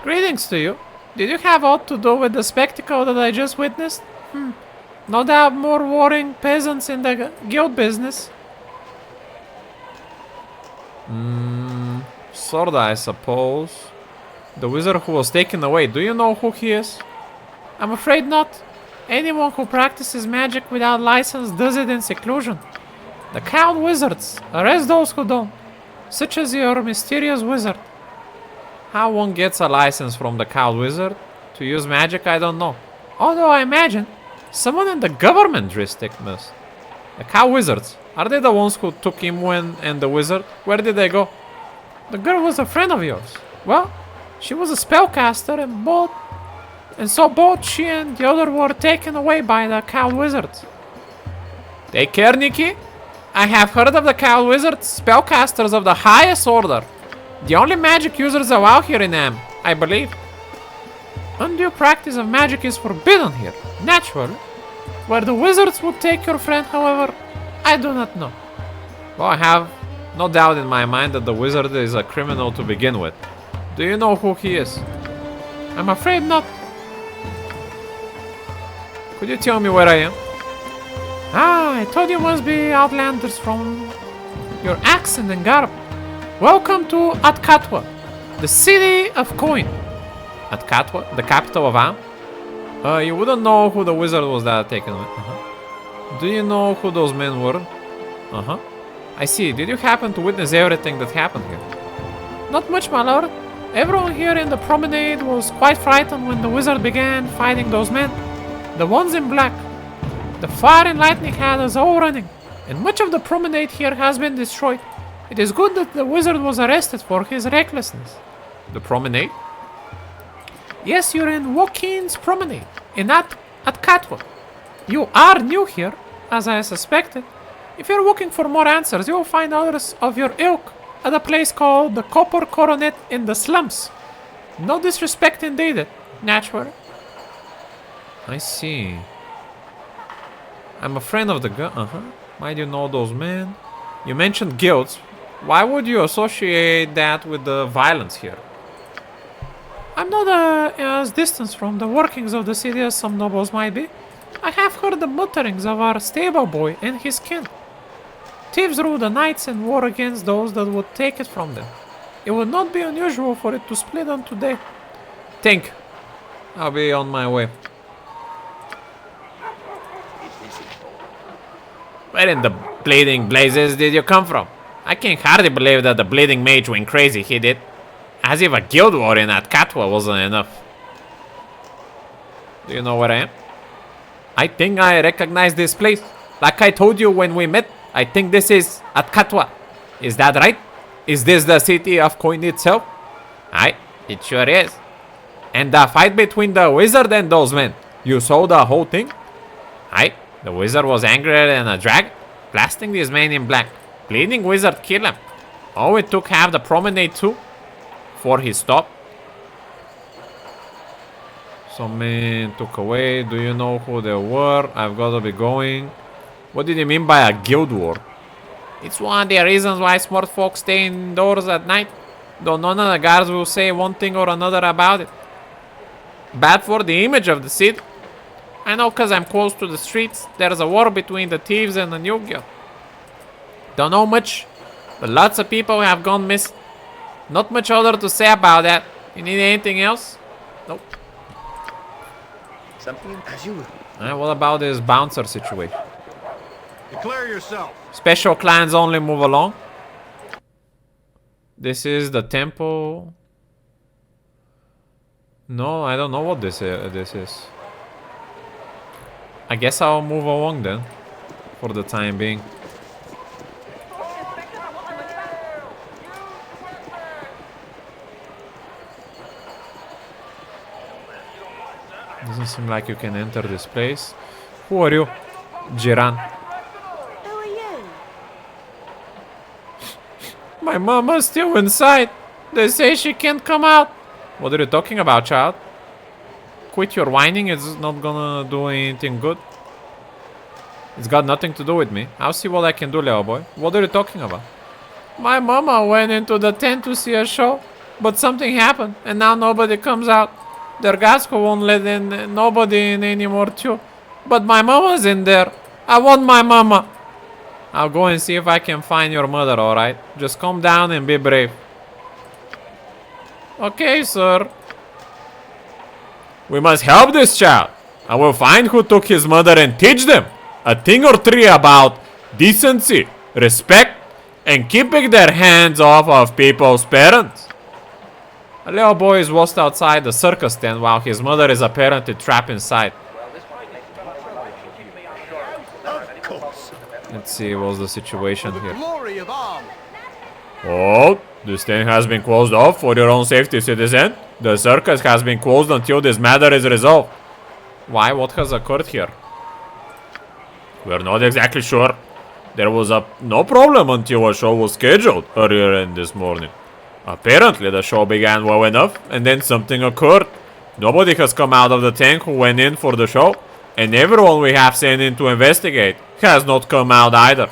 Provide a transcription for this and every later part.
Greetings to you. Did you have aught to do with the spectacle that I just witnessed? No doubt more warring peasants in the guild business. Sorta, I suppose. The wizard who was taken away, do you know who he is? I'm afraid not. Anyone who practices magic without license does it in seclusion. The cowed wizards arrest those who don't, such as your mysterious wizard. How one gets a license from the cowed wizard to use magic, I don't know. Although I imagine someone in the government district must. The cow wizards, are they the ones who took Imwen and the wizard? Where did they go? The girl was a friend of yours. Well, she was a spellcaster and so both she and the other were taken away by the cow wizards. Take care, Nicky. I have heard of the cow wizards, spellcasters of the highest order. The only magic users allowed here in Am, I believe. Undue practice of magic is forbidden here, naturally. Where the wizards would take your friend, however, I do not know. Well, I have no doubt in my mind that the wizard is a criminal to begin with. Do you know who he is? I'm afraid not. Could you tell me where I am? Ah, I thought you must be outlanders from your accent and garb. Welcome to Atkatwa, the city of coin. Atkatwa, the capital of Am? You wouldn't know who the wizard was that taken away. Do you know who those men were? I see. Did you happen to witness everything that happened here? Not much, my lord. Everyone here in the promenade was quite frightened when the wizard began fighting those men. The ones in black. The fire and lightning had us all running, and much of the promenade here has been destroyed. It is good that the wizard was arrested for his recklessness. The promenade? Yes, you're in Wokin's promenade, at Katwa. You are new here, as I suspected. If you're looking for more answers, you'll find others of your ilk at a place called the Copper Coronet in the slums. No disrespect indeed, naturally. I see. I'm a friend of the Why do you know those men? You mentioned guilds. Why would you associate that with the violence here? I'm not as distant from the workings of the city as some nobles might be. I have heard the mutterings of our stable boy and his kin. Thieves rule the nights and war against those that would take it from them. It would not be unusual for it to split on today. Think. I'll be on my way. Where in the bleeding blazes did you come from? I can hardly believe that the bleeding mage went crazy, he did. As if a guild war in Atkatwa wasn't enough. Do you know where I am? I think I recognize this place. Like I told you when we met, I think this is Atkatwa. Is that right? Is this the city of Coin itself? Aye, it sure is. And the fight between the wizard and those men, you saw the whole thing? Aye, the wizard was angrier than a dragon, blasting this man in black. Bleeding wizard killed him. Oh, it took half the promenade too, before he stopped. Some men took away. Do you know who they were? I've got to be going. What did you mean by a guild war? It's one of the reasons why smart folks stay indoors at night, though none of the guards will say one thing or another about it. Bad for the image of the city. I know because I'm close to the streets. There's a war between the thieves and the new guild. Don't know much, but lots of people have gone missing. Not much other to say about that. You need anything else? Nope. Something as you will. What about this bouncer situation? Declare yourself. Special clans only move along. This is the temple. No, I don't know what this is. I guess I'll move along then, for the time being. Doesn't seem like you can enter this place. Who are you? Jiran. Who are you? My mama's still inside. They say she can't come out. What are you talking about, child? Quit your whining, it's not gonna do anything good. It's got nothing to do with me. I'll see what I can do, little boy. What are you talking about? My mama went into the tent to see a show. But something happened, and now nobody comes out. Their Gasco won't let in nobody in anymore too. But my mama's in there. I want my mama. I'll go and see if I can find your mother, alright? Just calm down and be brave. Okay, sir. We must help this child. I will find who took his mother and teach them a thing or three about decency, respect, and keeping their hands off of people's parents. A little boy is lost outside the circus tent while his mother is apparently trapped inside. Of course. Let's see what's the situation The here. glory of arms. Oh, this thing has been closed off for your own safety, citizen. The circus has been closed until this matter is resolved. Why? What has occurred here? We're not exactly sure. There was no problem until a show was scheduled earlier in this morning. Apparently the show began well enough and then something occurred. Nobody has come out of the tank who went in for the show, and everyone we have sent in to investigate has not come out either.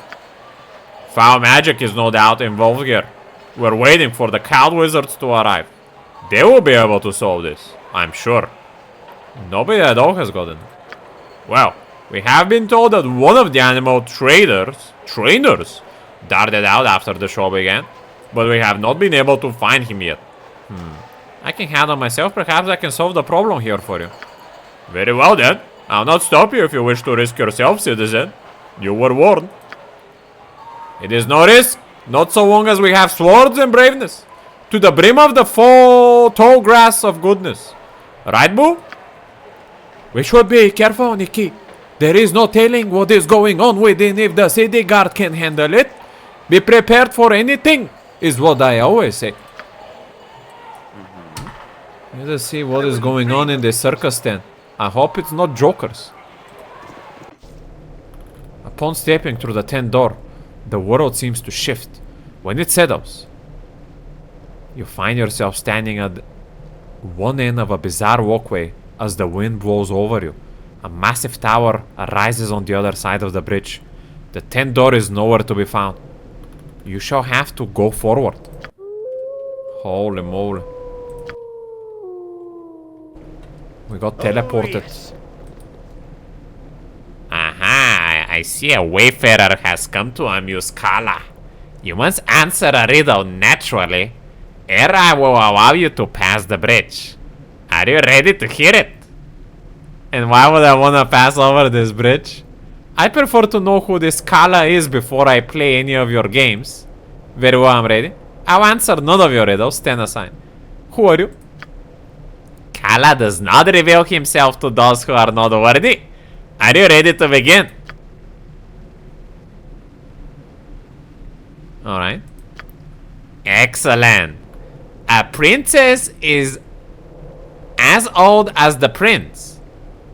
Foul magic is no doubt involved here. We're waiting for the Cloud Wizards to arrive. They will be able to solve this, I'm sure. Nobody at all has gotten it. Well, we have been told that one of the animal trainers, darted out after the show began, but we have not been able to find him yet. I can handle myself. Perhaps I can solve the problem here for you. Very well then. I'll not stop you if you wish to risk yourself, citizen. You were warned. It is no risk, not so long as we have swords and braveness. To the brim of the tall grass of goodness. Right, boo? We should be careful, Nicky. There is no telling what is going on within if the city guard can handle it. Be prepared for anything, is what I always say. Let us see what is going on in the circus tent. I hope it's not jokers. Upon stepping through the tent door, the world seems to shift. When it settles, you find yourself standing at one end of a bizarre walkway as the wind blows over you. A massive tower arises on the other side of the bridge. The tent door is nowhere to be found. You shall have to go forward. Holy moly. We got teleported. yes. Aha, I see a wayfarer has come to amuse Kala. You must answer a riddle naturally, ere I will allow you to pass the bridge. Are you ready to hear it? And why would I want to pass over this bridge? I prefer to know who this Kala is before I play any of your games. Very well, I'm ready. I'll answer none of your riddles, stand aside. Who are you? Kala does not reveal himself to those who are not worthy. Are you ready to begin? Alright. Excellent. A princess is as old as the prince.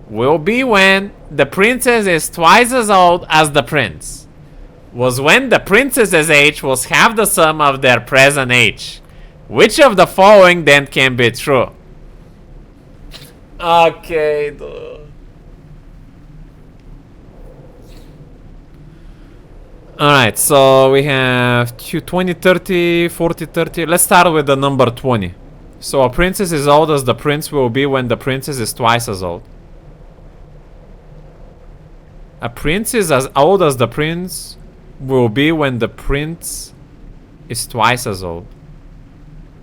Will be when the princess is twice as old as the prince. Was when the princess's age was half the sum of their present age. Which of the following then can be true? Okay, dude. Alright, so we have 20, 30, 40, 30. Let's start with the number 20. So a princess is old as the prince will be when the princess is twice as old. A prince is as old as the prince will be when the prince is twice as old.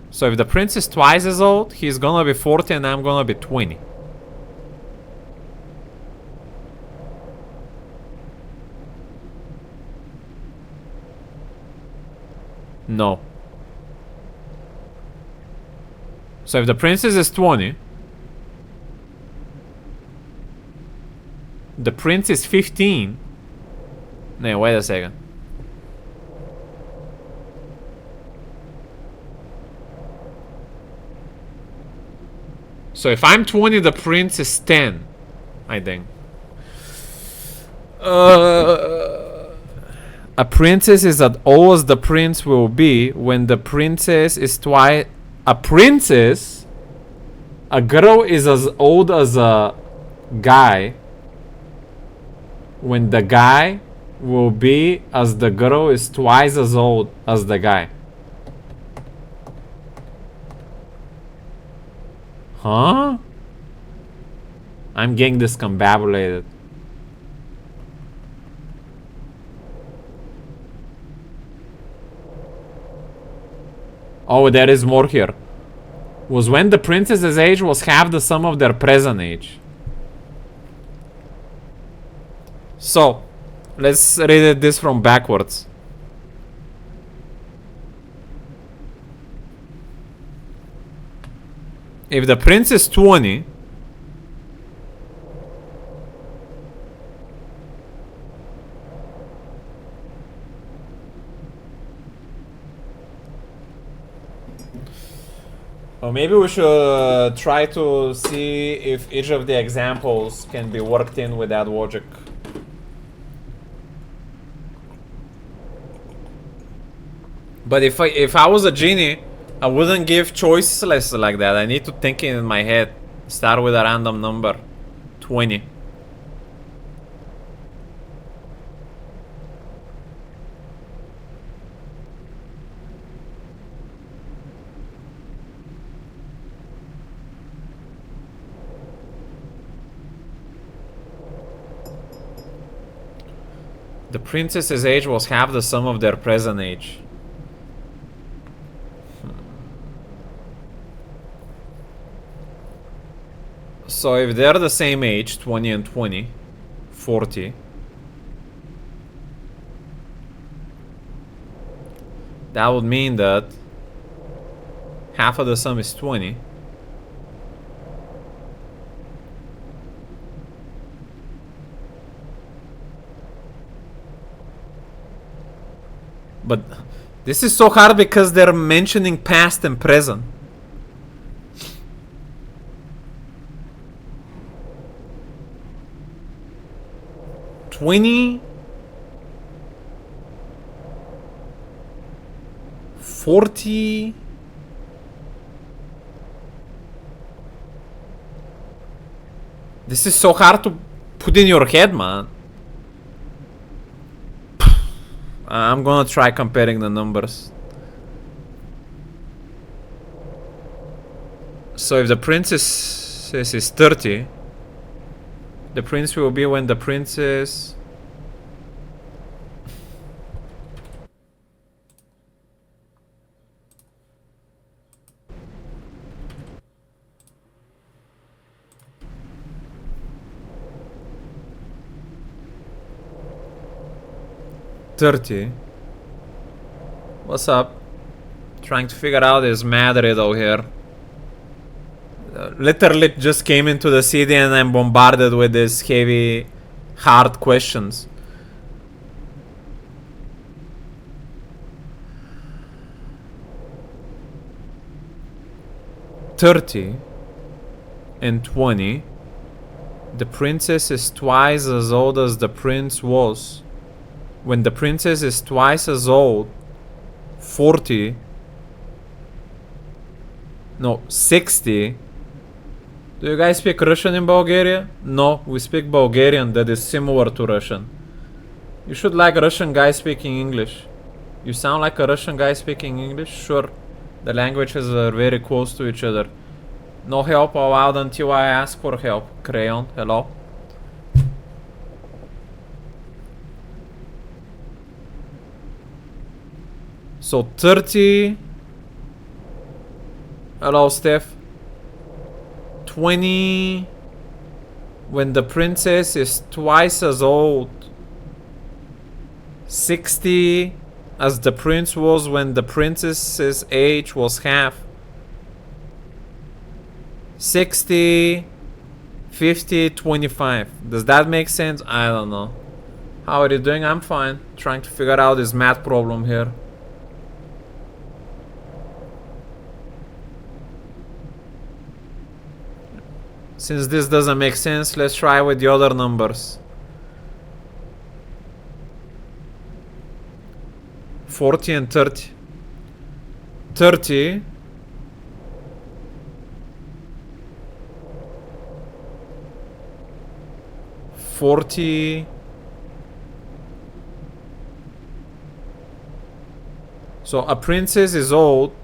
So if the prince is twice as old, he's gonna be 40 and I'm gonna be 20. No. So if the princess is 20, the prince is 15. No, wait a second. So if I'm 20, the prince is 10, I think. A princess is as old as the prince will be when the princess is twice. A princess, a girl is as old as a guy when the guy will be as the girl is twice as old as the guy. Huh? I'm getting discombobulated. Oh, there is more here. Was when the princess's age was half the sum of their present age. So, let's read this from backwards. If the prince is 20, or maybe we should try to see if each of the examples can be worked in with that logic. But if I was a genie, I wouldn't give choices like that. I need to think it in my head. Start with a random number. 20. The princess's age was half the sum of their present age. So if they're the same age, 20 and 20, 40. That would mean that half of the sum is 20. But this is so hard because they're mentioning past and present. $20, $40. This is so hard to put in your head, man. I'm gonna try comparing the numbers. So if the princess is 30, the prince will be when the princess... $30. What's up? Trying to figure out this mad riddle here. Literally just came into the city and I'm bombarded with these heavy, hard questions. $30 and 20. The princess is twice as old as the prince was. When the princess is twice as old, 40. No, 60. Do you guys speak Russian in Bulgaria? No, we speak Bulgarian that is similar to Russian. You should like Russian guys speaking English. You sound like a Russian guy speaking English? Sure. The languages are very close to each other. No help allowed until I ask for help. Crayon, hello? So 30. Hello, Steph. 20. When the princess is twice as old. 60. As the prince was when the princess's age was half. 60. 50. 25. Does that make sense? I don't know. How are you doing? I'm fine. Trying to figure out this math problem here. Since this doesn't make sense, let's try with the other numbers. 40 and 30. 30. $40. So a princess is old,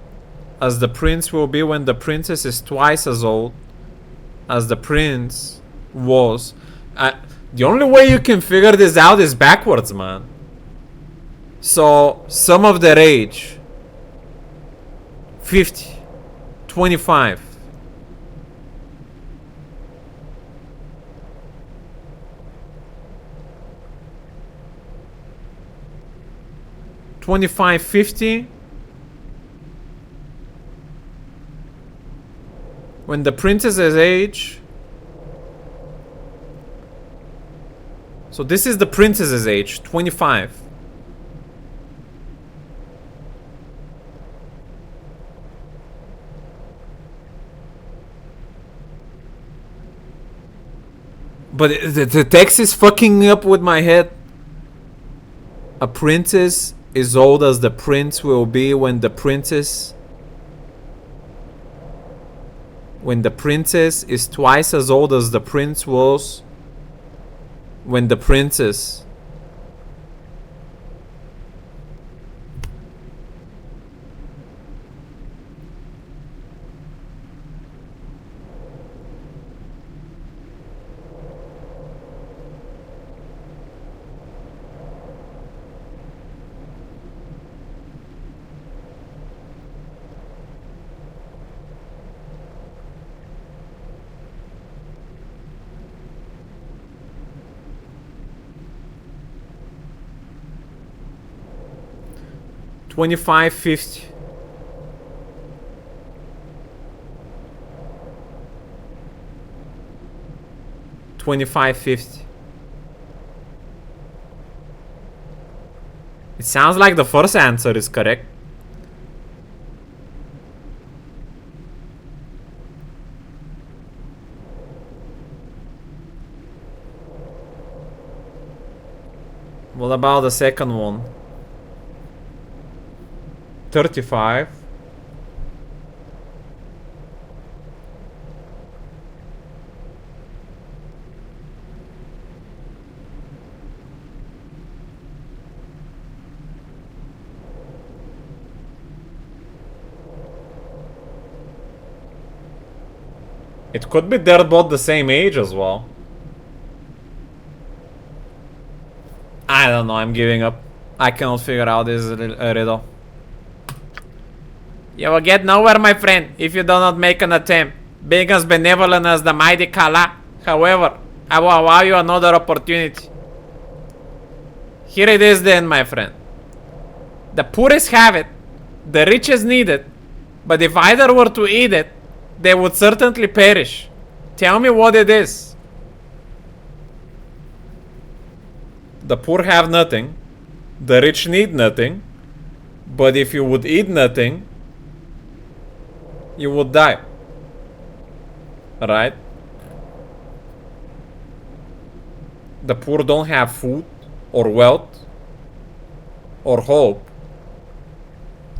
as the prince will be when the princess is twice as old. as the prince was. The only way you can figure this out is backwards, man. So, sum of their age 50, 25. $25, $50. When the princess's age. So this is the princess's age, 25. But the text is fucking up with my head. A princess is old as the prince will be when the princess is twice as old as the prince was when the princess. $25, $50. $25, $50. It sounds like the first answer is correct. What about the second one? 35. It could be they're both the same age as well. I don't know, I'm giving up. I cannot figure out this riddle. You will get nowhere, my friend, if you do not make an attempt. Being as benevolent as the mighty Kala. However, I will allow you another opportunity. Here it is then, my friend. The poorest have it, the richest need it, but if either were to eat it, they would certainly perish. Tell me what it is. The poor have nothing, the rich need nothing, but if you would eat nothing, you would die. Right? The poor don't have food or wealth or hope.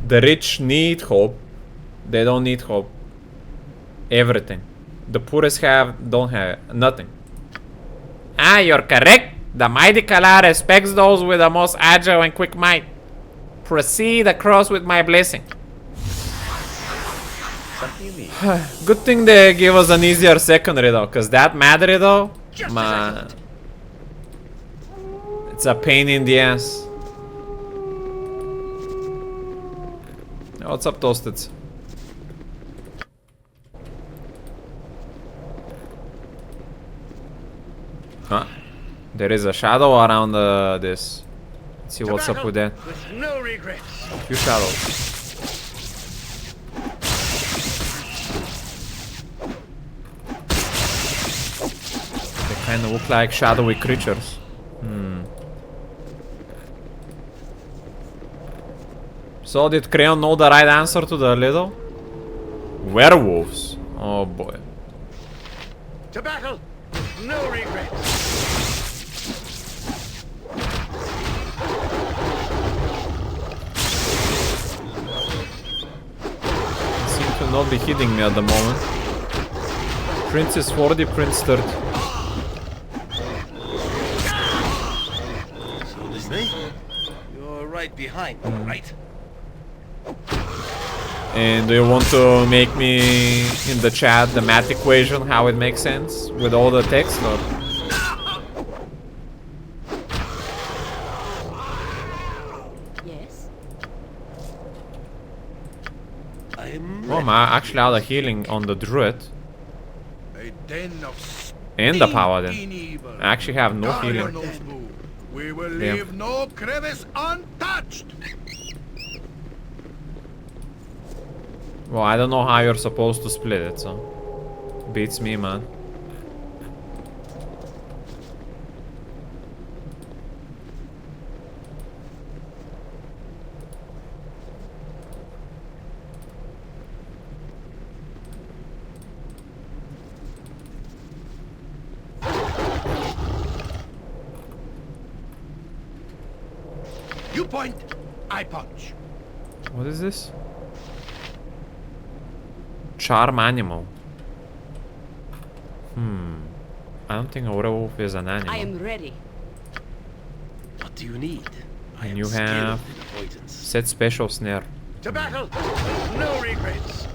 The rich need hope. They don't need hope. Everything. The poorest don't have nothing. Ah, you're correct. The mighty Kala respects those with the most agile and quick mind. Proceed across with my blessing. Good thing they gave us an easier second riddle, cause that mad riddle, man, it's a pain in the ass. What's up, Toasted? Huh? There is a shadow around this. Let's see what's up with that. With no regrets. Few shadows. Kind of look like shadowy creatures. So did Crayon know the right answer to the riddle? Werewolves. Oh boy. To battle with no regrets. Seem to not be hitting me at the moment. Prince is 40, Prince 30. You're right behind, right? And do you want to make me in the chat the math equation, how it makes sense with all the text? Or? Yes. I'm Oh, I'm actually out of healing on the druid a den of and the paladin. stinking evil. I actually have no Guard healing. those move. We will Damn. leave no crevice untouched. Well, I don't know how you're supposed to split it, so beats me, man. You point, I punch. What is this? Charm animal. I don't think a werewolf is an animal. I am ready. What do you need? I And am you skilled have- in avoidance. Set special snare. To battle, no regrets.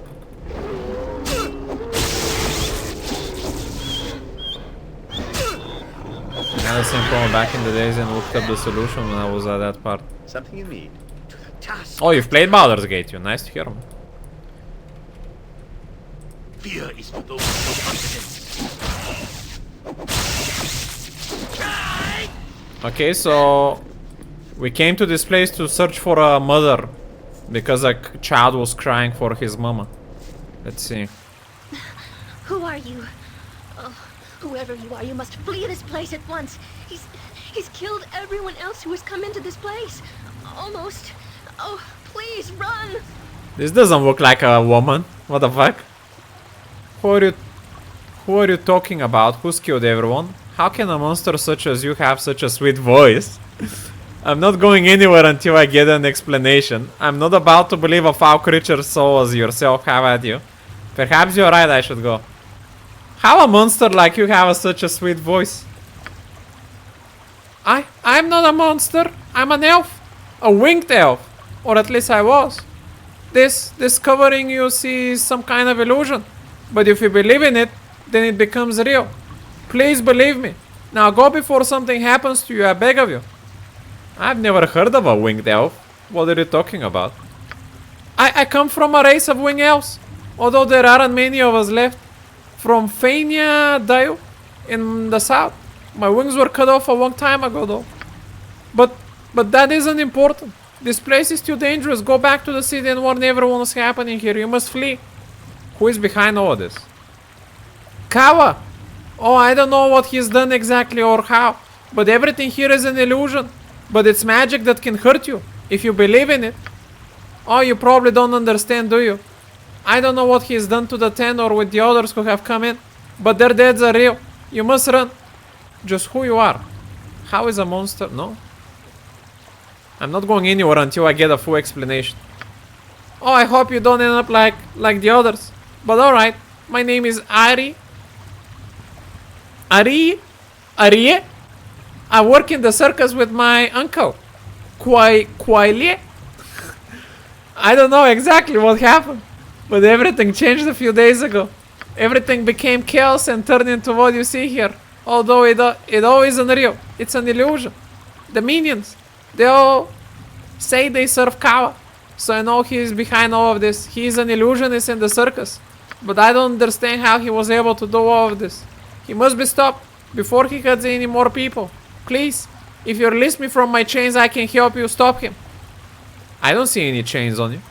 I had the same problem back in the days and looked up the solution when I was at that part. Something you need. To the task. Oh, you've played Baldur's Gate, you. Nice to hear. Man. Fear is for those with no confidence. Okay, so we came to this place to search for a mother because a child was crying for his mama. Let's see. Who are you? Oh, whoever you are, you must flee this place at once. He's killed everyone else who has come into this place. Almost. Oh, please run. This doesn't look like a woman. What the fuck? Who are you talking about? Who's killed everyone? How can a monster such as you have such a sweet voice? I'm not going anywhere until I get an explanation. I'm not about to believe a foul creature so as yourself have at you. Perhaps you're right, I should go. How a monster like you have such a sweet voice? I'm not a monster. I'm an elf. A winged elf. Or at least I was. This covering you see is some kind of illusion. But if you believe in it, then it becomes real. Please believe me. Now go before something happens to you, I beg of you. I've never heard of a winged elf. What are you talking about? I come from a race of winged elves. Although there aren't many of us left. From Fania Dale in the south. My wings were cut off a long time ago though. But that isn't important. This place is too dangerous. Go back to the city and warn everyone what's happening here. You must flee. Who is behind all of this? Kawa! Oh, I don't know what he's done exactly or how. But everything here is an illusion. But it's magic that can hurt you. If you believe in it. Oh, you probably don't understand, do you? I don't know what he's done to the 10 or with the others who have come in. But their deaths are real. You must run. Just who you are. How is a monster? No. I'm not going anywhere until I get a full explanation. Oh, I hope you don't end up like the others. But alright. My name is Ari. Ari? I work in the circus with my uncle. Quaile? I don't know exactly what happened. But everything changed a few days ago. Everything became chaos and turned into what you see here. Although it all isn't real. It's an illusion. The minions, they all say they serve Kawa. So I know he is behind all of this. He is an illusionist in the circus. But I don't understand how he was able to do all of this. He must be stopped before he hurts any more people. Please, if you release me from my chains, I can help you stop him. I don't see any chains on you.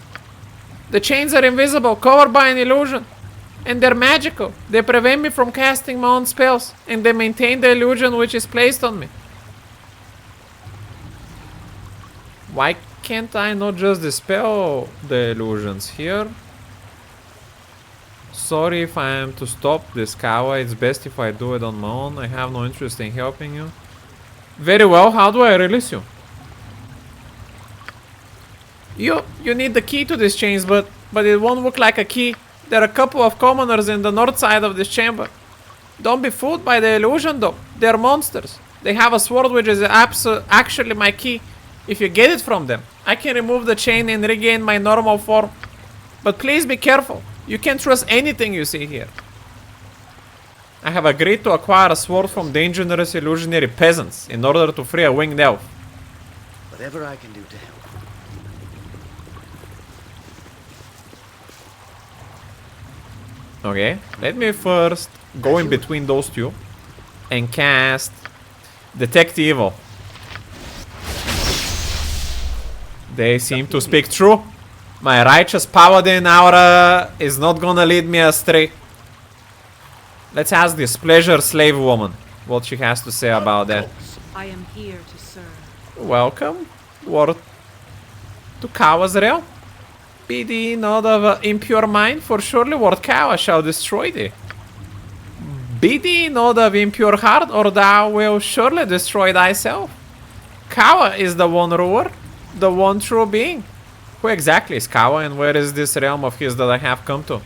The chains are invisible, covered by an illusion. And they're magical. They prevent me from casting my own spells. And they maintain the illusion which is placed on me. Why can't I not just dispel the illusions here? Sorry if I am to stop this, Kawa. It's best if I do it on my own. I have no interest in helping you. Very well, how do I release you? You need the key to these chains, but it won't look like a key. There are a couple of commoners in the north side of this chamber. Don't be fooled by the illusion though. They're monsters. They have a sword which is actually my key. If you get it from them, I can remove the chain and regain my normal form. But please be careful. You can't trust anything you see here. I have agreed to acquire a sword from dangerous illusionary peasants in order to free a winged elf. Whatever I can do to help. Okay, let me first go in between those two and cast Detect Evil. They seem to speak true. My righteous paladin aura is not gonna lead me astray. Let's ask this pleasure slave woman what she has to say about that. I am here to serve. Welcome, Ward, to Kawa's realm. Be thee not of impure mind, for surely Ward Kawa shall destroy thee. Be thee not of impure heart, or thou wilt surely destroy thyself. Kawa is the one ruler, the one true being. Who exactly is Kawa, and where is this realm of his that I have come to?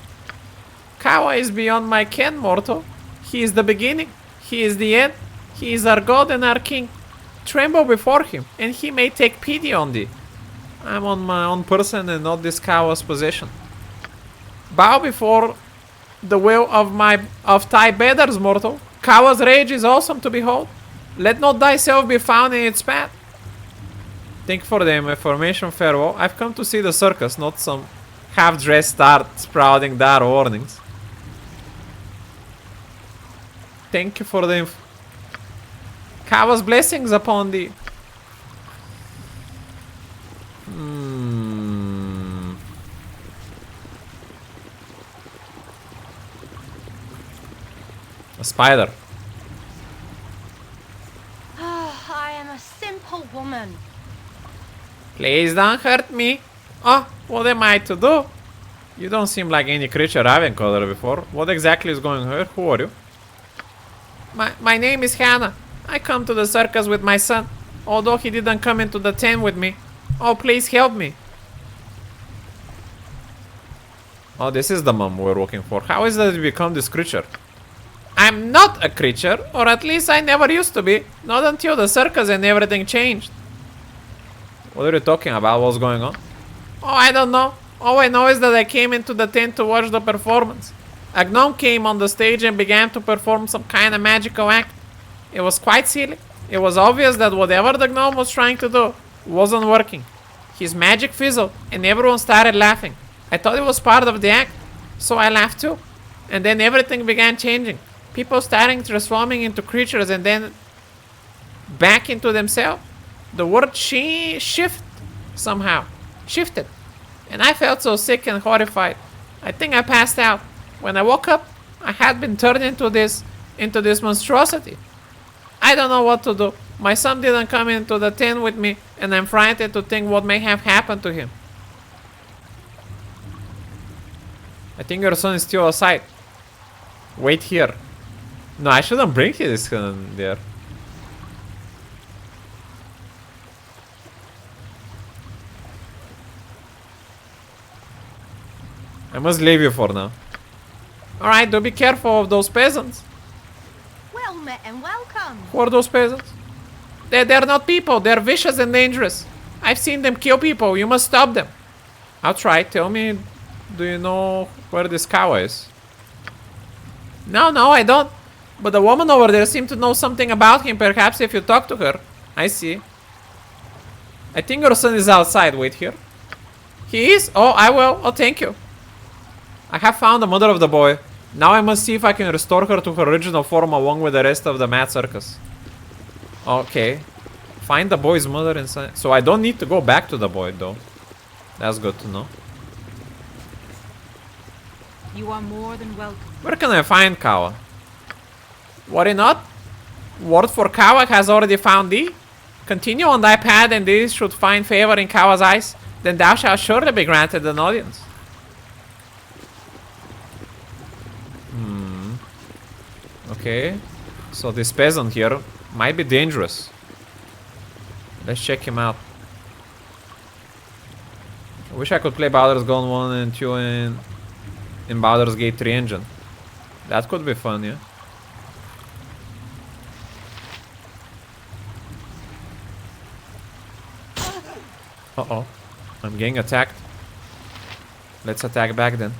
Kawa is beyond my ken, mortal. He is the beginning, he is the end, he is our god and our king. Tremble before him, and he may take pity on thee. I'm on my own person and not this Kawa's possession. Bow before the will of thy betters, mortal. Kawa's rage is awesome to behold. Let not thyself be found in its path. Thank you for the information, farewell. I've come to see the circus, not some half-dressed start sprouting dire warnings. Thank you for the info. Kawa's blessings upon thee. A spider. I am a simple woman. Please don't hurt me. Oh, what am I to do? You don't seem like any creature I've encountered before. What exactly is going on here? Who are you? My name is Hannah. I come to the circus with my son, although he didn't come into the tent with me. Oh, please help me. Oh, this is the mom we're looking for. How is that you become this creature? I'm not a creature, or at least I never used to be. Not until the circus and everything changed. What are you talking about? What's going on? Oh, I don't know. All I know is that I came into the tent to watch the performance. A gnome came on the stage and began to perform some kind of magical act. It was quite silly. It was obvious that whatever the gnome was trying to do wasn't working. His magic fizzled and everyone started laughing. I thought it was part of the act, so I laughed too. And then everything began changing. People starting transforming into creatures and then back into themselves. The word shifted. And I felt so sick and horrified. I think I passed out. When I woke up, I had been turned into this monstrosity. I don't know what to do. My son didn't come into the tent with me, and I'm frightened to think what may have happened to him. I think your son is still outside. Wait here. No, I shouldn't bring his son there. I must leave you for now. Alright, do be careful of those peasants. Well met and welcome. Who are those peasants? They're not people, they're vicious and dangerous. I've seen them kill people, you must stop them. I'll try, tell me, do you know where this cow is? No, I don't. But the woman over there seemed to know something about him, perhaps if you talk to her. I see. I think your son is outside, wait here. He is? Oh, I will, oh thank you. I have found the mother of the boy. Now I must see if I can restore her to her original form along with the rest of the mad circus. Okay. Find the boy's mother inside. So I don't need to go back to the boy though. That's good to know. You are more than welcome. Where can I find Kawa? Worry not. Word for Kawa has already found thee. Continue on thy path and these should find favor in Kawa's eyes. Then thou shalt surely be granted an audience. Okay, so this peasant here might be dangerous. Let's check him out. I wish I could play Baldur's Gate 1 and 2 in Baldur's Gate 3 engine. That could be fun, yeah. Uh-oh. I'm getting attacked. Let's attack back then.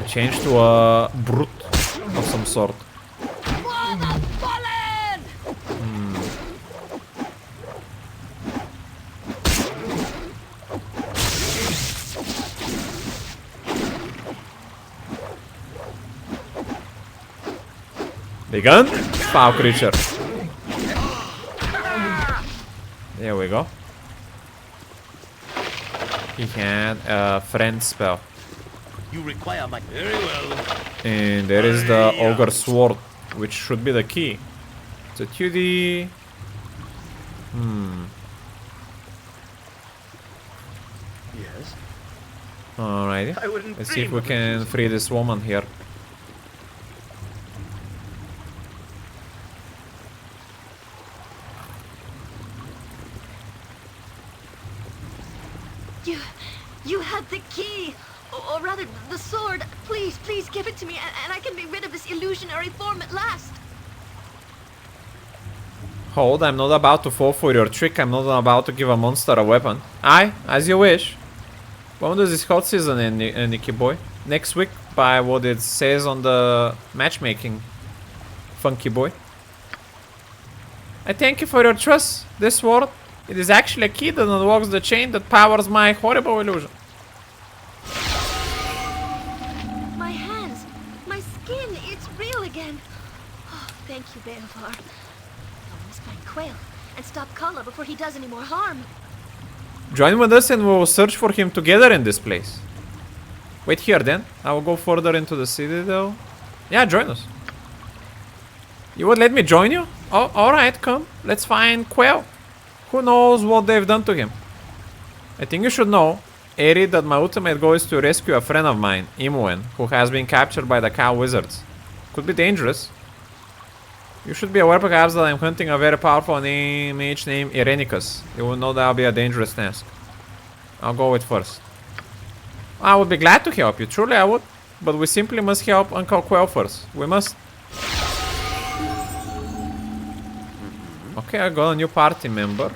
Change to a brute of some sort. Begun? Foul creature. There we go. He had a friend spell. You require my... Very well. And there is the Ogre Sword, which should be the key. It's a 2D. Yes? Alrighty. I wouldn't Let's see if dream we of can free this woman here. You had the key! Or rather, the sword. Please, please give it to me, and I can be rid of this illusionary form at last. Hold, I'm not about to fall for your trick. I'm not about to give a monster a weapon. Aye, as you wish. When does this hot season end, Nicky boy? Next week, by what it says on the matchmaking, funky boy. I thank you for your trust. This sword, it is actually a key that unlocks the chain that powers my horrible illusion. My hands, my skin, it's real again. Oh, thank you, Baldur. I must find Quail and stop Kala before he does any more harm. Join with us and we will search for him together in this place. Wait here then. I will go further into the city though. Yeah, join us. You would let me join you? Oh, alright, come. Let's find Quail. Who knows what they've done to him? I think you should know, Eri, that my ultimate goal is to rescue a friend of mine, Imuen, who has been captured by the cow wizards. Could be dangerous. You should be aware perhaps that I'm hunting a very powerful mage named Irenicus. You will know that will be a dangerous task. I'll go with first. I would be glad to help you, truly I would. But we simply must help Uncle Quail first. We must. Okay, I got a new party member.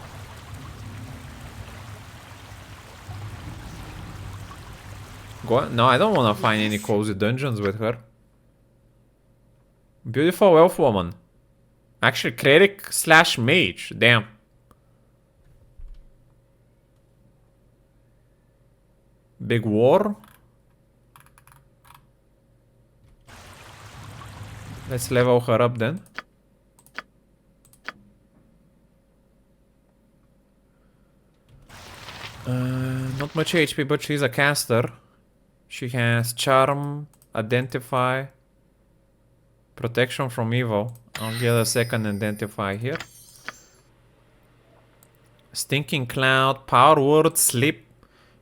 Go on. No, I don't want to find any cozy dungeons with her. Beautiful elf woman. Actually, cleric slash mage. Damn. Big war. Let's level her up then. Not much HP, but she's a caster. She has charm, identify, protection from evil. I'll get a second identify here. Stinking cloud, power word, sleep.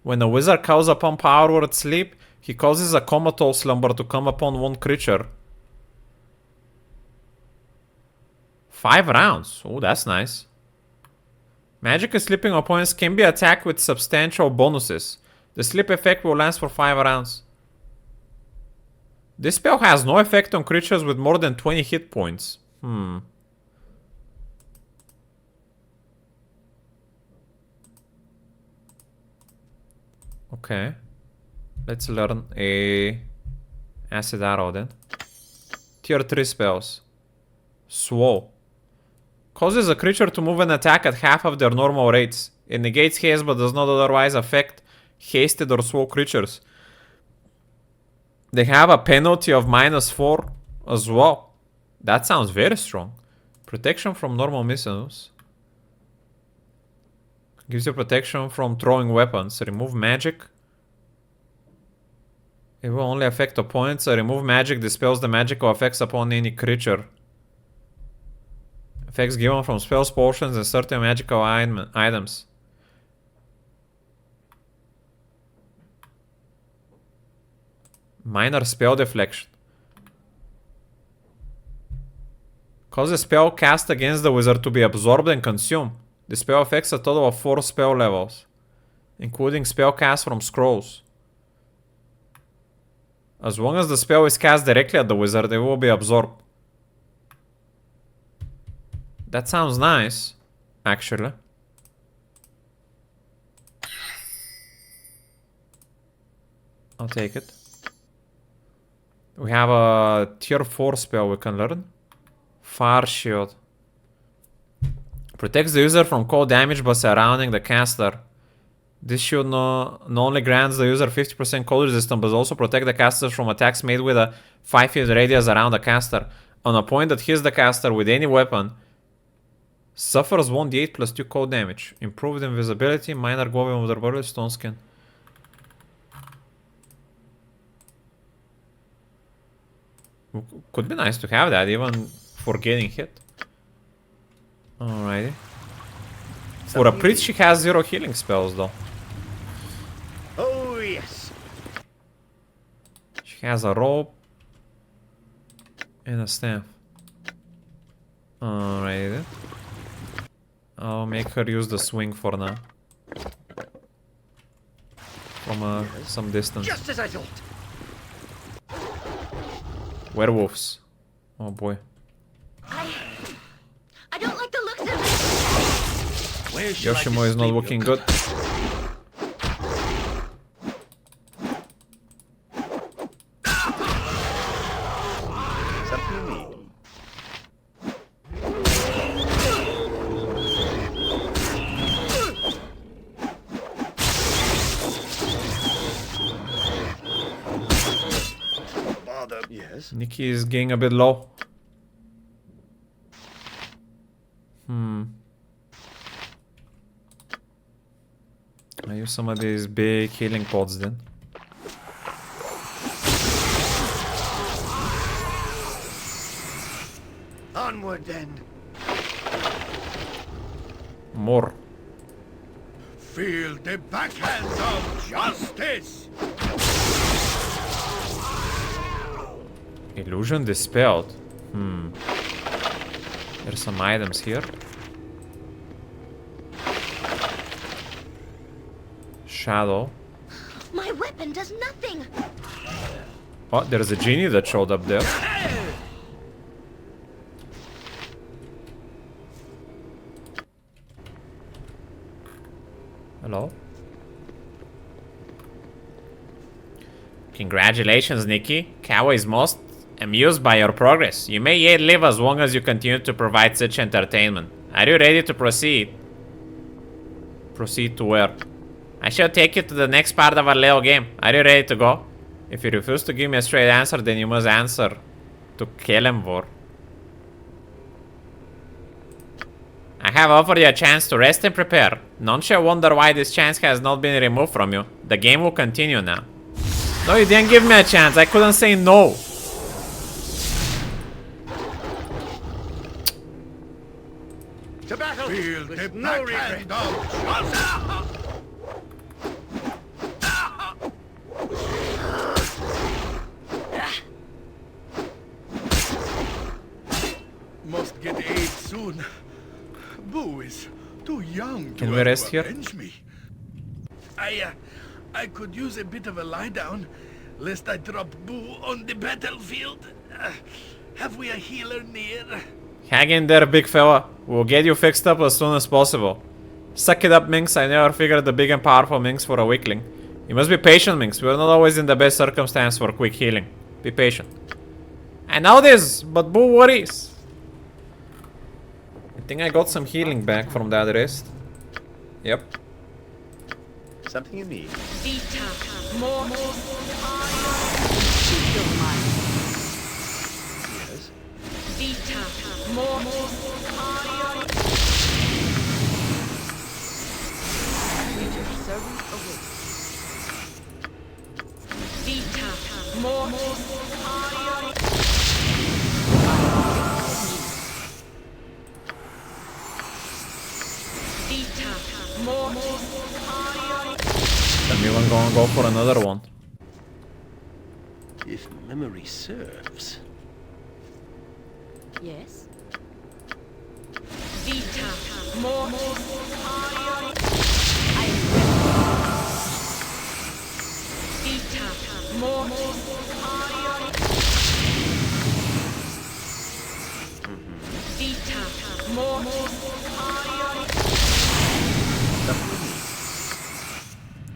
When a wizard calls upon power word sleep, he causes a comatose slumber to come upon one creature. 5 rounds. Oh, that's nice. Magic sleeping opponents can be attacked with substantial bonuses. The sleep effect will last for 5 rounds. This spell has no effect on creatures with more than 20 hit points. Okay. Let's learn a acid arrow then. Tier 3 spells. Swoll. Causes a creature to move and attack at half of their normal rates. It negates haste but does not otherwise affect hasted or swoll creatures. They have a penalty of -4 as well. That sounds very strong. Protection from normal missiles. Gives you protection from throwing weapons. Remove magic. It will only affect opponents. Remove magic dispels the magical effects upon any creature. Effects given from spells, potions, and certain magical items. Minor spell deflection. Cause a spell cast against the wizard to be absorbed and consumed. The spell affects a total of 4 spell levels, including spell cast from scrolls. As long as the spell is cast directly at the wizard, it will be absorbed. That sounds nice, actually. I'll take it. We have a tier 4 spell we can learn. Fire Shield. Protects the user from cold damage by surrounding the caster. This shield not only grants the user 50% cold resistance, but also protect the caster from attacks made with a 5 feet radius around the caster. On a point that hits the caster with any weapon, suffers 1d8 plus 2 cold damage. Improved invisibility, minor glowing of the body, stone skin. Could be nice to have that, even for getting hit. Alrighty. For a priest, she has 0 healing spells, though. Oh, yes. She has a rope and a staff. Alrighty then. I'll make her use the swing for now. From some distance. Just as I thought. Werewolves. Oh boy. I don't like the looks of it. Where shall I Yoshimo is not display looking your good. Something new. Baldur. Yes. Nicky is getting a bit low. I use some of these big healing pods then. Onward then. More. Feel the backhand of justice! Illusion dispelled. There's some items here. Shadow. My weapon does nothing. Oh, there's a genie that showed up there. Hello? Congratulations, Nicky. Kawa is most amused by your progress. You may yet live as long as you continue to provide such entertainment. Are you ready to proceed? Proceed to where? I shall take you to the next part of our little game. Are you ready to go? If you refuse to give me a straight answer, then you must answer to Kelemvor. I have offered you a chance to rest and prepare. None shall wonder why this chance has not been removed from you. The game will continue now. No, you didn't give me a chance. I couldn't say no. To battle! Feel the backhand of justice! Must get aid soon. Boo is too young to Can we rest here? avenge me. I could use a bit of a lie down, lest I drop Boo on the battlefield. Have we a healer near? Hang in there, big fella. We'll get you fixed up as soon as possible. Suck it up, Minx. I never figured the big and powerful Minx for a weakling. You must be patient, Minx. We're not always in the best circumstance for quick healing. Be patient. I know this, but Boo worries. I think I got some healing back from that rest. Yep. Something you need. Vita, more, Yes. Vita, more, Your servant awaits. Vita, more, Vita, more, I'm even gonna go for another one. If memory serves. Yes. Vita, more, I am ready. Vita, more, Vita, more,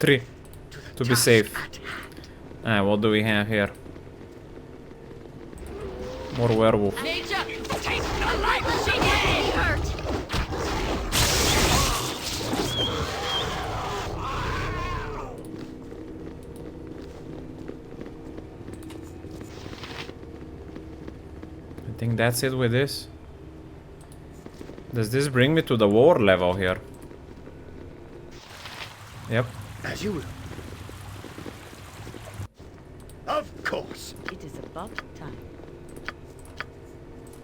3 to be safe. Alright, what do we have here? More werewolf. Nature, take the life she gave! Hurt! I think that's it with this. Does this bring me to the war level here? Yep. As you will. Of course. It is about time.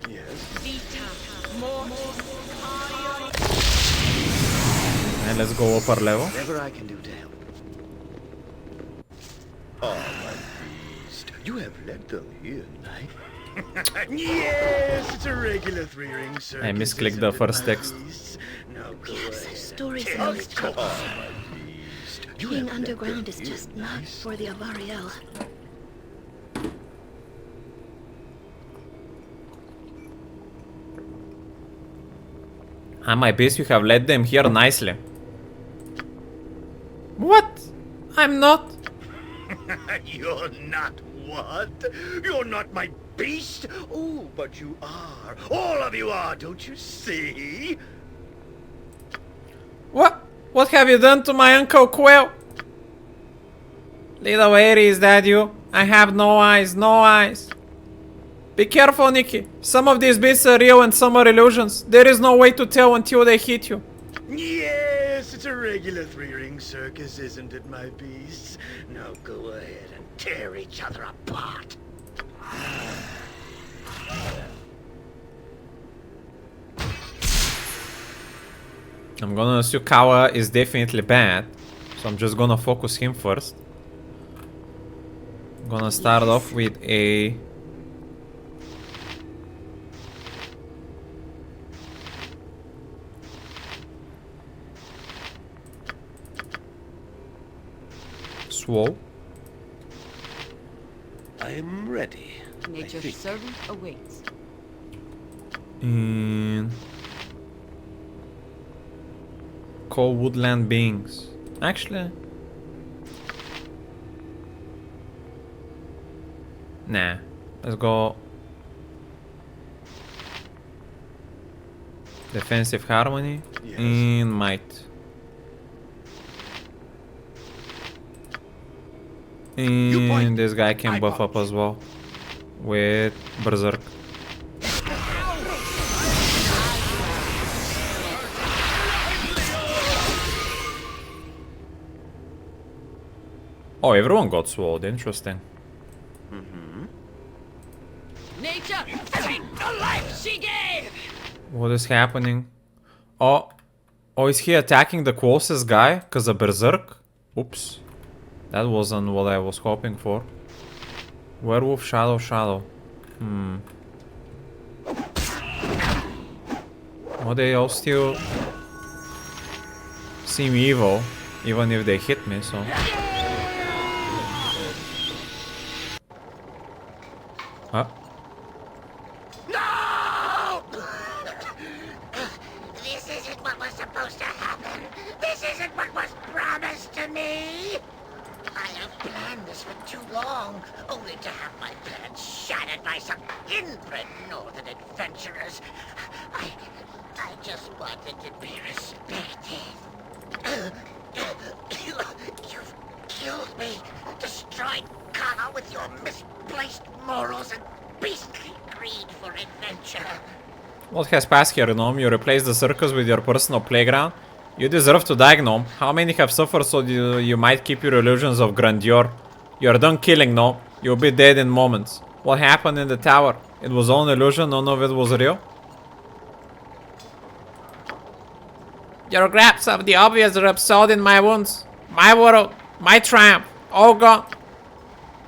Yes. Vita, more. And let's go upper level. Whatever I can do to help. Oh, my beast. You have led them here, knight. Yes, it's a regular three-ring circus. I misclicked the isn't it, first my text. beast? Now go We have ahead. such stories Of amongst course, people. my beast. You Being have led underground them is here, just not nice. for the Avariel. My base, you have led them here nicely. What? I'm not. You're not what? You're not my beast? Oh, but you are. All of you are, don't you see? What? What have you done to my Uncle Quill? Little Airy, is that you? I have no eyes, no eyes. Be careful, Nicky. Some of these beasts are real and some are illusions. There is no way to tell until they hit you. Yes, it's a regular three-ring circus, isn't it, my beasts? Now go ahead and tear each other apart. I'm gonna assume Kawa is definitely bad. So I'm just gonna focus him first. I'm gonna start off with a... Swole. I am ready. Nature's think. servant awaits. And... Call woodland beings. Actually... Nah. Let's go... Defensive harmony. Yes. And might. point. And this guy can I buff up punch. as well. With Berserk. Oh, everyone got swallowed. Interesting. Nature, take the life she gave! What is happening? Oh. Oh, is he attacking the closest guy? Cause of Berserk? Oops. That wasn't what I was hoping for. Werewolf, Shadow. Well, they all still seem evil, even if they hit me, so... Huh? No! This isn't what was supposed to happen. This isn't what was promised to me. I have planned this for too long, only to have my plans shattered by some inbred northern adventurers. I just wanted to be respected. You've killed me, destroyed Kana with your misplaced morals and beastly greed for adventure. What has passed here, Gnome? You replaced the circus with your personal playground? You deserve to die, Gnome. How many have suffered so you might keep your illusions of grandeur? You're done killing, Gnome. You'll be dead in moments. What happened in the tower? It was all an illusion, none of it was real? Your grasp of the obvious rubs salt in my wounds. My world, my triumph, all gone.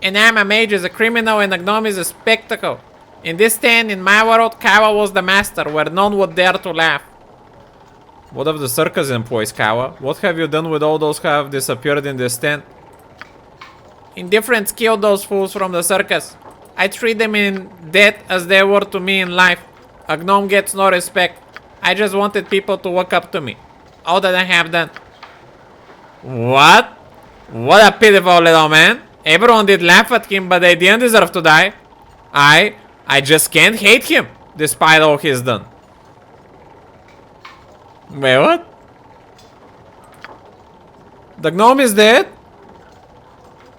And I'm a mage is a criminal and a gnome is a spectacle. In this stand, in my world, Kawa was the master, where none would dare to laugh. What of the circus employees, Kawa? What have you done with all those who have disappeared in this tent? Indifference killed those fools from the circus. I treat them in death as they were to me in life. A gnome gets no respect. I just wanted people to walk up to me. All that I have done. What? What a pitiful little man. Everyone did laugh at him, but they didn't deserve to die. I just can't hate him, despite all he's done. Wait, what? The gnome is dead?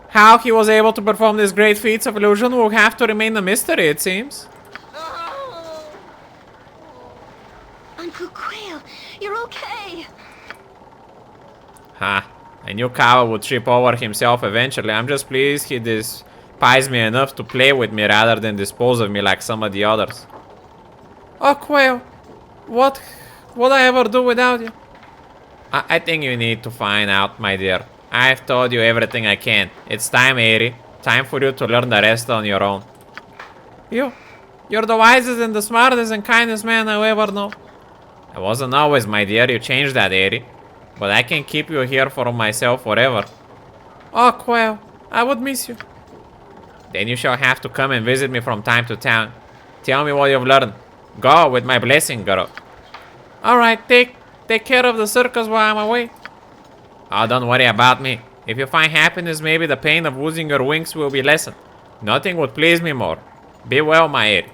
How he was able to perform these great feats of illusion will have to remain a mystery, it seems. Uncle Quail, you're okay. Ha. I knew Kava would trip over himself eventually. I'm just pleased he despises me enough to play with me rather than dispose of me like some of the others. Oh, Quail. What would I ever do without you? I think you need to find out, my dear. I've told you everything I can. It's time, Eri. Time for you to learn the rest on your own. You're the wisest and the smartest and kindest man I ever know. I wasn't always, my dear. You changed that, Eri. But I can keep you here for myself forever. Oh, Quail, I would miss you. Then you shall have to come and visit me from time to time. Tell me what you've learned. Go with my blessing, girl. Alright, take care of the circus while I'm away. Oh, don't worry about me. If you find happiness, maybe the pain of losing your wings will be lessened. Nothing would please me more. Be well, my Eri.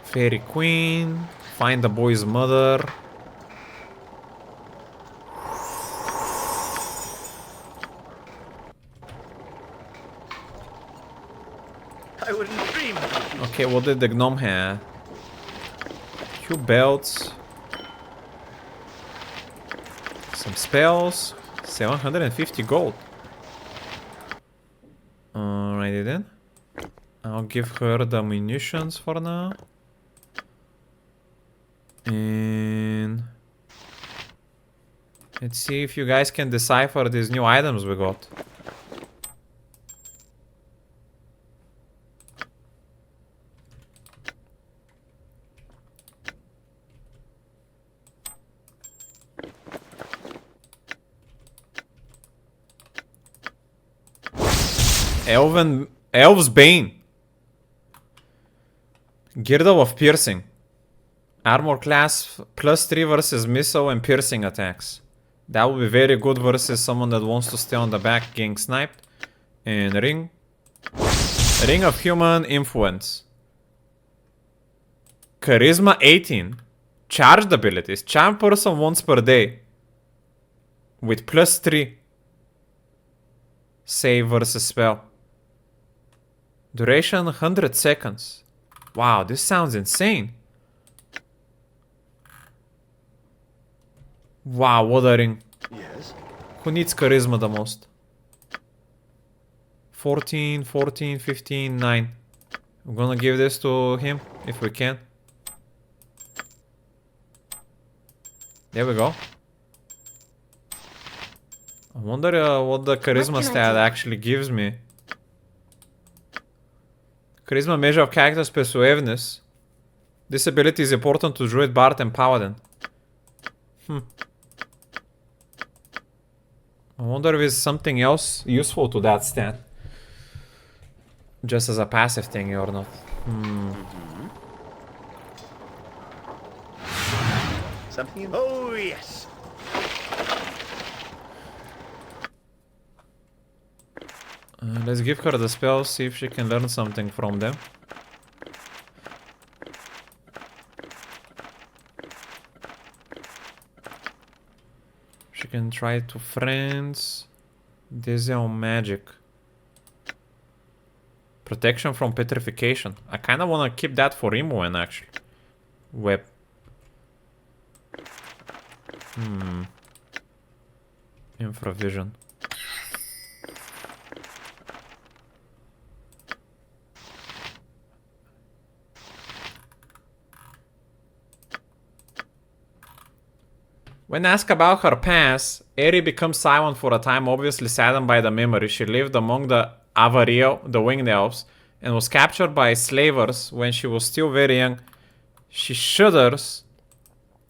Fairy Queen. Find the boy's mother. I wouldn't dream. Okay, what did the gnome have? 2 belts. Some spells. 750 gold. Alrighty then. I'll give her the munitions for now. And let's see if you guys can decipher these new items we got. Elf's Bane. Girdle of Piercing. Armor class +3 versus missile and piercing attacks. That would be very good versus someone that wants to stay on the back getting sniped. And Ring of Human Influence. Charisma 18. Charged abilities. Charm person once per day. With +3. Save versus spell. Duration 100 seconds. Wow, this sounds insane. Wow, what a ring. Yes. Who needs charisma the most? 14, 14, 15, 9. I'm gonna give this to him if we can. There we go. I wonder what the charisma stat actually gives me. Charisma measure of character's persuasiveness. This ability is important to Druid, Bard, and Paladin. I wonder if there's something else useful to that stat. Just as a passive thing or not. Something. Oh yes. Let's give her the spells, see if she can learn something from them. She can try to friends. Dizzy on magic. Protection from petrification. I kinda wanna keep that for Imoen actually. Web. Infravision. When asked about her past, Eri becomes silent for a time, obviously saddened by the memory. She lived among the Avariel, the winged elves, and was captured by slavers when she was still very young. She shudders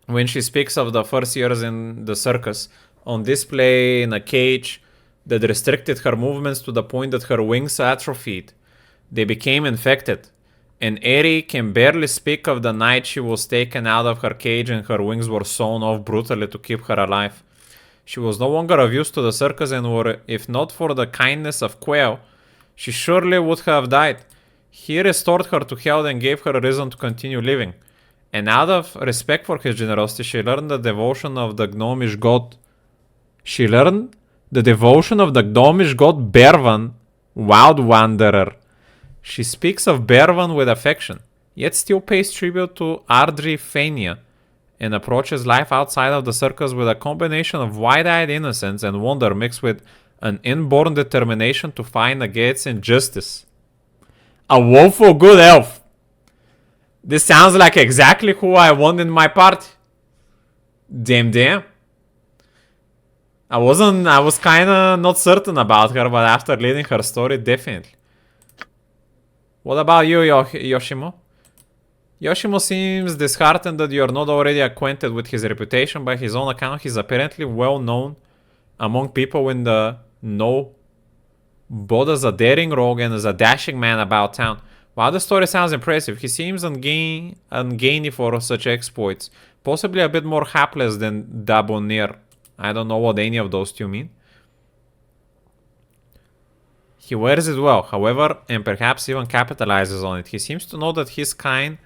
when she speaks of the first years in the circus, on display in a cage, that restricted her movements to the point that her wings atrophied. They became infected, and Eri can barely speak of the night she was taken out of her cage and her wings were sawn off brutally to keep her alive. She was no longer of use to the circus, and if not for the kindness of Quail, she surely would have died. He restored her to health and gave her a reason to continue living. And out of respect for his generosity, she learned the devotion of the gnomish god. Bervan, Wild Wanderer. She speaks of Bervan with affection, yet still pays tribute to Ardri Fania, and approaches life outside of the circus with a combination of wide-eyed innocence and wonder mixed with an inborn determination to fight against injustice. A woeful good elf. This sounds like exactly who I want in my party. Damn. I was kinda not certain about her, but after reading her story, definitely. What about you, Yoshimo? Yoshimo seems disheartened that you are not already acquainted with his reputation. By his own account, he's apparently well known among people in the know, both as a daring rogue and as a dashing man about town. While the story sounds impressive, he seems ungainly for such exploits, possibly a bit more hapless than Dabonir. I don't know what any of those two mean. He wears it well, however, and perhaps even capitalizes on it. He seems to know that his kind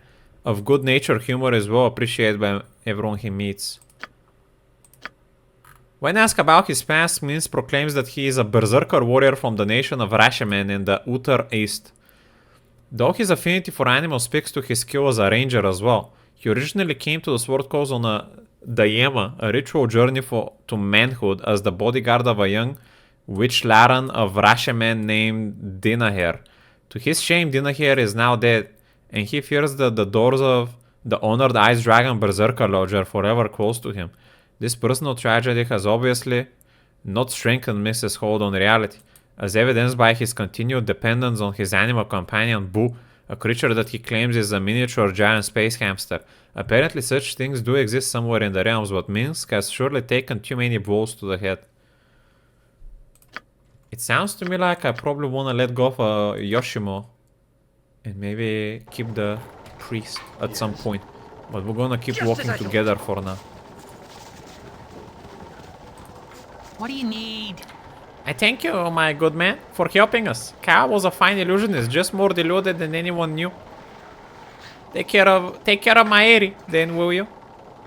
of good-natured humor is well appreciated by everyone he meets. When asked about his past, Mins proclaims that he is a berserker warrior from the nation of Rashaman in the Utter East. Though his affinity for animals speaks to his skill as a ranger as well, he originally came to the Sword Coast on a Dayema, a ritual journey to manhood as the bodyguard of a young witch Laran of Rashaman named Dinaher. To his shame, Dinaher is now dead, and he fears that the doors of the honored Ice Dragon Berserker Lodge are forever closed to him. This personal tragedy has obviously not strengthened Mrs. hold on reality, as evidenced by his continued dependence on his animal companion Boo, a creature that he claims is a miniature giant space hamster. Apparently such things do exist somewhere in the realms, but Minsk has surely taken too many blows to the head. It sounds to me like I probably want to let go of Yoshimo and maybe keep the priest at some point. But we're gonna keep walking together for now. What do you need? I thank you, my good man, for helping us. Cal was a fine illusionist, just more deluded than anyone knew. Take care of my Eri, then, will you?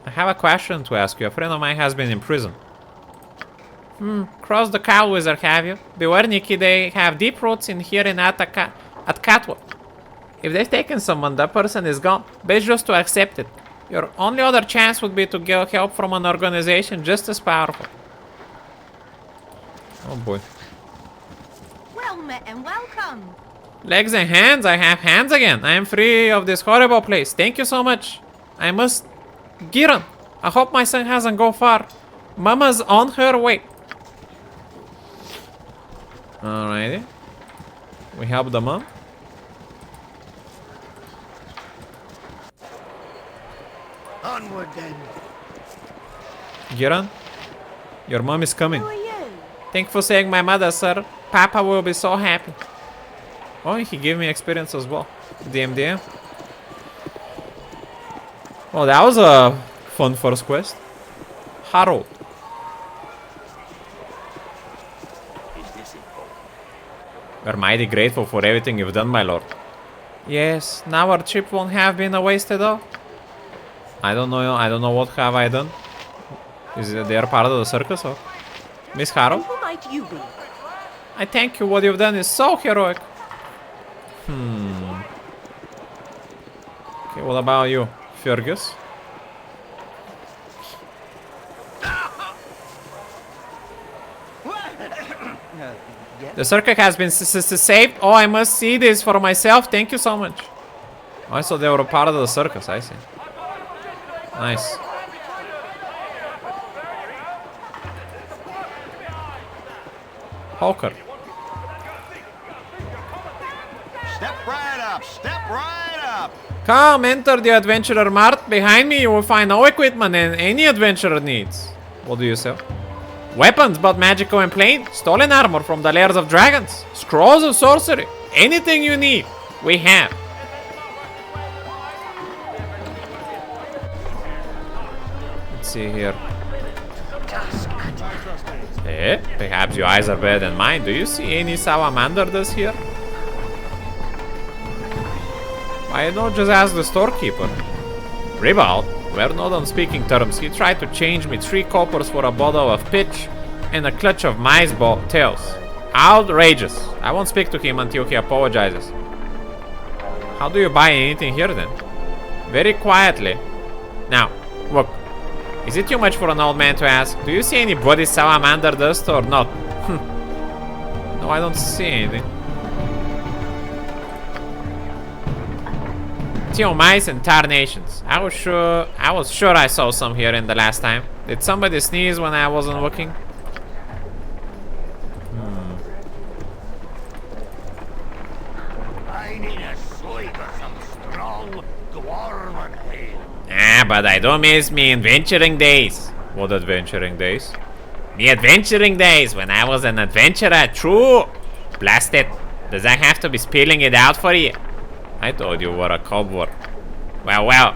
I have a question to ask you. A friend of mine has been in prison. Cross the Cow Wizard, have you? Beware, Nicky, they have deep roots in here at Catwa. If they've taken someone, that person is gone. Best just to accept it. Your only other chance would be to get help from an organization just as powerful. Oh boy. Well met and welcome. Legs and hands, I have hands again. I am free of this horrible place. Thank you so much. I must... Giran, I hope my son hasn't gone far. Mama's on her way. Alrighty. We help the mom. Onward then. Giran, your mom is coming. Who are you? Thank you for saying my mother, sir. Papa will be so happy. Oh, he gave me experience as well. DMDM. Oh, that was a fun first quest. Harold. We're mighty grateful for everything you've done, my lord. Yes, now our trip won't have been a waste at all. I don't know what have I done. Is it they are part of the circus or? Miss Harold? Who might you be? I thank you, what you've done is so heroic. Okay, what about you, Fergus? The circuit has been saved. Oh, I must see this for myself. Thank you so much. Oh, so they were a part of the circus, I see. Nice. Hawker. Step right up, step right up. Come, enter the Adventurer Mart. Behind me you will find all equipment and any adventurer needs. What do you sell? Weapons, but magical and plain. Stolen armor from the lairs of dragons. Scrolls of sorcery. Anything you need, we have. Let's see here. Eh? Perhaps your eyes are better than mine. Do you see any salamanders here? Why not just ask the storekeeper? Ribald, we're not on speaking terms. He tried to change me 3 coppers for a bottle of pitch and a clutch of mice tails. Outrageous. I won't speak to him until he apologizes. How do you buy anything here then? Very quietly. Now, look. Is it too much for an old man to ask? Do you see any bloody salamander dust or not? No, I don't see anything. Teal mice and tarnations. I was sure I saw some here in the last time. Did somebody sneeze when I wasn't looking? I need a swig of some strong dwarven ale. Ah, but I don't miss me adventuring days. What adventuring days? Me adventuring days when I was an adventurer, true. Blast it. Does I have to be spilling it out for you? I thought you were a cobbler. Well,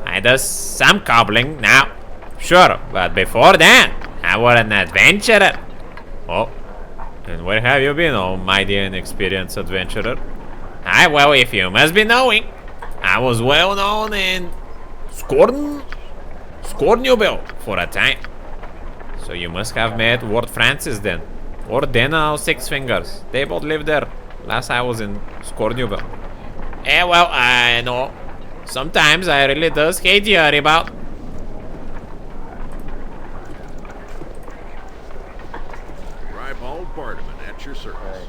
I does some cobbling now. Sure, but before that, I was an adventurer. Oh, and where have you been, oh mighty and experienced adventurer? Well, if you must be knowing, I was well known in Scornubel for a time. So you must have met Lord Francis then. Or Dana of Six Fingers. They both lived there. Last I was in Scornubel. Well, I know. Sometimes I really does hate you, Ribald. Ribald Bardaman at your service.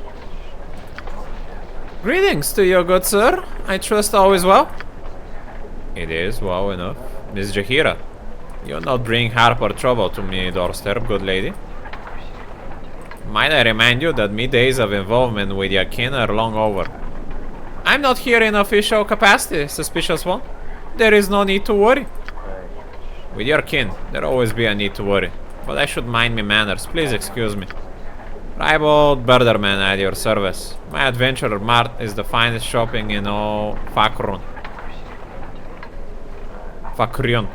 Greetings to you, good sir. I trust all is well. It is well enough. Miss Jahira, you'll not bring Harper trouble to me doorstep, good lady. Might I remind you that me days of involvement with your kin are long over. I'm not here in official capacity, suspicious one. There is no need to worry. With your kin, there always be a need to worry. But I should mind me manners, please excuse me. Ribald Birderman at your service. My adventurer mart is the finest shopping in all Fakron. Fakrion.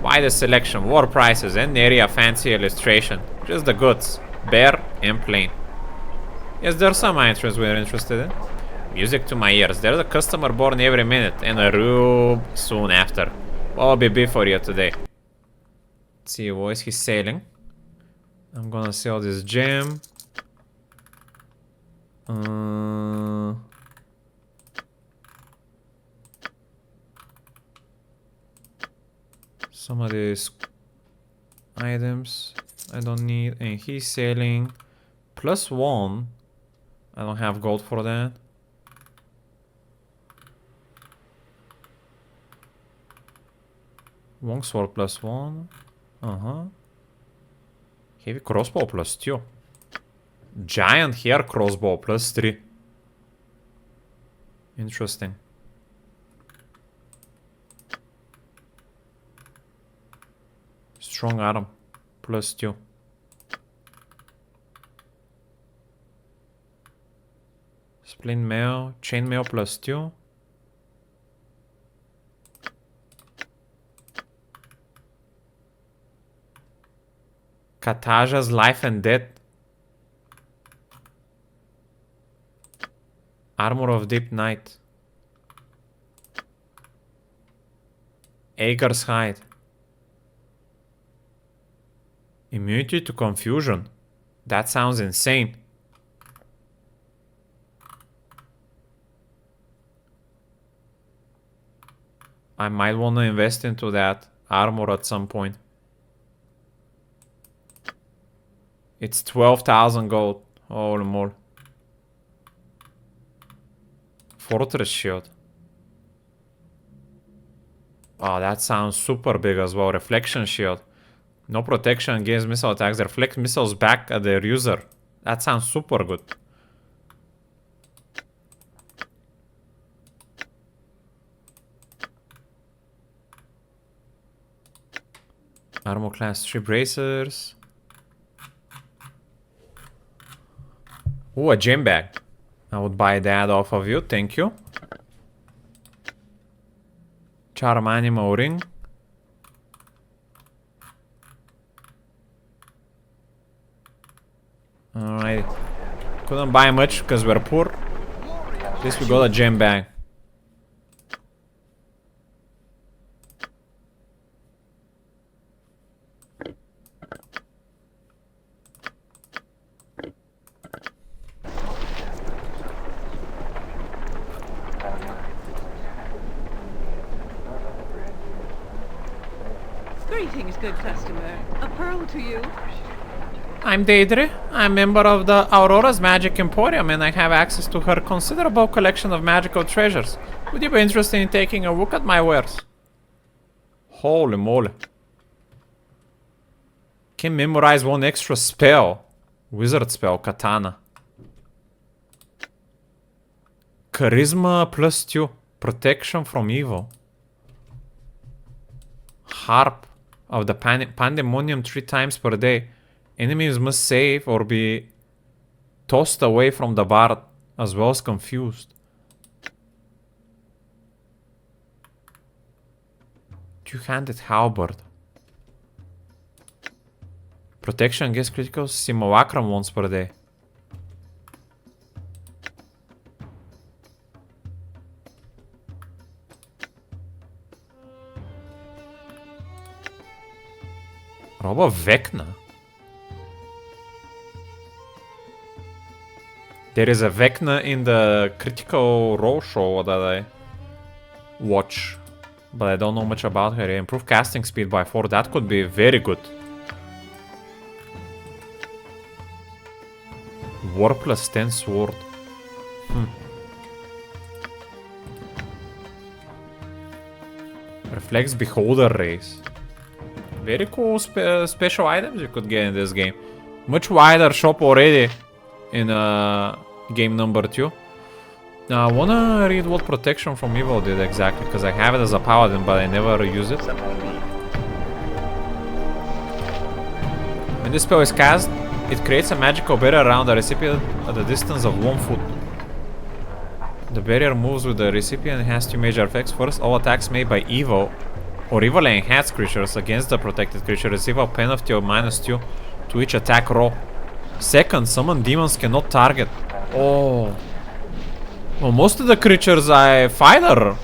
Widest selection, war prices, and area fancy illustration. Just the goods, bare and plain. Yes, there are some items we're interested in. Music to my ears. There's a customer born every minute and a rube soon after. What will be beef for you today? Let's see, what is he selling? I'm gonna sell this gem. Some of these items I don't need, and he's selling +1. I don't have gold for that. Longsword +1. Heavy crossbow +2. Giant hair crossbow +3. Interesting. Strong arm +2. Splint mail, chainmail +2. Kataja's life and death. Armor of deep night. Ager's hide. Immunity to confusion. That sounds insane. I might want to invest into that armor at some point. It's 12,000 gold. Holy moly. Fortress shield. Oh, that sounds super big as well. Reflection shield. No protection against missile attacks. They reflect missiles back at their user. That sounds super good. Armor class 3 bracers. Ooh, a gem bag. I would buy that off of you, thank you. Charm animal ring. Alright. Couldn't buy much because we're poor. At least we got a gem bag. Greetings, good customer. A pearl to you. I'm Deidre. I'm a member of the Aurora's Magic Emporium and I have access to her considerable collection of magical treasures. Would you be interested in taking a look at my wares? Holy moly. Can memorize one extra spell. Wizard spell, katana. Charisma +2. Protection from evil. Harp of the Pandemonium 3 times per day. Enemies must save or be tossed away from the bard, as well as confused. Two-handed halberd. Protection against critical simulacrum once per day. Robo Vecna. There is a Vecna in the Critical Role show that I watch, but I don't know much about her. Improve casting speed by 4, that could be very good. War +10 sword. Reflects Beholder race. Very cool special items you could get in this game. Much wider shop already in game number 2. Now I wanna read what protection from evil did exactly, because I have it as a paladin but I never use it. When this spell is cast, it creates a magical barrier around the recipient at a distance of 1 foot. The barrier moves with the recipient and has 2 major effects. First, all attacks made by evil or evil enhanced creatures against the protected creature receive a penalty of -2 to each attack roll. Second, summon demons cannot target. Oh. Well, most of the creatures I fight are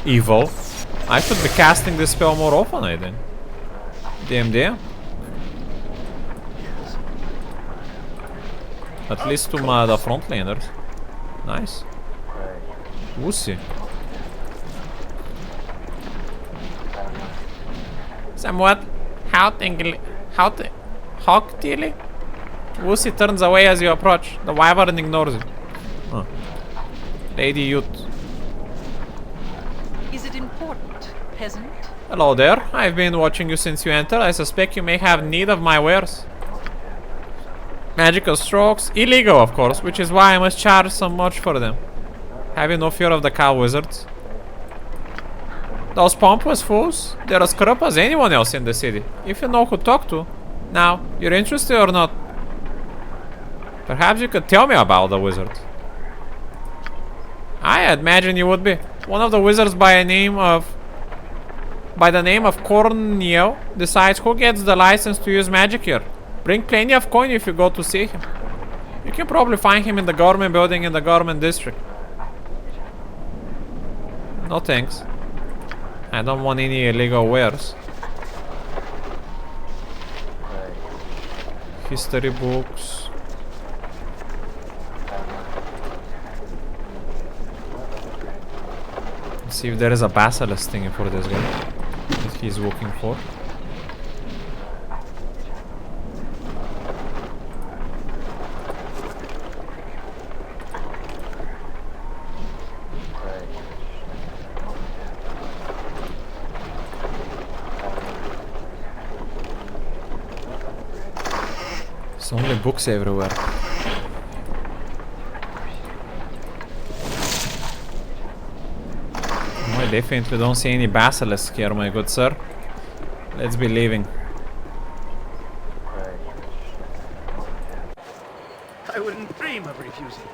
evil. I should be casting this spell more often, I think. Damn. At least to the frontlanders. Nice. Woosie. Somewhat hawkily. Woosie turns away as you approach. The wyvern ignores it. Huh. Lady Youth. Is it important, peasant? Hello there. I've been watching you since you entered. I suspect you may have need of my wares. Magical strokes. Illegal, of course, which is why I must charge so much for them. Have you no fear of the cow wizards? Those pompous fools? They're as corrupt as anyone else in the city. If you know who to talk to. Now, you're interested or not? Perhaps you could tell me about the wizards. I imagine you would be. One of the wizards by the name of Cornel decides who gets the license to use magic here. Bring plenty of coin if you go to see him. You can probably find him in the government building in the government district. No thanks. I don't want any illegal wares. History books. Let's see if there is a basilisk thing for this guy that he's looking for. There's only books everywhere. I definitely don't see any basilisk here, my good sir. Let's be leaving. I wouldn't dream of refusing.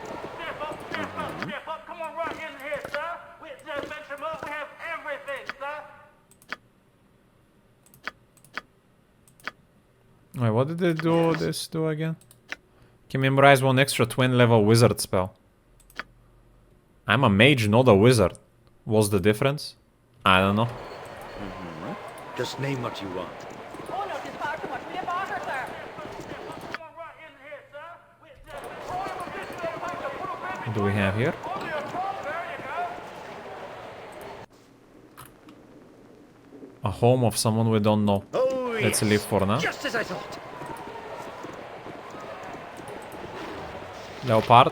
Come on right in here, sir. We have everything, sir. Wait, what did they do this do again? Can memorize one extra 20 level wizard spell. I'm a mage, not a wizard. What's the difference? I don't know. Just name what you want. Oh, no, it's far too much. We have water, sir. Come on right in here, sir. What do we have here? A home of someone we don't know. Oh, Let's yes. leave for now. Just as I thought. Leopard.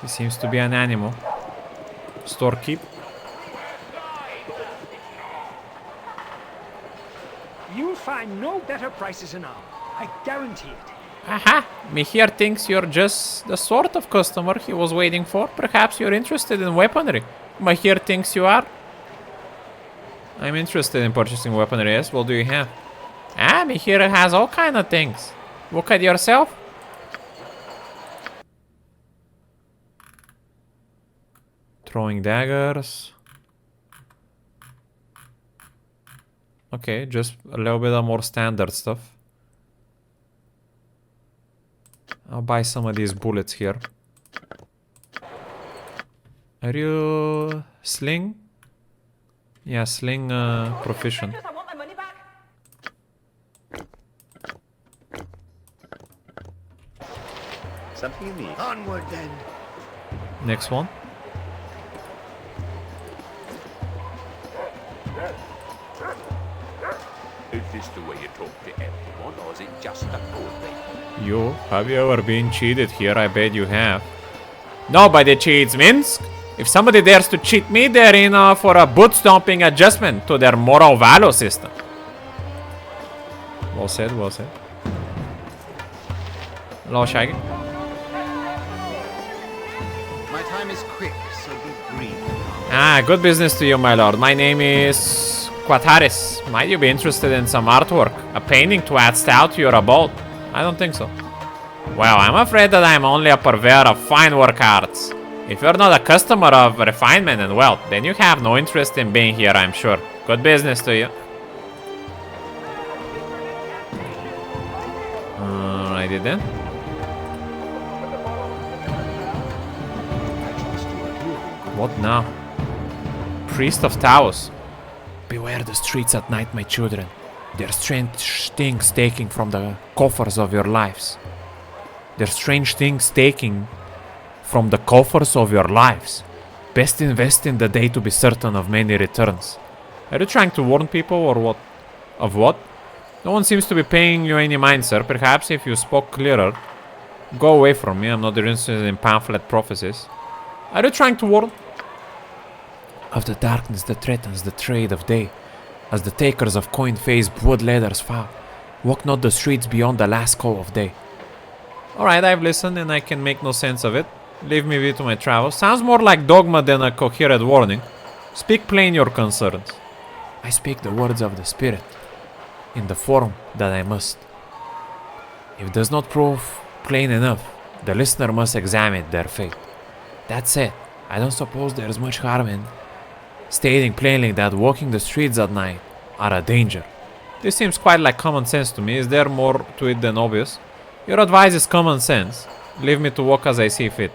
He seems to be an animal. Storekeep. You'll find no better prices in Arm. I guarantee it. Aha! Me here thinks you're just the sort of customer he was waiting for. Perhaps you're interested in weaponry. Me here thinks you are. I'm interested in purchasing weaponry, yes. What do you have? Ah, me here has all kind of things. Look at yourself. Throwing daggers. Okay, just a little bit of more standard stuff. I'll buy some of these bullets here. Are you sling? Yeah, sling proficient. I want my money back. Something you need. Onward then. Next one. Is this the way you talk to everyone, or is it just a code? You? Have you ever been cheated here? I bet you have. Nobody cheats, Minsk! If somebody dares to cheat me, they're in for a boot-stomping adjustment to their moral value system. Well said, well said. Hello, Shaggy. My time is quick, so be brief. Ah, good business to you, my lord. My name is Quataris. Might you be interested in some artwork? A painting to add style to your abode? I don't think so. Well, I'm afraid that I'm only a purveyor of fine work arts. If you're not a customer of refinement and wealth, then you have no interest in being here, I'm sure. Good business to you. Alrighty then. What now? Priest of Taos. Beware the streets at night, my children. There's strange things taking from the coffers of your lives. There's strange things taking from the coffers of your lives. Best invest in the day to be certain of many returns. Are you trying to warn people or what? Of what? No one seems to be paying you any mind, sir. Perhaps if you spoke clearer. Go away from me. I'm not interested in pamphlet prophecies. Are you trying to warn? Of the darkness that threatens the trade of day. As the takers of coin-faced blood leathers fall. Walk not the streets beyond the last call of day. Alright, I've listened and I can make no sense of it. Leave me be to my travels. Sounds more like dogma than a coherent warning. Speak plain your concerns. I speak the words of the spirit. In the form that I must. If it does not prove plain enough, the listener must examine their fate. That said, I don't suppose there's much harm in stating plainly that walking the streets at night are a danger. This seems quite like common sense to me. Is there more to it than obvious? Your advice is common sense. Leave me to walk as I see fit.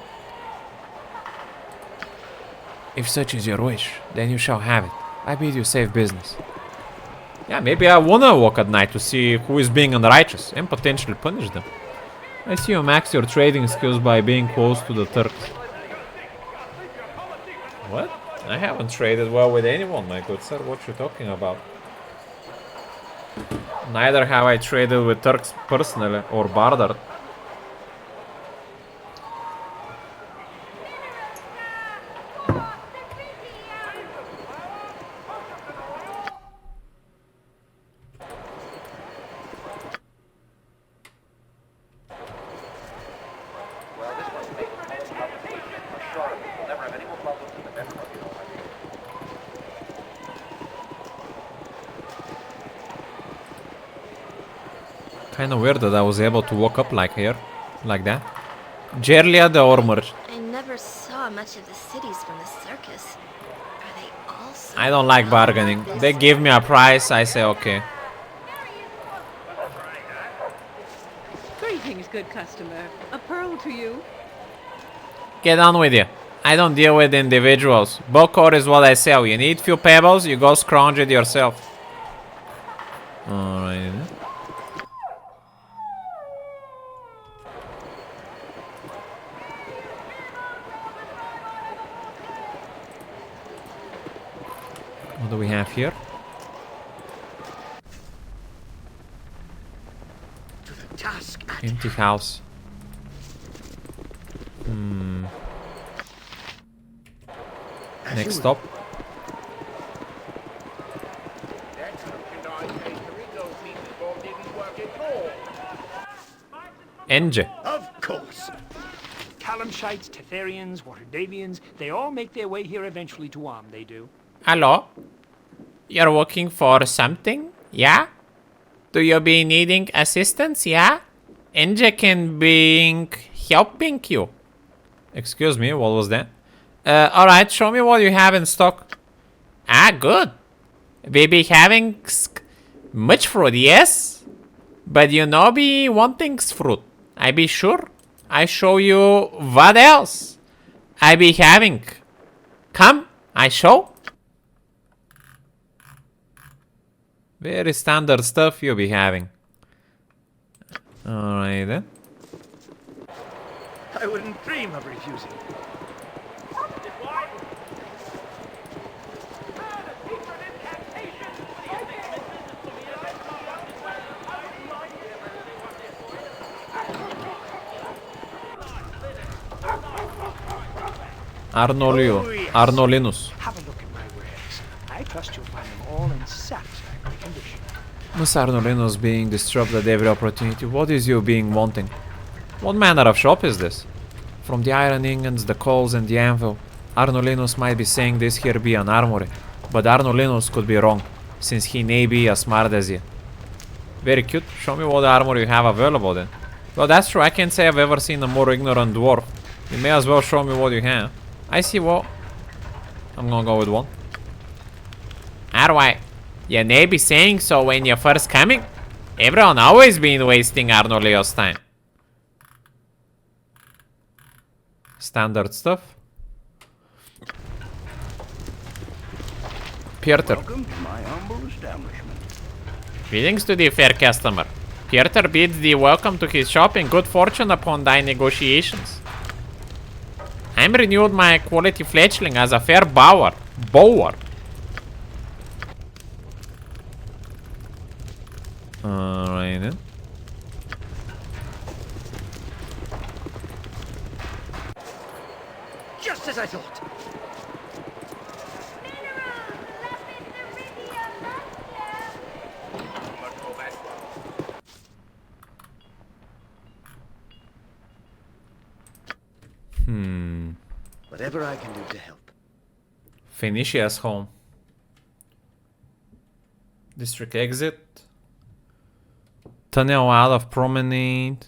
If such is your wish, then you shall have it. I bid you safe business. Yeah, maybe I wanna walk at night to see who is being unrighteous and potentially punish them. I see you max your trading skills by being close to the Turks. What? I haven't traded well with anyone, my good sir. What you talking about? Neither have I traded with Turks personally or bartered. Kinda weird that I was able to walk up like here. Like that. Gerlia the armor. I never saw much of the cities from the circus. Are they all so I don't like bargaining. They give me a price, I say okay. Greetings, good customer. A pearl to you. Get on with you. I don't deal with individuals. Bokor is what I sell. You need few pebbles, you go scrounge it yourself. Alright. What do we have here? To the task at Empty house. Next stop. Enge. Of course. Calamshites, Tetherians, Waterdavians, they all make their way here eventually to Arm, they do. Hello? You're looking for something? Yeah? Do you be needing assistance? Yeah? Enge can be helping you. Excuse me, what was that? Alright, show me what you have in stock. Ah, good. We be having much fruit, yes? But you know be wanting fruit. I be sure. I show you what else I be having. Come, I show. Very standard stuff you be having. Alright then. I wouldn't dream of refusing. Arnolinus. Have a look at my wares. I trust you'll find them all in satisfactory condition. Miss Arnolinus being disturbed at every opportunity. What is you being wanting? What manner of shop is this? From the iron ingots, the coals and the anvil, Arnolinus might be saying this here be an armory, but Arnolinus could be wrong, since he may be as smart as you. Very cute. Show me what armor you have available then. Well, that's true. I can't say I've ever seen a more ignorant dwarf. You may as well show me what you have. I see what. I'm gonna go with one. Alright. You may be saying so when you're first coming. Everyone always been wasting Arnoleo's time. Standard stuff. Pieter. Welcome to my humble establishment. Greetings to the fair customer. Pieter bids thee welcome to his shop and good fortune upon thy negotiations. I'm renewed my quality fledgling as a fair bower. Alright then. Just as I thought. Whatever I can do to help. Phoenicia's home. District exit. Tunnel out of promenade.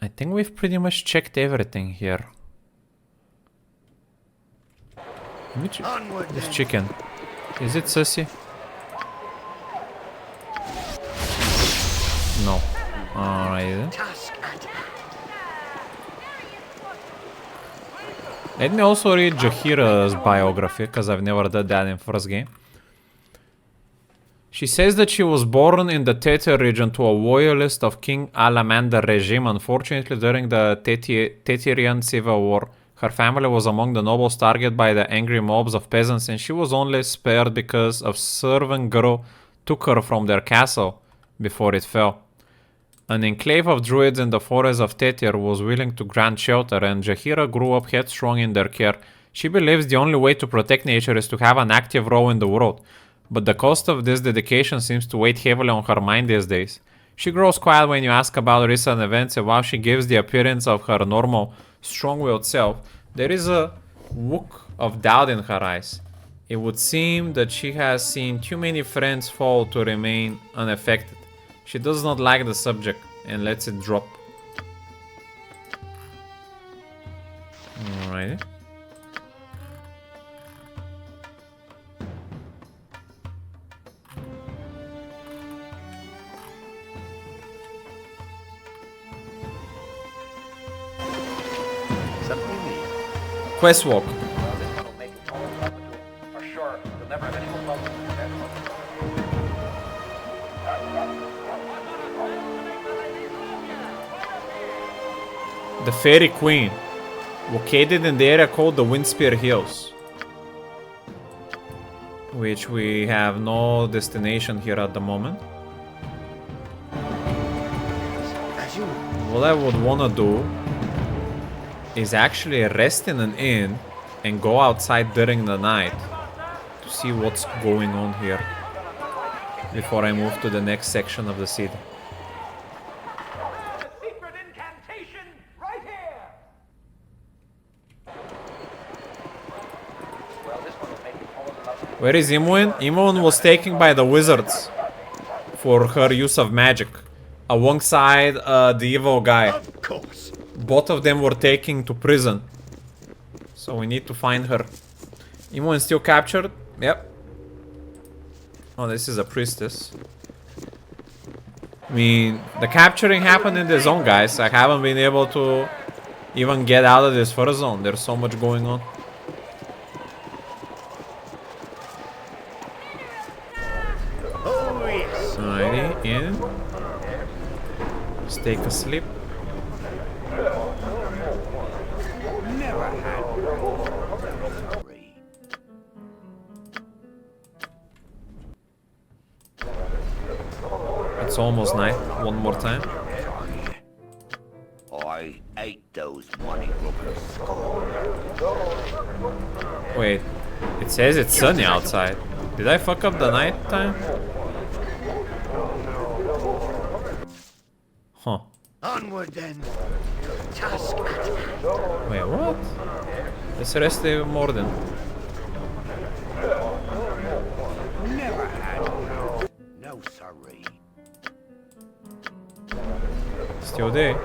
I think we've pretty much checked everything here. This chicken. Is it sussy? No. Alright then. Let me also read Jaheira's biography, because I've never done that in first game. She says that she was born in the Tetir region to a loyalist of King Alamander regime. Unfortunately, during the Tetirian civil war, her family was among the nobles targeted by the angry mobs of peasants, and she was only spared because a servant girl took her from their castle before it fell. An enclave of druids in the forests of Tetir was willing to grant shelter, and Jaheira grew up headstrong in their care. She believes the only way to protect nature is to have an active role in the world, but the cost of this dedication seems to weigh heavily on her mind these days. She grows quiet when you ask about recent events, and while she gives the appearance of her normal, strong-willed self, there is a look of doubt in her eyes. It would seem that she has seen too many friends fall to remain unaffected. She does not like the subject and lets it drop. Alrighty. Something you need. Quest walk. For sure. You'll never have any more problems. The Fairy Queen, located in the area called the Windspear Hills, which we have no destination here at the moment. What I would wanna do is actually rest in an inn and go outside during the night to see what's going on here before I move to the next section of the city. Secret incantation right here. Well, this one will make you fall in love. Where is Imoen? Imoen was taken by the wizards for her use of magic, alongside the evil guy. Of course. Both of them were taken to prison. So we need to find her. Imoen still captured? Yep. Oh, this is a priestess. I mean, the capturing happened in the zone, guys. I haven't been able to even get out of this first zone. There's so much going on. Oh, yes. Alrighty, in. Let's take a sleep. Never had. It's almost night. One more time. I ate those money grubbers. Wait. It says it's sunny outside. Did I fuck up the night time? Huh. Onward then. Tusk at hand. Wait, what? Let's rest even more then. Never had. No, sorry. Still there.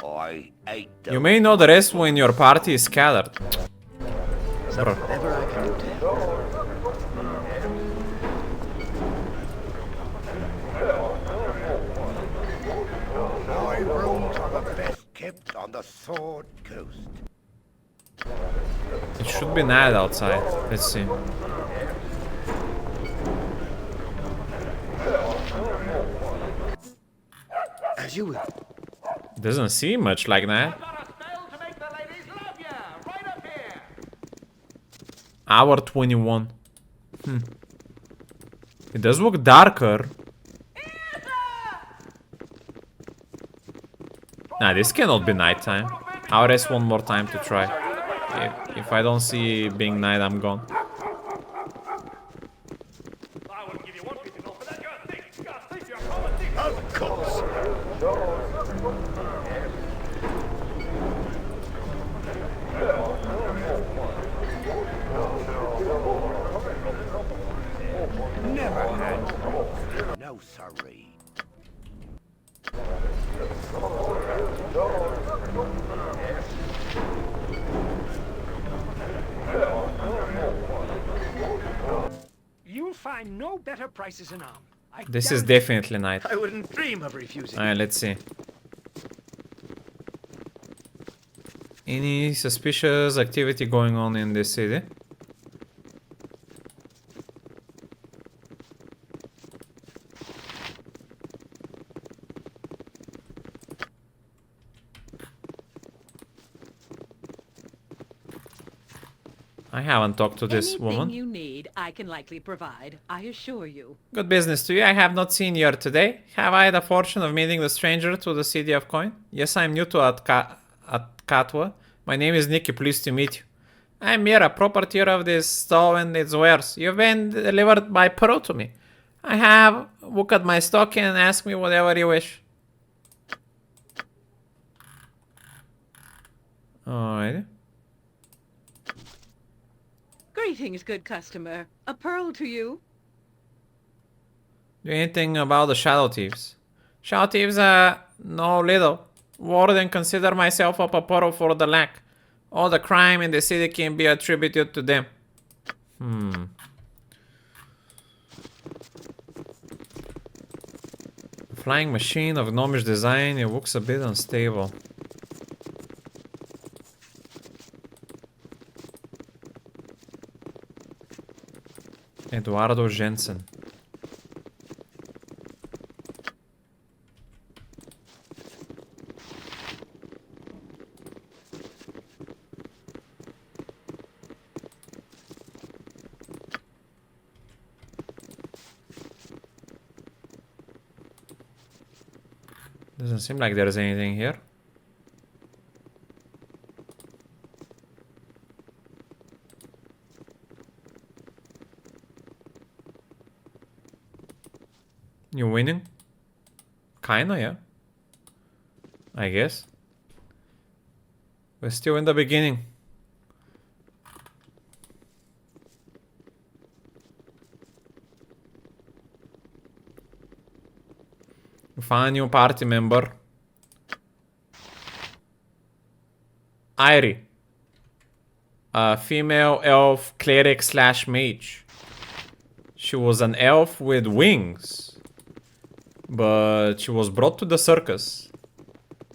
I ate those. You may know the rest when your party is scattered. Bro. Whatever I can do to help. My rooms are the best kept on the Sword Coast. It should be night outside. Let's see. As you will. Doesn't seem much like that. Got a spell to make the ladies love ya. Right up here. Hour 21. It does look darker. Nah, this cannot be nighttime. I'll rest one more time to try. If I don't see it being night, I'm gone. I wouldn't give you one piece of gold for that. You're a thief. You're a thief. You're a common thief. Of course. Never had. No, sorry. You'll find no better prices in Am. This is definitely night. I wouldn't dream of refusing. Alright, let's see. Any suspicious activity going on in this city? I haven't talked to this Anything woman. you need, I can likely provide, I assure you. Good business to you. I have not seen you here today. Have I the fortune of meeting the stranger to the city of coin? Yes, I'm new to Katwa. My name is Nicky. Pleased to meet you. I'm Mira, proprietor of this stall and its wares. You've been delivered by Pearl to me. I have look at my stock and ask me whatever you wish. Alright. Greetings, good customer. A pearl to you. Do anything about the Shadow Thieves? Shadow Thieves, no little. Warden, consider myself a pearl for the lack. All the crime in the city can be attributed to them. Flying machine of gnomish design, it looks a bit unstable. Eduardo Jensen. Doesn't seem like there's anything here. You winning? Kinda, yeah. I guess. We're still in the beginning. Find a new party member. Irie. A female elf cleric / mage. She was an elf with wings. But she was brought to the circus.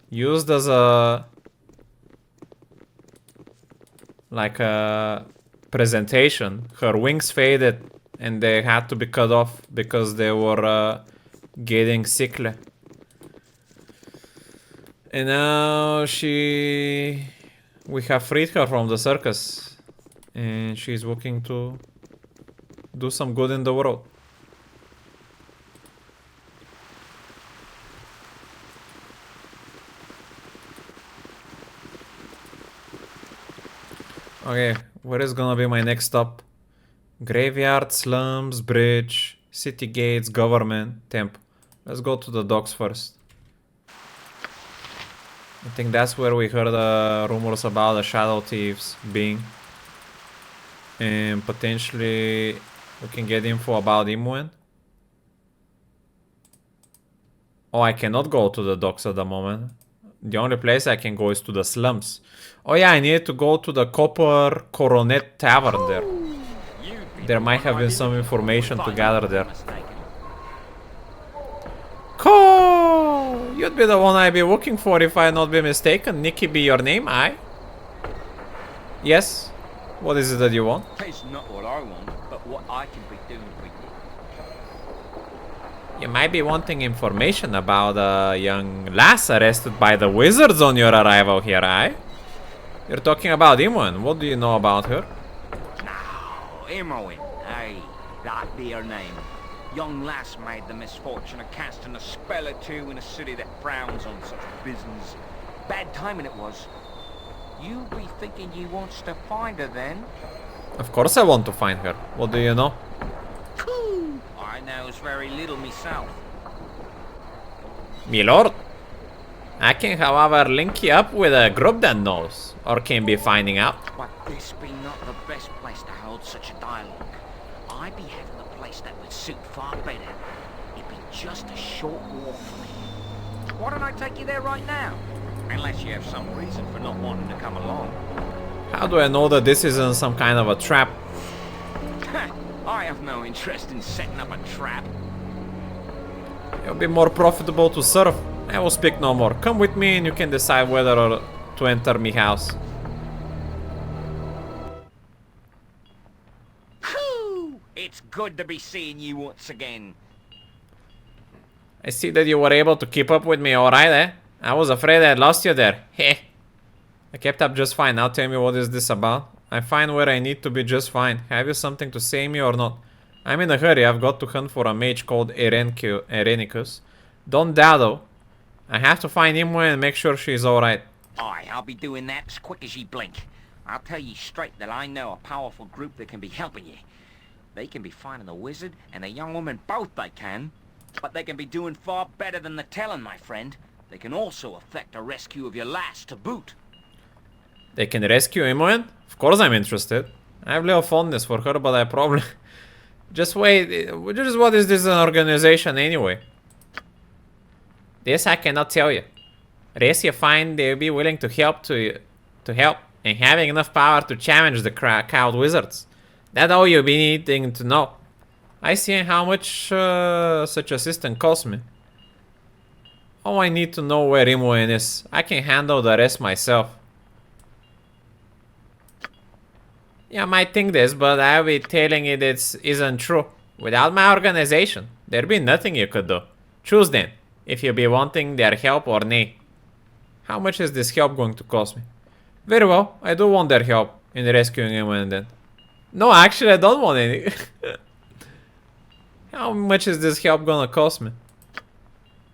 Used as a... like a presentation. Her wings faded and they had to be cut off because they were getting sickly. And now we have freed her from the circus. And she's looking to do some good in the world. Okay, where is gonna be my next stop? Graveyard, slums, bridge, city gates, government, temple. Let's go to the docks first. I think that's where we heard rumors about the Shadow Thieves being. And potentially we can get info about Imwen. Oh, I cannot go to the docks at the moment. The only place I can go is to the slums. Oh yeah, I need to go to the Copper Coronet Tavern there. There might have been some information to gather there. Cool! You'd be the one I'd be looking for if I not be mistaken. Nicky be your name, aye? Yes? What is it that you want? It's not what I want, but what I can be doing for you. You might be wanting information about a young lass arrested by the wizards on your arrival here, aye? You're talking about Imoen. What do you know about her? No, Imoen. Aye, that be her name. Young lass made the misfortune of casting a spell or two in a city that frowns on such business. Bad timing it was. You be thinking you wants to find her then? Of course I want to find her. What do you know? Cool. I knows very little myself. Me lord. I can, however, link you up with a group that knows, or can be finding out. But this be not the best place to hold such a dialogue. I be having a place that would suit far better. It'd be just a short walk for me. Why don't I take you there right now? Unless you have some reason for not wanting to come along. How do I know that this isn't some kind of a trap? I have no interest in setting up a trap. It'll be more profitable to serve. I will speak no more. Come with me and you can decide whether or to enter me house. Whew! It's good to be seeing you once again. I see that you were able to keep up with me alright, eh? I was afraid I had lost you there. Heh. I kept up just fine. Now tell me, what is this about? I'm fine where I need to be just fine. Have you something to say me or not? I'm in a hurry. I've got to hunt for a mage called Erenicus. Don't dawdle. I have to find Imwe and make sure she's alright. Aye, I'll be doing that as quick as ye blink. I'll tell ye straight that I know a powerful group that can be helping ye. They can be finding the wizard and the young woman both, they can. But they can be doing far better than the telling, my friend. They can also effect a rescue of your lass to boot. They can rescue Imoen? Of course I'm interested. I have little fondness for her, but I probably... Just wait, just what is this an organization anyway? This I cannot tell you. Race you find they'll be willing to help and having enough power to challenge the cowed wizards. That's all you'll be needing to know. I see how much such a system costs me. Oh, I need to know where Imoen is. I can handle the rest myself. Yeah, I might think this, but I'll be telling it isn't true. Without my organization, there'd be nothing you could do. Choose then, if you'll be wanting their help or nay. How much is this help going to cost me? Very well, I do want their help in rescuing Imoen then. No, actually I don't want any. How much is this help gonna cost me?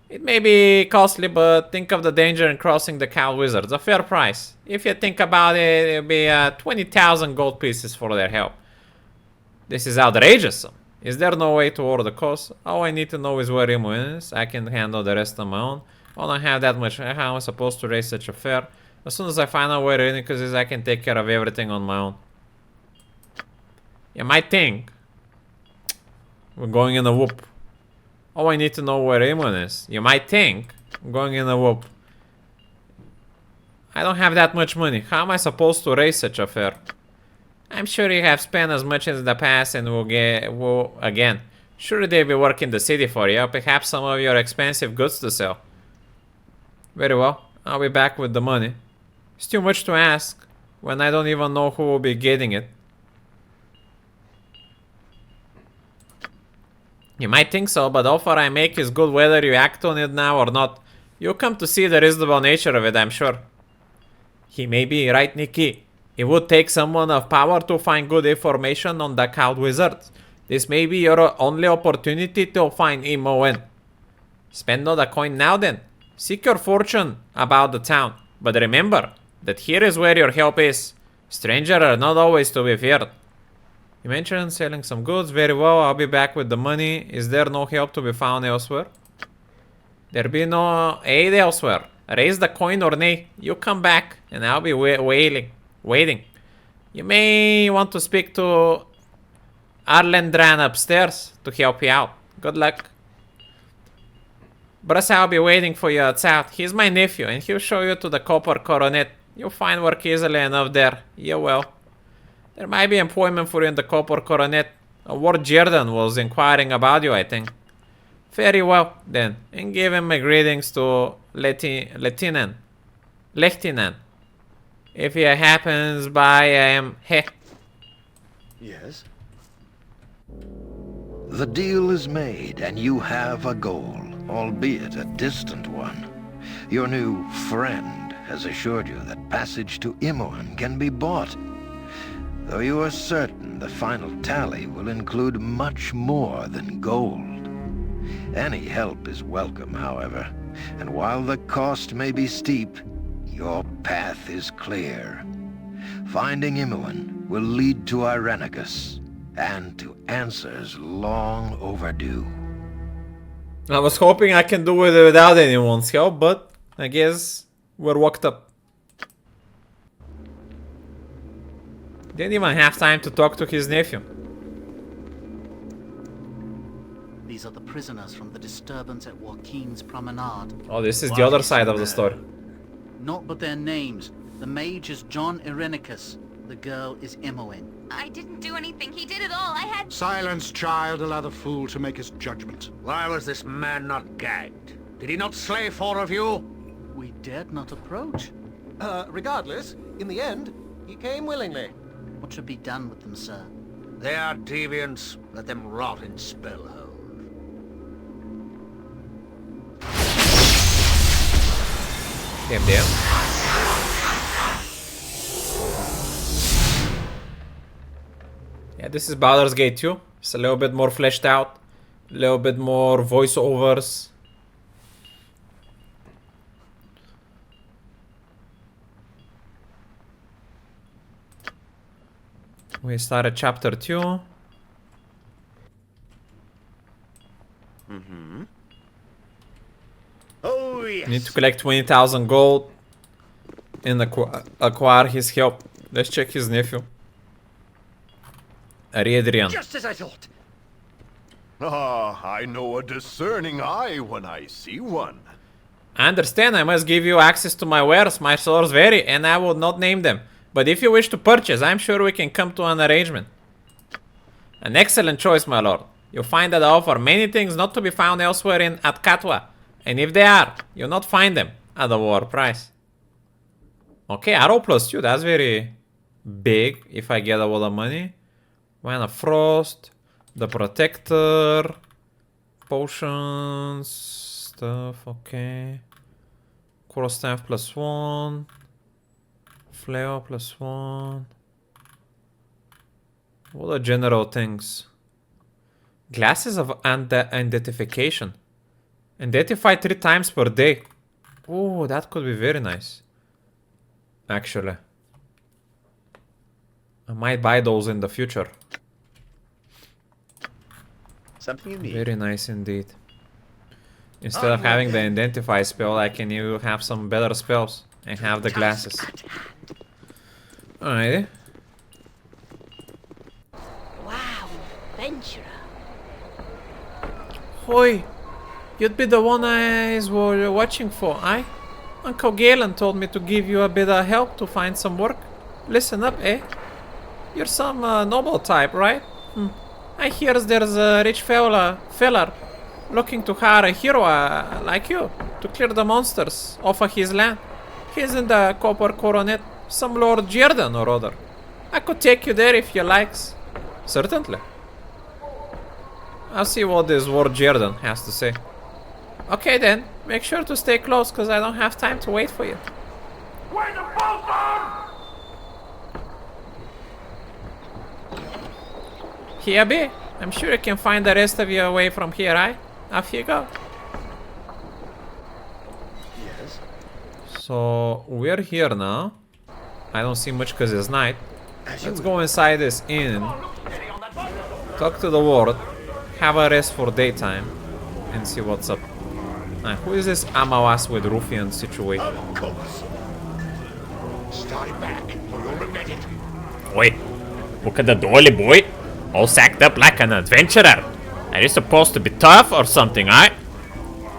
It may be costly, but think of the danger in crossing the cow wizards. A fair price. If you think about it, it'll be 20,000 gold pieces for their help. This is outrageous. Is there no way to order the cost? All I need to know is where Imoen is. I can handle the rest on my own. I don't have that much. How am I supposed to raise such a fare? As soon as I find out where Inikus is, I can take care of everything on my own. You might think we're going in a whoop. Oh, I need to know where Imoen is. You might think I'm going in a whoop. I don't have that much money. How am I supposed to raise such a fare? I'm sure you have spent as much in the past and will again. Sure they'll be working the city for you. Perhaps some of your expensive goods to sell. Very well. I'll be back with the money. It's too much to ask when I don't even know who will be getting it. You might think so, but the offer I make is good whether you act on it now or not. You'll come to see the reasonable nature of it, I'm sure. He may be right, Nicky. It would take someone of power to find good information on the cowed wizards. This may be your only opportunity to find Imoen. Spend all the coin now then. Seek your fortune about the town. But remember that here is where your help is. Strangers are not always to be feared. You mentioned selling some goods. Very well, I'll be back with the money. Is there no help to be found elsewhere? There be no aid elsewhere. Raise the coin or nay. You come back and I'll be waiting. You may want to speak to Arlendran upstairs to help you out. Good luck. Bruce, I'll be waiting for you outside. He's my nephew and he'll show you to the copper coronet. You'll find work easily enough there. You will. There might be employment for you in the copper coronet. Lord Jordan was inquiring about you, I think. Very well, then. And give him my greetings to Lieutenant. If he happens by, I am... Yes? The deal is made, and you have a goal, albeit a distant one. Your new friend has assured you that passage to Imoen can be bought. Though you are certain the final tally will include much more than gold. Any help is welcome, however, and while the cost may be steep, your path is clear. Finding Imoen will lead to Irenicus, and to answers long overdue. I was hoping I can do it without anyone's help, but I guess we're walked up. Didn't even have time to talk to his nephew. These are the prisoners from the disturbance at Joaquin's Promenade. Oh, this is the other side of the story. Not but their names. The mage is John Irenicus. The girl is Imoen. I didn't do anything. He did it all. I had... Silence, child. Allow the fool to make his judgment. Why was this man not gagged? Did he not slay 4 of you? We dared not approach. Regardless, in the end, he came willingly. What should be done with them, sir? They are deviants. Let them rot in Spellhold. Damn. Yeah, this is Baldur's Gate 2. It's a little bit more fleshed out. A little bit more voiceovers. We started chapter 2. Mm-hmm. Oh, yes. Need to collect 20,000 gold and acquire his help. Let's check his nephew. Riedrian. Just as I thought. Ah, I know a discerning eye when I see one. I understand I must give you access to my wares. My stores vary, and I will not name them. But if you wish to purchase, I'm sure we can come to an arrangement. An excellent choice, my lord. You'll find that I offer many things not to be found elsewhere in Atkatwa. And if they are, you'll not find them at a war price. Okay, arrow plus 2, that's very big if I get a lot of money. Wine of Frost, the Protector, potions, stuff, okay. Cross staff plus 1, flail plus 1. What are general things? Glasses of identification. Identify 3 times per day. Oh, that could be very nice. Actually, I might buy those in the future. Something you need. Very nice indeed. Instead of having the identify spell, I can have some better spells and have the glasses. Alrighty. Wow, adventurer. Hoi, you'd be the one I was watching for, aye? Uncle Galen told me to give you a bit of help to find some work. Listen up, eh? You're some noble type, right? I hear there's a rich feller looking to hire a hero like you to clear the monsters off of his land. He's in the Copper Coronet, some Lord Jordan or other. I could take you there if you likes. Certainly. I'll see what this Lord Jordan has to say. Okay then, make sure to stay close, cause I don't have time to wait for you. Where the Baldur? Here be. I'm sure you can find the rest of you away from here, aye? Off you go. Yes. So, we're here now. I don't see much cause it's night. Let's go inside this inn. Talk to the ward. Have a rest for daytime. And see what's up. Who is this Amawas with ruffian situation? Of course. Stay back, or you'll regret it. Wait, look at the dolly boy. All sacked up like an adventurer. Are you supposed to be tough or something, eh?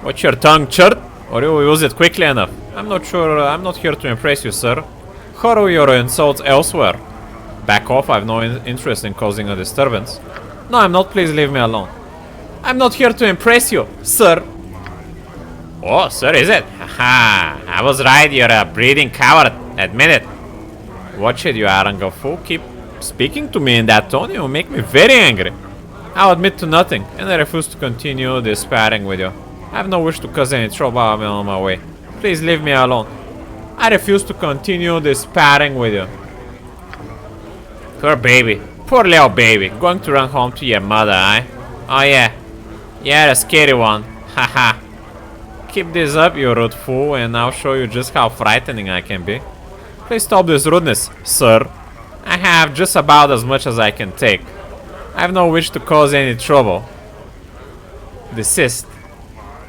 Watch your tongue, churt, or you will use it quickly enough. I'm not sure, I'm not here to impress you, sir. Hurl your insults elsewhere. Back off, I've no interest in causing a disturbance. No, I'm not, please leave me alone. I'm not here to impress you, sir. Oh, sir, is it? Haha, I was right, you're a breeding coward. Admit it. Watch it, you arrogant fool. Keep speaking to me in that tone, you will make me very angry. I'll admit to nothing, and I refuse to continue this sparring with you. I have no wish to cause any trouble on my way. Please leave me alone. I refuse to continue this sparring with you. Poor baby. Poor little baby. Going to run home to your mother, eh? Oh yeah. You're a scary one. Haha. Keep this up, you rude fool, and I'll show you just how frightening I can be. Please stop this rudeness, sir. I have just about as much as I can take. I have no wish to cause any trouble. Desist.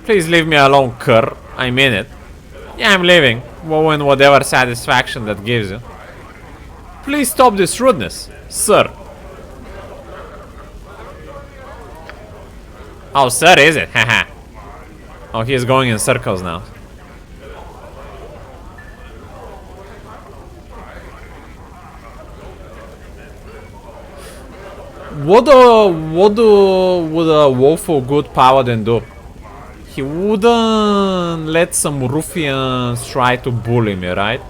Please leave me alone, cur. I mean it. Yeah, I'm leaving. Woe in whatever satisfaction that gives you. Please stop this rudeness, sir. Oh, sir, is it? Haha. Oh, he is going in circles now. What would a woeful good paladin do? He wouldn't let some ruffians try to bully me, right?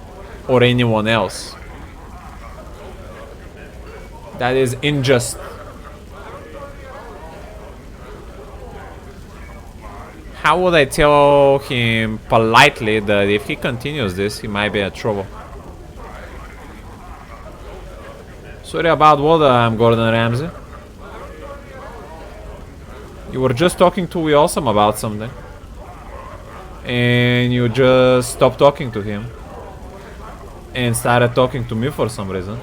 Or anyone else. That is unjust. How would I tell him politely that if he continues this, he might be in trouble? Sorry about what, I'm Gordon Ramsay. You were just talking to Awesome about something. And you just stopped talking to him. And started talking to me for some reason.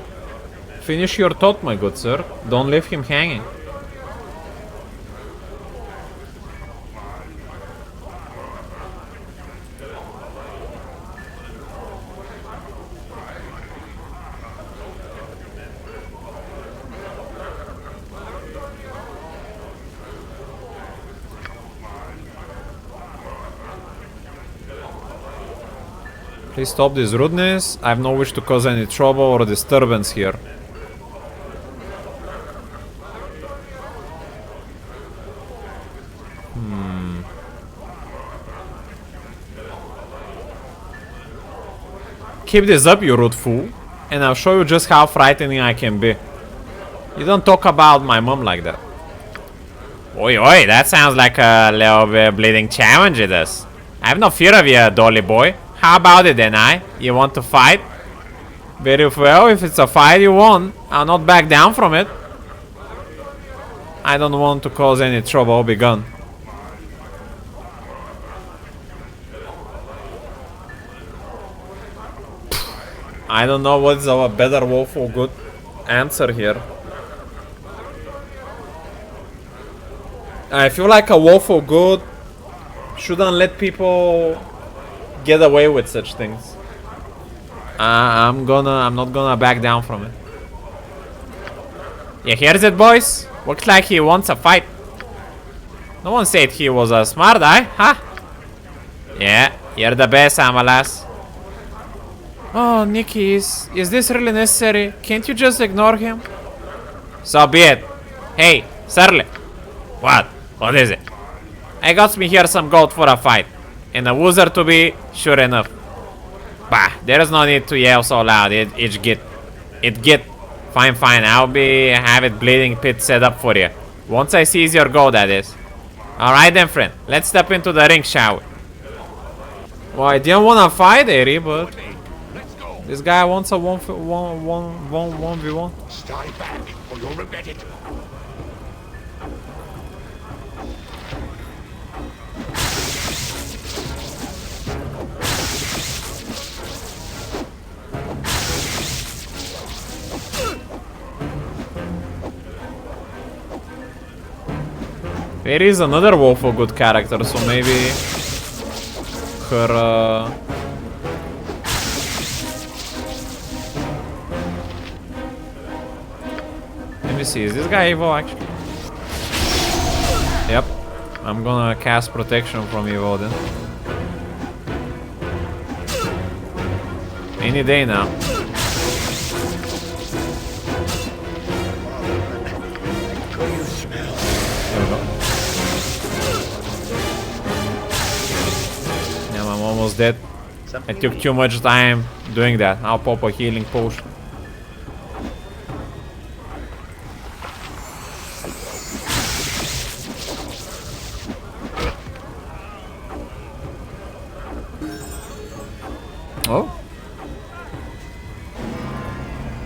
Finish your thought, my good sir. Don't leave him hanging. Please stop this rudeness. I have no wish to cause any trouble or disturbance here. Keep this up, you rude fool, and I'll show you just how frightening I can be. You don't talk about my mom like that. Oi, oi, that sounds like a little bit bleeding challenge it is. I have no fear of you, dolly boy. How about it then, You want to fight? Very well, if it's a fight you want, I'll not back down from it. I don't want to cause any trouble, I'll be gone. I don't know what's a better wolf or good answer here. I feel like a wolf for good shouldn't let people get away with such things. I'm not gonna back down from it. You hear it, boys? Looks like he wants a fight. No one said he was a smart guy, huh? Yeah, you're the best, Amalas. Oh, Nicky, is this really necessary? Can't you just ignore him? So be it. Hey, Surly. What? What is it? I got me here some gold for a fight. And a wizard to be, sure enough. Bah, there's no need to yell so loud. It get. Fine, I'll have it bleeding pit set up for you. Once I seize your gold, that is. Alright then, friend. Let's step into the ring, shall we? Well, I didn't want to fight, Eri, but... This guy wants a 1v1. Stay back, or you'll regret it. There is another wolf of good character, so maybe her let me see, is this guy evil actually? Yep. I'm gonna cast protection from evil then. Any day now. Almost dead. I took too much time doing that. I'll pop a healing potion. Oh,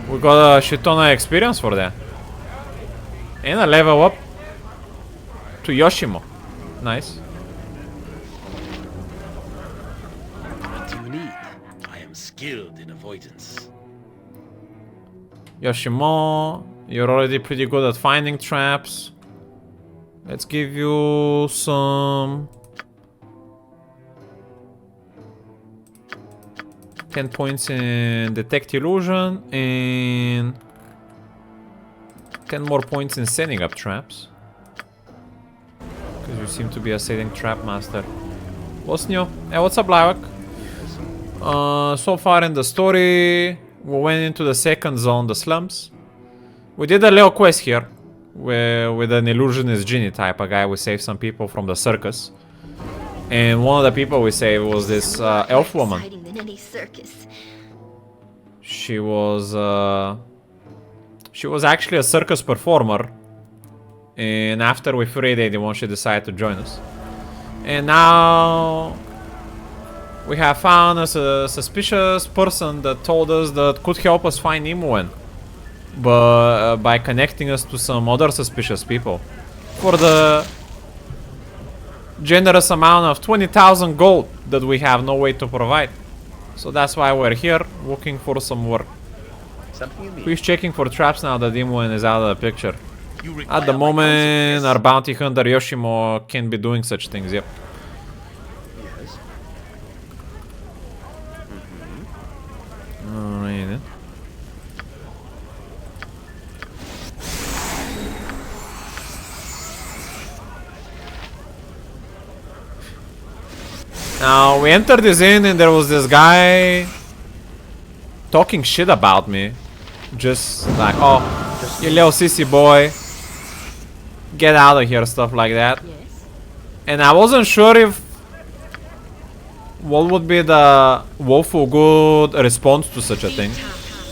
we got a shit ton of experience for that. And a level up to Yoshimo. Nice. Skilled in avoidance. Yoshimo, you're already pretty good at finding traps. Let's give you some 10 points in detect illusion and 10 more points in setting up traps. Because you seem to be a setting trap master. What's new? Hey, what's up, Blywak? So far in the story, we went into the second zone, the slums. We did a little quest here with an illusionist genie type, a guy we saved some people from the circus. And one of the people we saved was this elf woman. She was actually a circus performer. And after we freed anyone, she decided to join us. And now we have found a suspicious person that told us that could help us find Imoen, but by connecting us to some other suspicious people for the generous amount of 20,000 gold that we have no way to provide. So that's why we're here looking for some work. Who's checking for traps now that Imoen is out of the picture? At the moment, our bounty hunter Yoshimo can't be doing such things. Yep. Alright then. Now, we entered this inn and there was this guy talking shit about me. Just like, oh, you little sissy boy. Get out of here, stuff like that. And I wasn't sure if what would be the woeful good response to such a thing.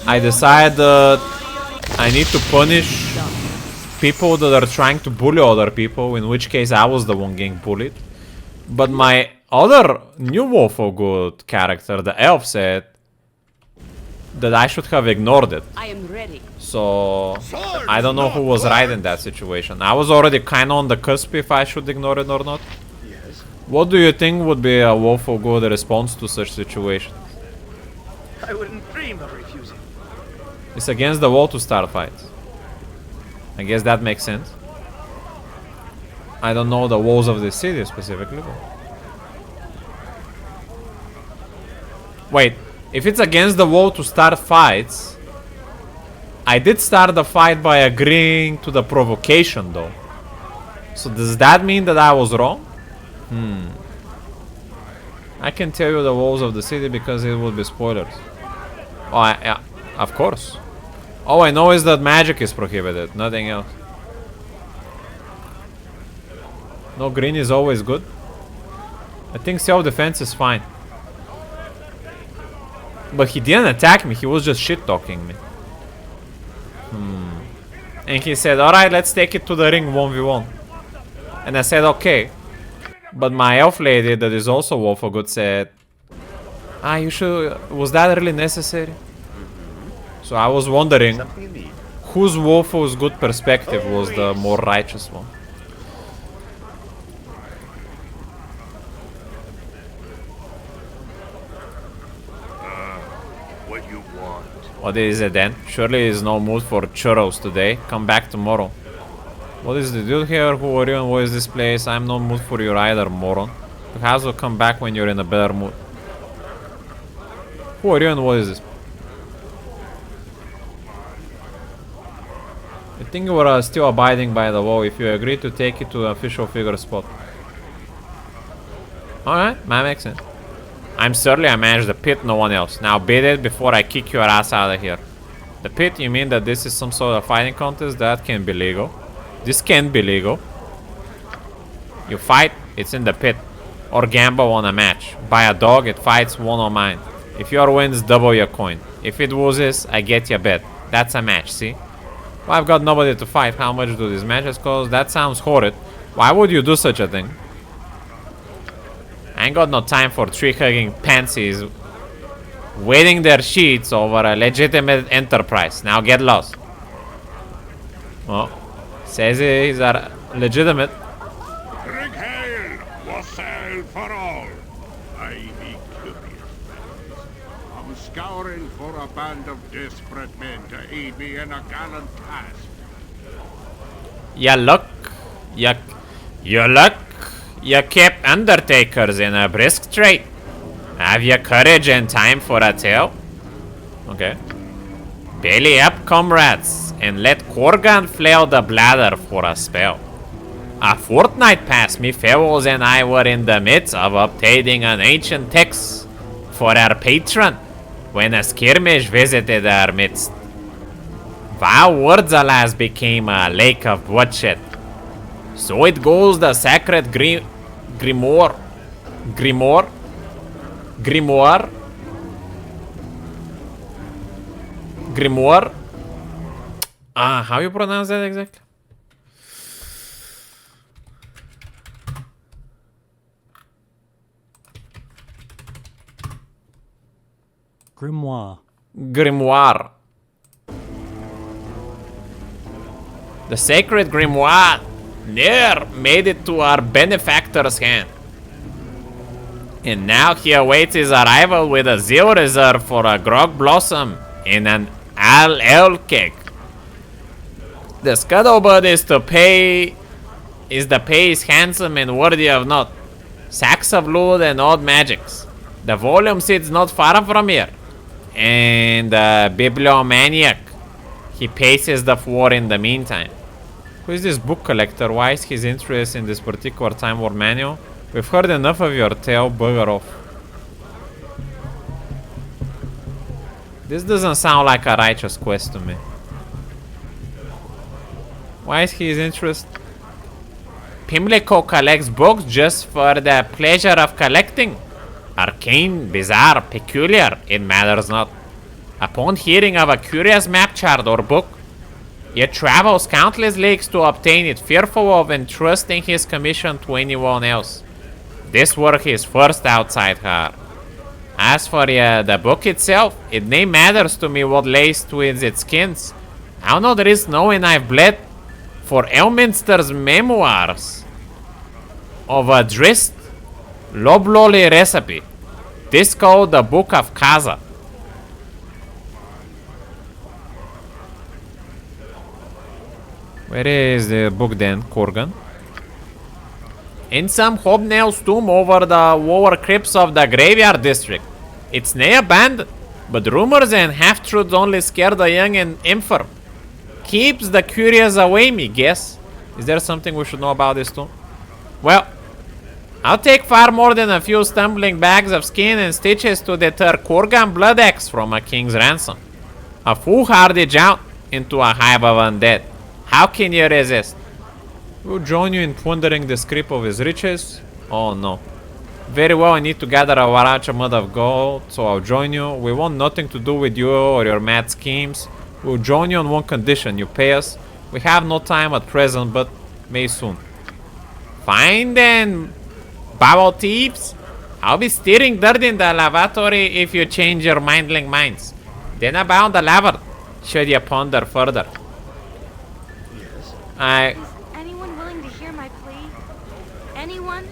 I decided that I need to punish people that are trying to bully other people, in which case I was the one getting bullied. But my other new woeful good character, the elf, said that I should have ignored it. I am ready. So I don't know who was right in that situation. I was already kind of on the cusp if I should ignore it or not. Yes. What do you think would be a woeful good response to such situation? I wouldn't dream of refusing. It's against the wall to start fights. I guess that makes sense. I don't know the walls of the city specifically. But... Wait, if it's against the wall to start fights, I did start the fight by agreeing to the provocation though. So does that mean that I was wrong? I can tell you the walls of the city because it would be spoilers. Oh, yeah, of course. All I know is that magic is prohibited, nothing else. No, green is always good. I think self-defense is fine. But he didn't attack me, he was just shit-talking me. And he said, alright, let's take it to the ring 1v1. And I said, okay. But my elf lady, that is also woeful good, said, you should... Was that really necessary? So I was wondering whose woeful's good perspective was the more righteous one. What you want? What is it then? Surely is no mood for churros today. Come back tomorrow. What is the deal here? Who are you and what is this place? I'm no mood for you either, moron. Perhaps we'll come back when you're in a better mood. Who are you and what is this? I think you were still abiding by the wall if you agree to take it to the official figure spot. Alright, that makes sense. I'm certainly I manage the pit, no one else. Now beat it before I kick your ass out of here. The pit, you mean that this is some sort of fighting contest? That can be legal. This can be legal. You fight, it's in the pit. Or gamble on a match. Buy a dog, it fights one on mine. If your wins, double your coin. If it loses, I get your bet. That's a match, see? Well, I've got nobody to fight. How much do these matches cost? That sounds horrid. Why would you do such a thing? I ain't got no time for tree-hugging pansies waiting their sheets over a legitimate enterprise. Now get lost. Oh, says he's a legitimate. Ring hail, wassail for all. I be curious. I'm scouring for a band of desperate men to aid me in a gallant task. You look, you kept undertakers in a brisk trade. Have you courage and time for a tale? Okay. Belly up, comrades, and let Korgan flail the bladder for a spell. A fortnight past, me fellows and I were in the midst of obtaining an ancient text for our patron when a skirmish visited our midst. Vile words, alas, became a lake of bloodshed. So it goes, the sacred grimoire. How you pronounce that exactly? Grimoire. The sacred grimoire near made it to our benefactor's hand. And now he awaits his arrival with a zeal reserve for a grog blossom in an ale cake. The scuttlebutt is the pay is handsome and worthy of note. Sacks of loot and odd magics. The volume sits not far from here. And the bibliomaniac, he paces the floor in the meantime. Who is this book collector? Why is his interest in this particular Time War manual? We've heard enough of your tale, bugger off. This doesn't sound like a righteous quest to me. Why is his interest? Pimlico collects books just for the pleasure of collecting. Arcane, bizarre, peculiar, it matters not. Upon hearing of a curious map chart or book, he travels countless leagues to obtain it, fearful of entrusting his commission to anyone else. This work is first outside her. As for the book itself, it nay matters to me what lays with its skins. How no risk knowing I've bled for Elminster's memoirs of a drist loblolly recipe. This called the Book of Kaza. Where is the book then, Kurgan? In some hobnail's tomb over the lower crypts of the graveyard district. It's nay abandoned, but rumors and half-truths only scare the young and infirm. Keeps the curious away, me guess. Is there something we should know about this tomb? Well, I'll take far more than a few stumbling bags of skin and stitches to deter Kurgan blood axe from a king's ransom. A foolhardy jaunt into a hive of undead. How can you resist? We'll join you in plundering the script of his riches. Oh no. Very well, I need to gather a Waracha mud of gold, so I'll join you. We want nothing to do with you or your mad schemes. We'll join you on one condition, you pay us. We have no time at present, but may soon. Fine then, bowel thieves. I'll be stirring dirt in the lavatory if you change your mindling minds. Then about the laver, should you ponder further. Is anyone willing to hear my plea? Anyone?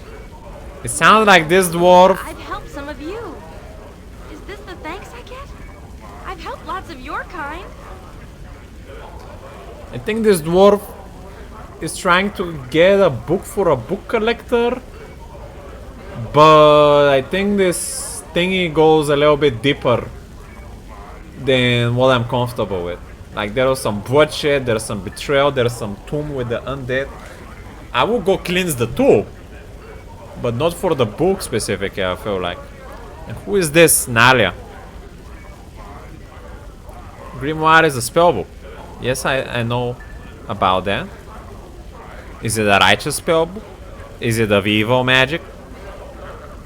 It sounds like this dwarf. I've helped some of you. Is this the thanks I get? I've helped lots of your kind. I think this dwarf is trying to get a book for a book collector. But I think this thingy goes a little bit deeper than what I'm comfortable with. Like there was some bloodshed, there's some betrayal, there's some tomb with the undead. I will go cleanse the tomb, but not for the book specifically, I feel like. And who is this Nalia? Grimoire is a spellbook. Yes, I know about that. Is it a righteous spellbook? Is it of evil magic?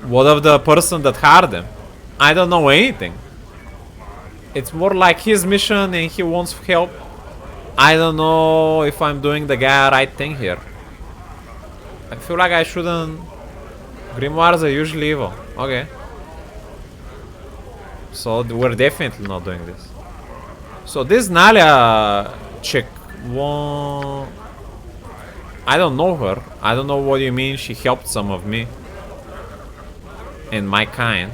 What of the person that hired them? I don't know anything. It's more like his mission and he wants help. I don't know if I'm doing the guy right thing here. I feel like I shouldn't. Grimoires are usually evil. Okay. So we're definitely not doing this. So this Nalia chick, I don't know her. I don't know what you mean she helped some of me. And my kind.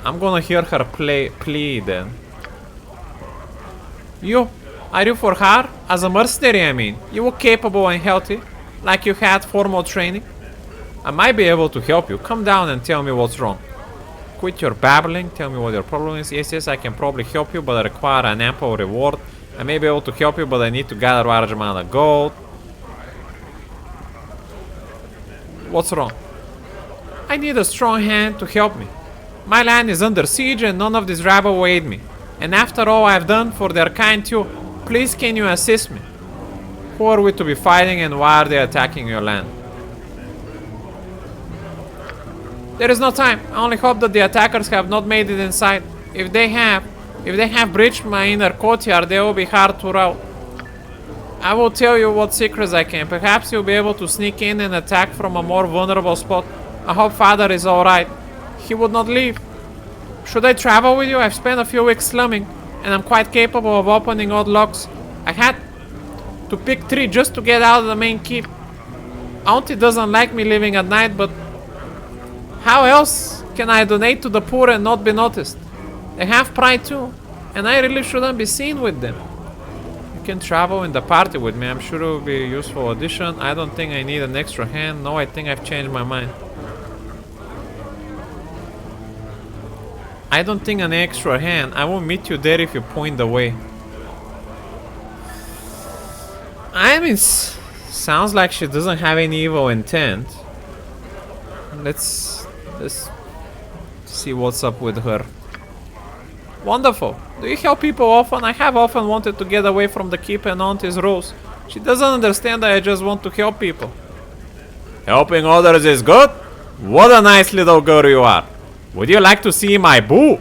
I'm gonna hear her plea then. Are you for her? As a mercenary, I mean. You were capable and healthy, like you had formal training. I might be able to help you. Come down and tell me what's wrong. Quit your babbling, tell me what your problem is. Yes, I can probably help you, but I require an ample reward. I may be able to help you, but I need to gather a large amount of gold. What's wrong? I need a strong hand to help me. My land is under siege and none of this rabble will aid me. And after all I've done for their kind too, please can you assist me? Who are we to be fighting and why are they attacking your land? There is no time. I only hope that the attackers have not made it inside. If they have breached my inner courtyard, they will be hard to rout. I will tell you what secrets I can. Perhaps you'll be able to sneak in and attack from a more vulnerable spot. I hope Father is alright. He would not leave. Should I travel with you? I've spent a few weeks slumming, and I'm quite capable of opening odd locks. I had to pick 3 just to get out of the main keep. Auntie doesn't like me leaving at night, but how else can I donate to the poor and not be noticed? They have pride too, and I really shouldn't be seen with them. You can travel in the party with me. I'm sure it will be a useful addition. I don't think I need an extra hand. No, I think I've changed my mind. I don't think an extra hand. I will meet you there if you point the way. I mean, sounds like she doesn't have any evil intent. Let's see what's up with her. Wonderful. Do you help people often? I have often wanted to get away from the keep and auntie's rules. She doesn't understand that I just want to help people. Helping others is good? What a nice little girl you are. Would you like to see my boo?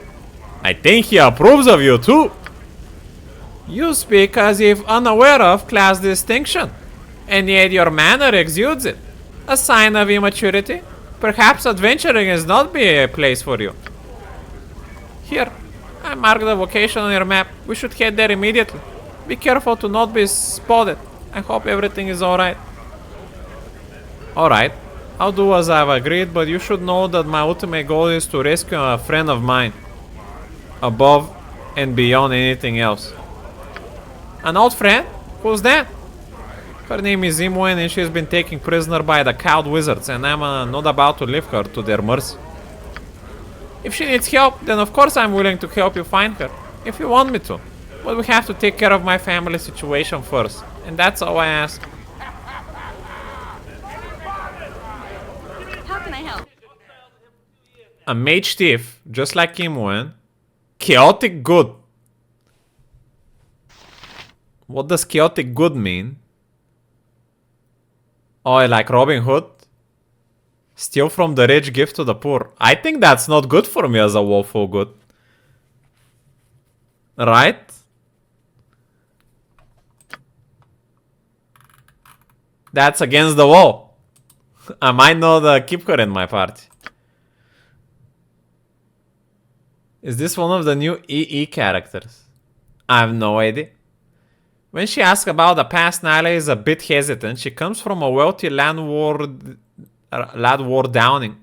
I think he approves of you too. You speak as if unaware of class distinction, and yet your manner exudes it. A sign of immaturity? Perhaps adventuring is not be a place for you. Here, I marked the location on your map. We should head there immediately. Be careful to not be spotted. I hope everything is alright. Alright, I'll do as I've agreed, but you should know that my ultimate goal is to rescue a friend of mine. Above and beyond anything else. An old friend? Who's that? Her name is Imoen and she's been taken prisoner by the cowed wizards, and I'm not about to leave her to their mercy. If she needs help, then of course I'm willing to help you find her, if you want me to. But we have to take care of my family situation first, and that's all I ask. How can I help? A mage thief, just like Imoen. Chaotic good. What does chaotic good mean? Oh, like Robin Hood? Steal from the rich, give to the poor. I think that's not good for me as a woeful good. Right? That's against the wall. I might not keep her in my party. Is this one of the new EE characters? I have no idea. When she asks about the past, Nyla is a bit hesitant. She comes from a wealthy landlord Downing.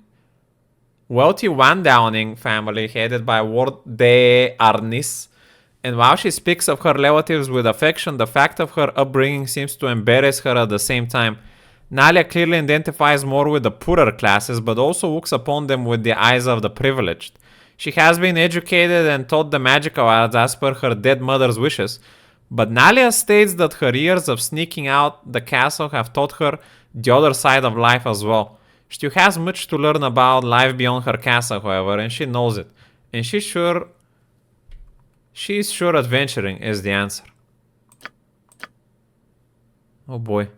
Wealthy Van Downing family headed by Lord de Arnis. And while she speaks of her relatives with affection, the fact of her upbringing seems to embarrass her at the same time. Nalia clearly identifies more with the poorer classes, but also looks upon them with the eyes of the privileged. She has been educated and taught the magical arts as per her dead mother's wishes, but Nalia states that her years of sneaking out the castle have taught her the other side of life as well. She has much to learn about life beyond her castle, however, and she knows it. And she's sure adventuring is the answer. Oh boy.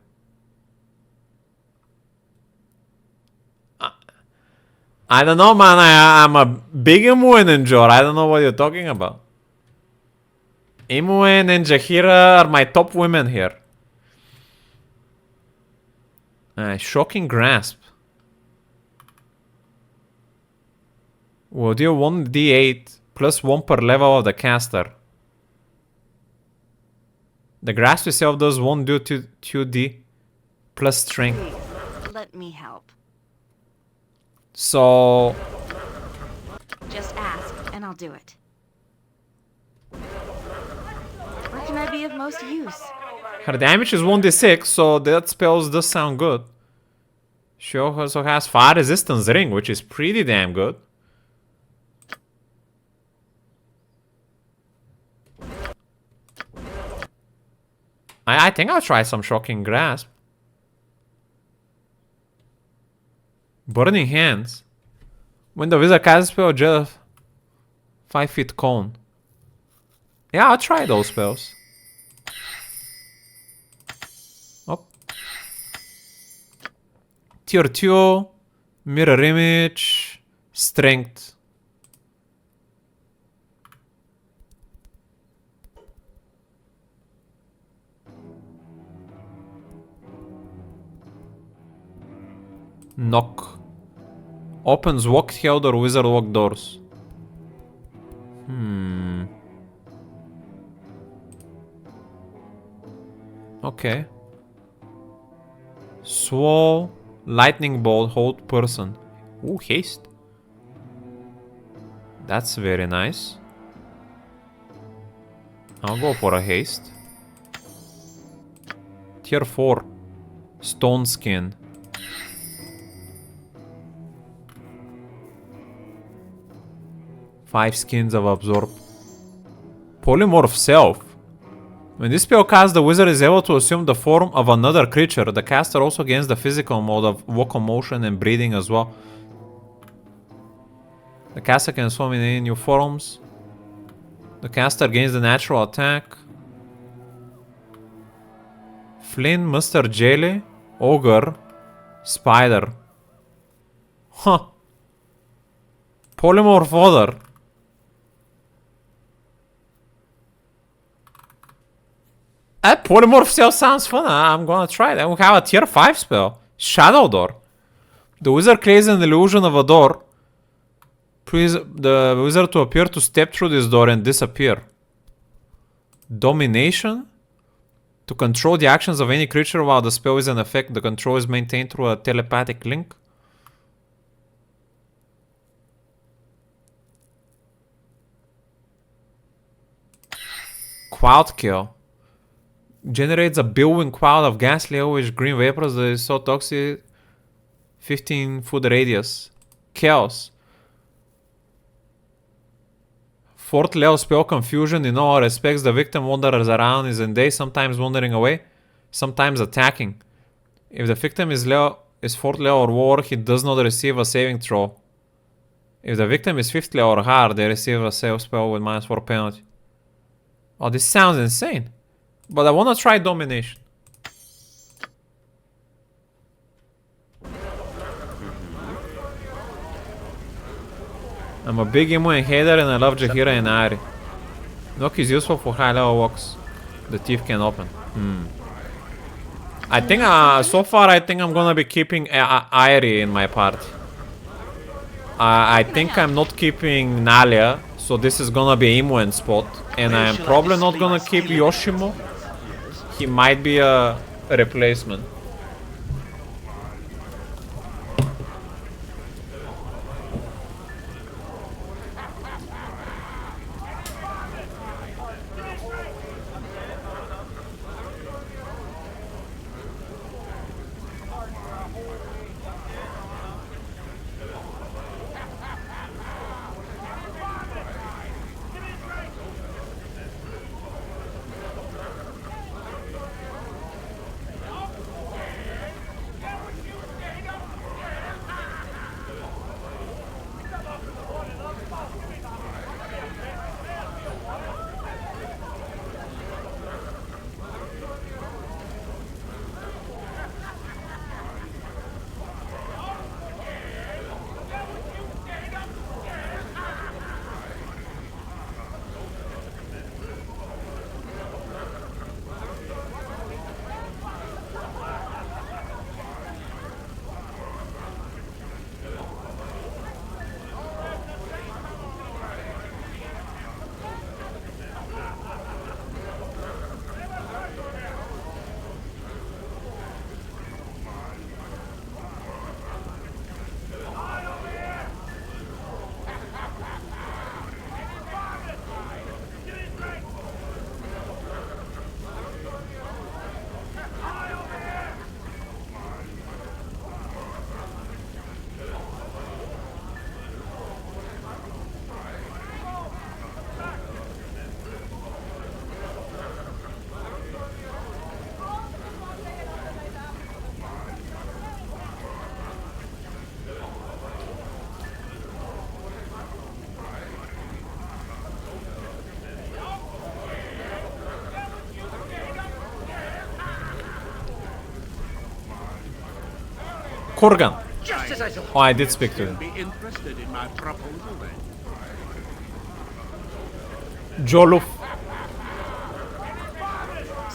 I don't know, man. I'm a big Imoen enjoyer. I don't know what you're talking about. Imoen and Jaheira are my top women here. Shocking grasp. Will deal 1d8 plus 1 per level of the caster. The grasp itself does 1 due to 2d plus strength. Please, let me help. So... Just ask, and I'll do it. Where can I be of most use? Her damage is 1d6, so that spell does sound good. She also has fire resistance ring, which is pretty damn good. I think I'll try some shocking grasp. Burning hands. When the wizard casts a spell, just 5 feet cone. Yeah, I'll try those spells. Oh. Tier 2, mirror image, strength. Knock. Opens locked held or wizard locked doors. Okay. Swall. Lightning bolt. Hold person. Ooh, haste. That's very nice. I'll go for a haste. Tier 4. Stone skin. Five skins of absorb. Polymorph self. When this spell casts, the wizard is able to assume the form of another creature. The caster also gains the physical mode of locomotion and breathing as well. The caster can swim in any new forms. The caster gains the natural attack. Flynn, Mr. Jelly, Ogre, Spider. Huh. Polymorph Other. That polymorph still sounds fun. I'm gonna try it. And we have a tier 5 spell. Shadow Door. The wizard creates an illusion of a door. Please the wizard to appear to step through this door and disappear. Domination. To control the actions of any creature while the spell is in effect, the control is maintained through a telepathic link. Cloud Kill. Generates a billowing cloud of ghastly yellowish green vapors that is so toxic 15-foot radius. Chaos. 4th level spell Confusion. In all respects, the victim wanders around his day, sometimes wandering away, sometimes attacking. If the victim is 4th level or lower, he does not receive a saving throw. If the victim is 5th level or higher, they receive a save spell with -4 penalty. Oh, this sounds insane. But I wanna try Domination. I'm a big Imoen hater and I love Jaheira and Ari. Nock is useful for high level walks. The thief can open. I think so far I think I'm gonna be keeping Ari in my party. I think I'm not keeping Nalia, so this is gonna be Imoen spot. And I'm probably not gonna keep Yoshimo. He might be a replacement. Kurgan. Oh, I did speak to him. Joluf.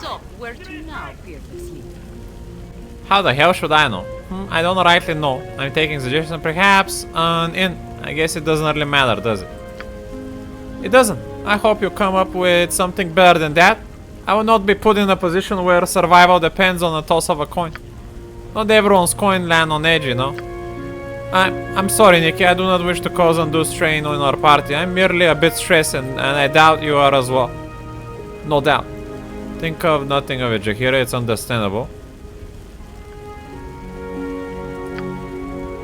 So, where to now, fearlessly? How the hell should I know? I don't rightly know. I'm taking suggestions, perhaps an inn. I guess it doesn't really matter, does it? It doesn't. I hope you come up with something better than that. I will not be put in a position where survival depends on the toss of a coin. Not everyone's coin land on edge, you know. I'm sorry, Nicky, I do not wish to cause undue strain on our party. I'm merely a bit stressed and I doubt you are as well. No doubt. Think of nothing of it, Jaheira, it's understandable.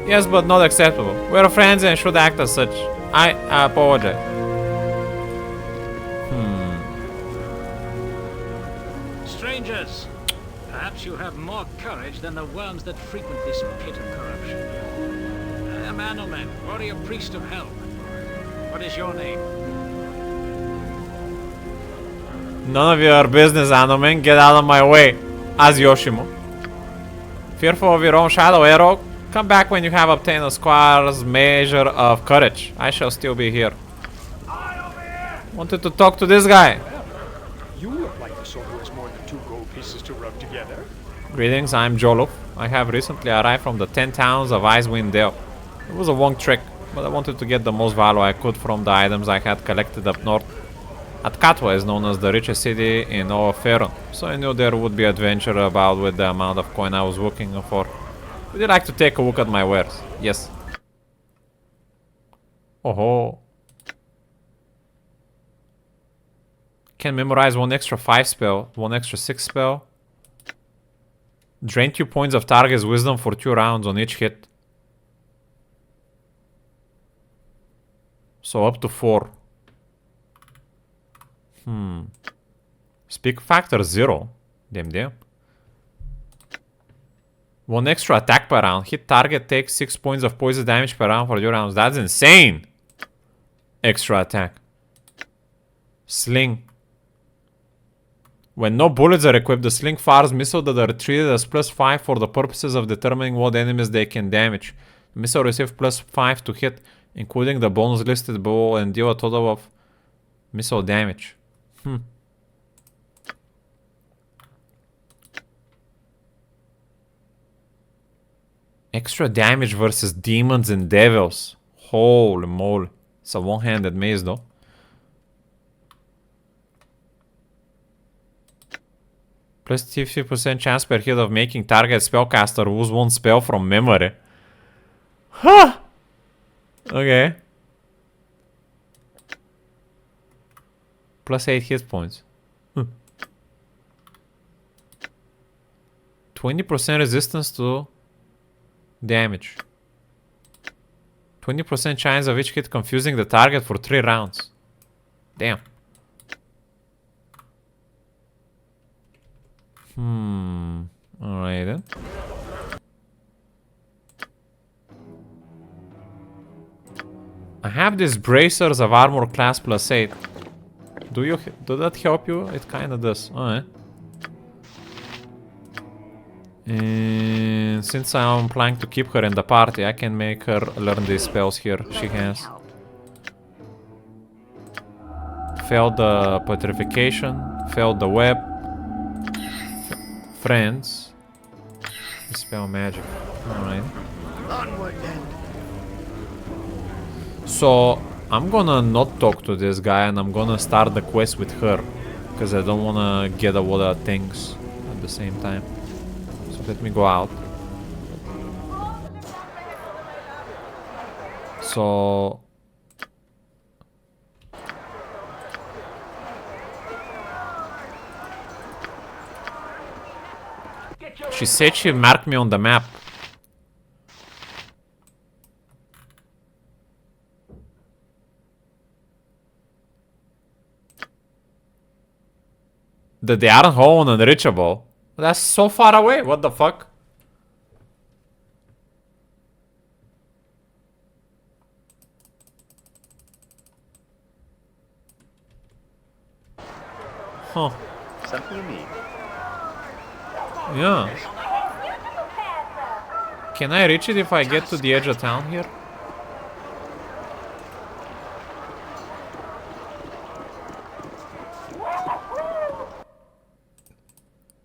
Yes, but not acceptable. We're friends and should act as such. I apologize. Strangers, perhaps you have more courage than the worms that frequent this pit of corruption. A man, warrior priest of hell. What is your name? None of your business, Anomen. Get out of my way. As Yoshimo. Fearful of your own shadow, Arrow? Come back when you have obtained a squire's measure of courage. I shall still be here. Wanted to talk to this guy. You look like the sort who has more than 2 gold pieces to rub together. Greetings, I'm Joluf. I have recently arrived from the 10 towns of Icewind Dale. It was a long trek, but I wanted to get the most value I could from the items I had collected up north. Atkatwa is known as the richest city in all of Faerun, so I knew there would be adventure about with the amount of coin I was looking for. Would you like to take a look at my wares? Yes. Oh. Can memorize 1 extra 5 spell, 1 extra 6 spell. Drain 2 points of target's wisdom for 2 rounds on each hit. So up to 4. Speak factor 0. Damn. 1 extra attack per round. Hit target takes 6 points of poison damage per round for 2 rounds. That's insane. Extra attack. Sling. When no bullets are equipped, the sling fires missiles that are treated as +5 for the purposes of determining what enemies they can damage. The missile receives +5 to hit, including the bonus listed below, and deal a total of missile damage. Extra damage versus demons and devils. Holy moly. It's a one-handed mace though. Plus 50% chance per hit of making target spellcaster lose 1 spell from memory. Huh! Okay. Plus 8 hit points. 20% resistance to damage. 20% chance of each hit confusing the target for 3 rounds. Damn. Alright then. I have these bracers of armor class +8. Do that help you? It kinda does. Alright. And since I'm planning to keep her in the party, I can make her learn these spells here she has. Failed the petrification, failed the web. Friends. Dispel magic. Alright. So I'm gonna not talk to this guy and I'm gonna start the quest with her. Because I don't wanna get a lot of things at the same time. So let me go out. So she said she marked me on the map. That they aren't home and unreachable. That's so far away. What the fuck? Huh. Something you need. Yeah. Can I reach it if I get to the edge of town here?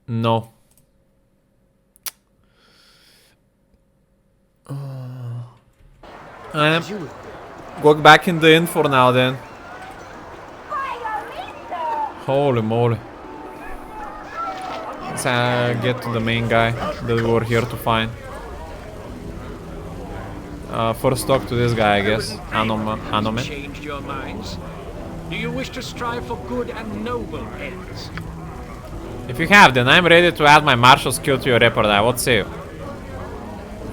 No. I'm going back in the inn for now then. Holy moly. Let's get to the main guy that we were here to find. First talk to this guy, I guess. Gnome. Changed your minds? Do you wish to strive for good and noble ends? If you have, then I'm ready to add my martial skill to your repertoire. What say you?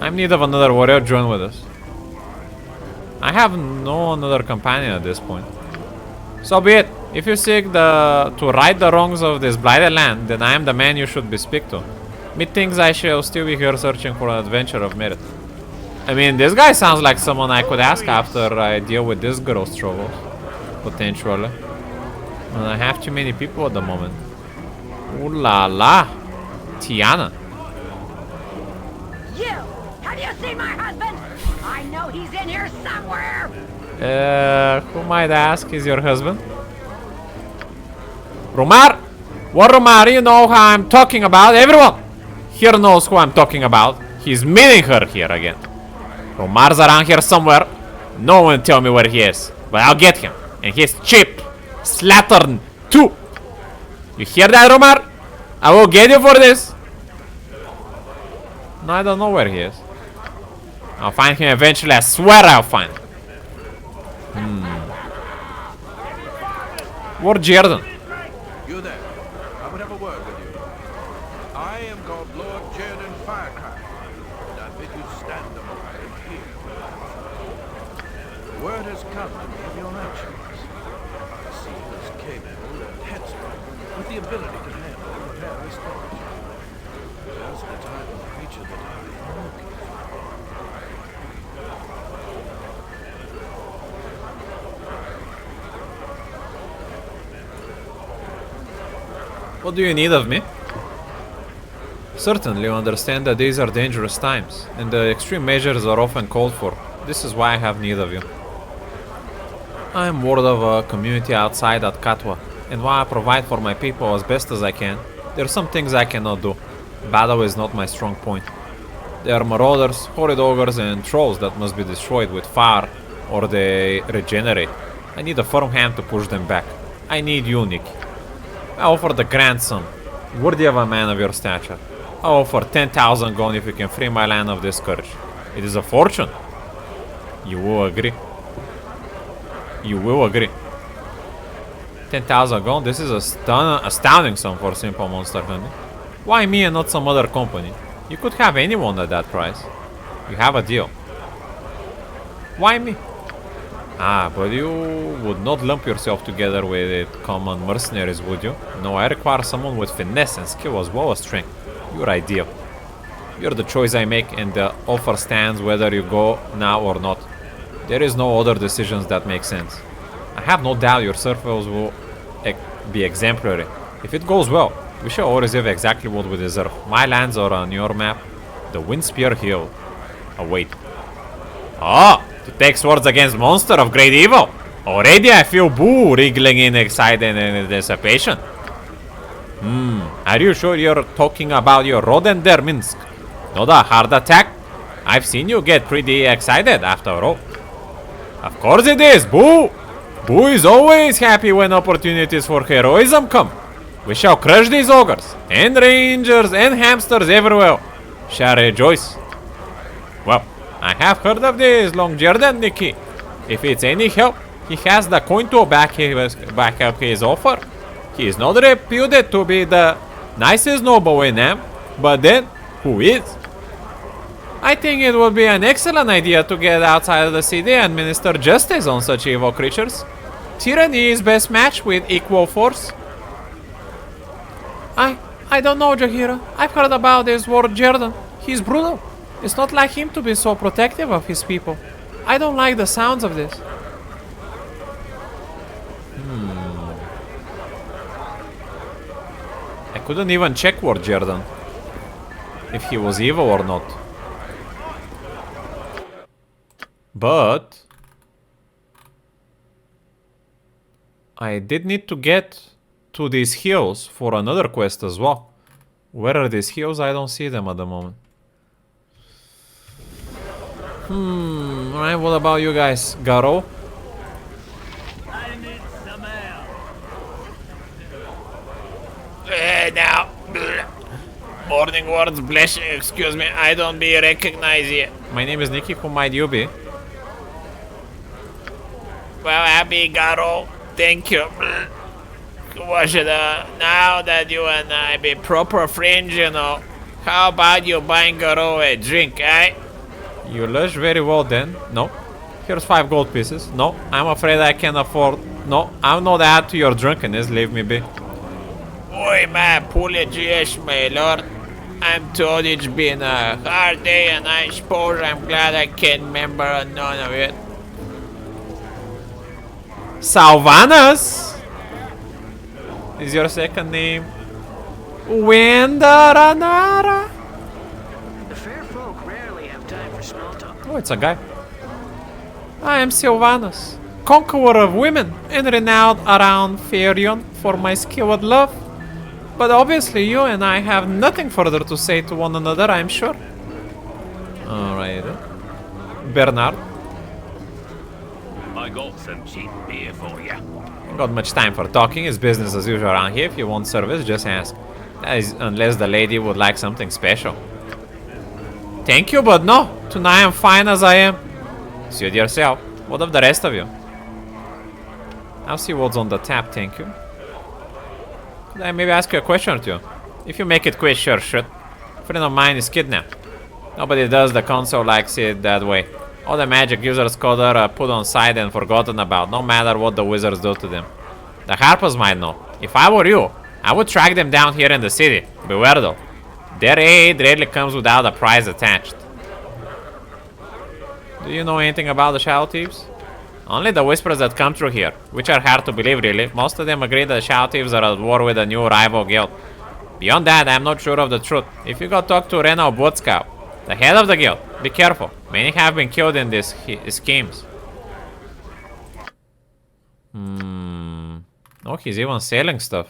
I'm in need of another warrior. Join with us. I have no another companion at this point. So be it. If you seek to right the wrongs of this blighted land, then I am the man you should bespeak to. Methinks I shall still be here searching for an adventure of merit. I mean, this guy sounds like someone I could ask after I deal with this girl's troubles. Potentially. And I have too many people at the moment. Ooh la la. Tiana. You! Have you seen my husband? I know he's in here somewhere! Who might ask is your husband? Rumar! What Rumar? You know who I'm talking about? Everyone here knows who I'm talking about. He's meeting her here again. Rumar's around here somewhere. No one tell me where he is. But I'll get him. And he's cheap. Slattern too. You hear that, Rumar? I will get you for this. No, I don't know where he is. I'll find him eventually. I swear I'll find him. Lord Jordan. You there. I would have a word with you. I am called Lord Jordan Firecracker, and I bid you stand aside here. Word has come to me of your actions. I see this capable and headstrong, with the ability to handle and prepare a stage. Just the type of creature that I am looking for. What do you need of me? Certainly you understand that these are dangerous times, and the extreme measures are often called for. This is why I have need of you. I am ward of a community outside at Katwa, and while I provide for my people as best as I can, there are some things I cannot do. Battle is not my strong point. There are marauders, horrid ogres, and trolls that must be destroyed with fire, or they regenerate. I need a firm hand to push them back. I need you, Nicky. I offer the grand sum, worthy of a man of your stature. I offer 10,000 gold if you can free my land of this scourge. It is a fortune. You will agree. You will agree. 10,000 gold? This is a astounding sum for simple monster hunting. Why me and not some other company? You could have anyone at that price. You have a deal. Why me? Ah, but you would not lump yourself together with common mercenaries, would you? No, I require someone with finesse and skill as well as strength. You're ideal. You're the choice I make, and the offer stands whether you go now or not. There is no other decisions that make sense. I have no doubt your service will be exemplary. If it goes well, we shall all receive exactly what we deserve. My lands are on your map. The Windspear Hill. Await. Oh! To take swords against monster of great evil. Already I feel boo wriggling in excitement and anticipation. Are you sure you're talking about your Rodenderminsk? Not a heart attack? I've seen you get pretty excited after all. Of course it is, boo! Boo is always happy when opportunities for heroism come. We shall crush these ogres, and rangers, and hamsters everywhere. Shall rejoice. Well, I have heard of this Long Jordan, Nicky. If it's any help, he has the coin to back up his offer. He is not reputed to be the nicest noble in them, but then, who is? I think it would be an excellent idea to get outside of the city and administer justice on such evil creatures. Tyranny is best matched with equal force. I don't know, Jahira. I've heard about this Lord Jordan. He's brutal. It's not like him to be so protective of his people. I don't like the sounds of this. I couldn't even check Lord Jordan, if he was evil or not. But I did need to get to these hills for another quest as well. Where are these hills? I don't see them at the moment. Alright, what about you guys? Garo? I need some air. Now. Morning words, blessing, excuse me, I don't be recognized yet. My name is Nicky, who might you be? Well, happy Garo. Thank you. What should, now that you and I be proper friends, you know, how about you buying Garo a drink, eh? You lush very well then. No. Here's 5 gold pieces. No, I'm afraid I can't afford. No, I'm not add to your drunkenness, leave me be. Oi, my apologies, my lord. I'm told it's been a hard day, and I suppose I'm glad I can't remember none of it. Salvanas is your second name. Wendaranara. The fair folk rarely have time for small talk. Oh, it's a guy. I am Sylvanus, conqueror of women, and renowned around Ferion for my skill at love. But obviously you and I have nothing further to say to one another, I'm sure. Alright. Bernard. I got some cheap beer for you. Ain't got much time for talking, it's business as usual around here. If you want service, just ask. That is, unless the lady would like something special. Thank you, but no. Tonight I'm fine as I am. Suit yourself. What of the rest of you? I'll see what's on the tap, thank you. Could I maybe ask you a question or two? If you make it quick, sure, shoot. A friend of mine is kidnapped. Nobody does, the console likes it that way. All the magic users code are put on side and forgotten about, no matter what the wizards do to them. The Harpers might know. If I were you, I would track them down here in the city. Beware though. Their aid rarely comes without a prize attached. Do you know anything about the Shadow Thieves? Only the whispers that come through here, which are hard to believe really. Most of them agree that the Shadow Thieves are at war with a new rival guild. Beyond that, I am not sure of the truth. If you go talk to Rena Butskow, the head of the guild, be careful. Many have been killed in these schemes. Oh, he's even selling stuff.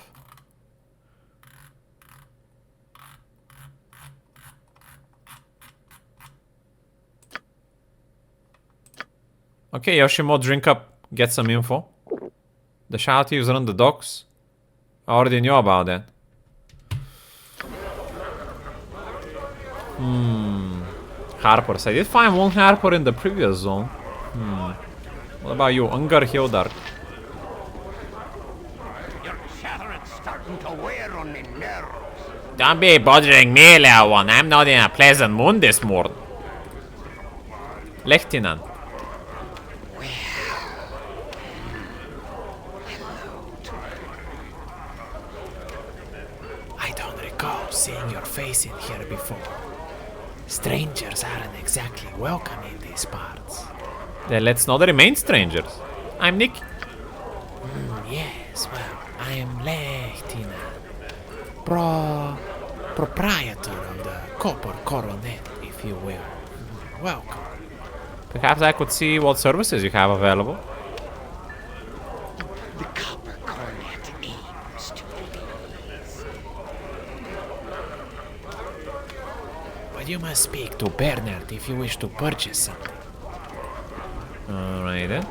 Okay, Yoshimo, drink up. Get some info. The Shadow Thieves run the docks. I already knew about that. Harpers. I did find one Harper in the previous zone. What about you, Ungar Hildark? Your chattering's starting to wear on me nerves. Don't be bothering me, little one. I'm not in a pleasant mood this morning. Lieutenant. I don't recall seeing your face in here before. Strangers aren't exactly welcome in these parts. Then let's not remain strangers. I'm Nick. Yes, well, I am Lieutenant. Proprietor of the Copper Coronet, if you will. Welcome. Perhaps I could see what services you have available. The Copper Coronet aims to please. But you must speak to Bernard if you wish to purchase something. Alright then.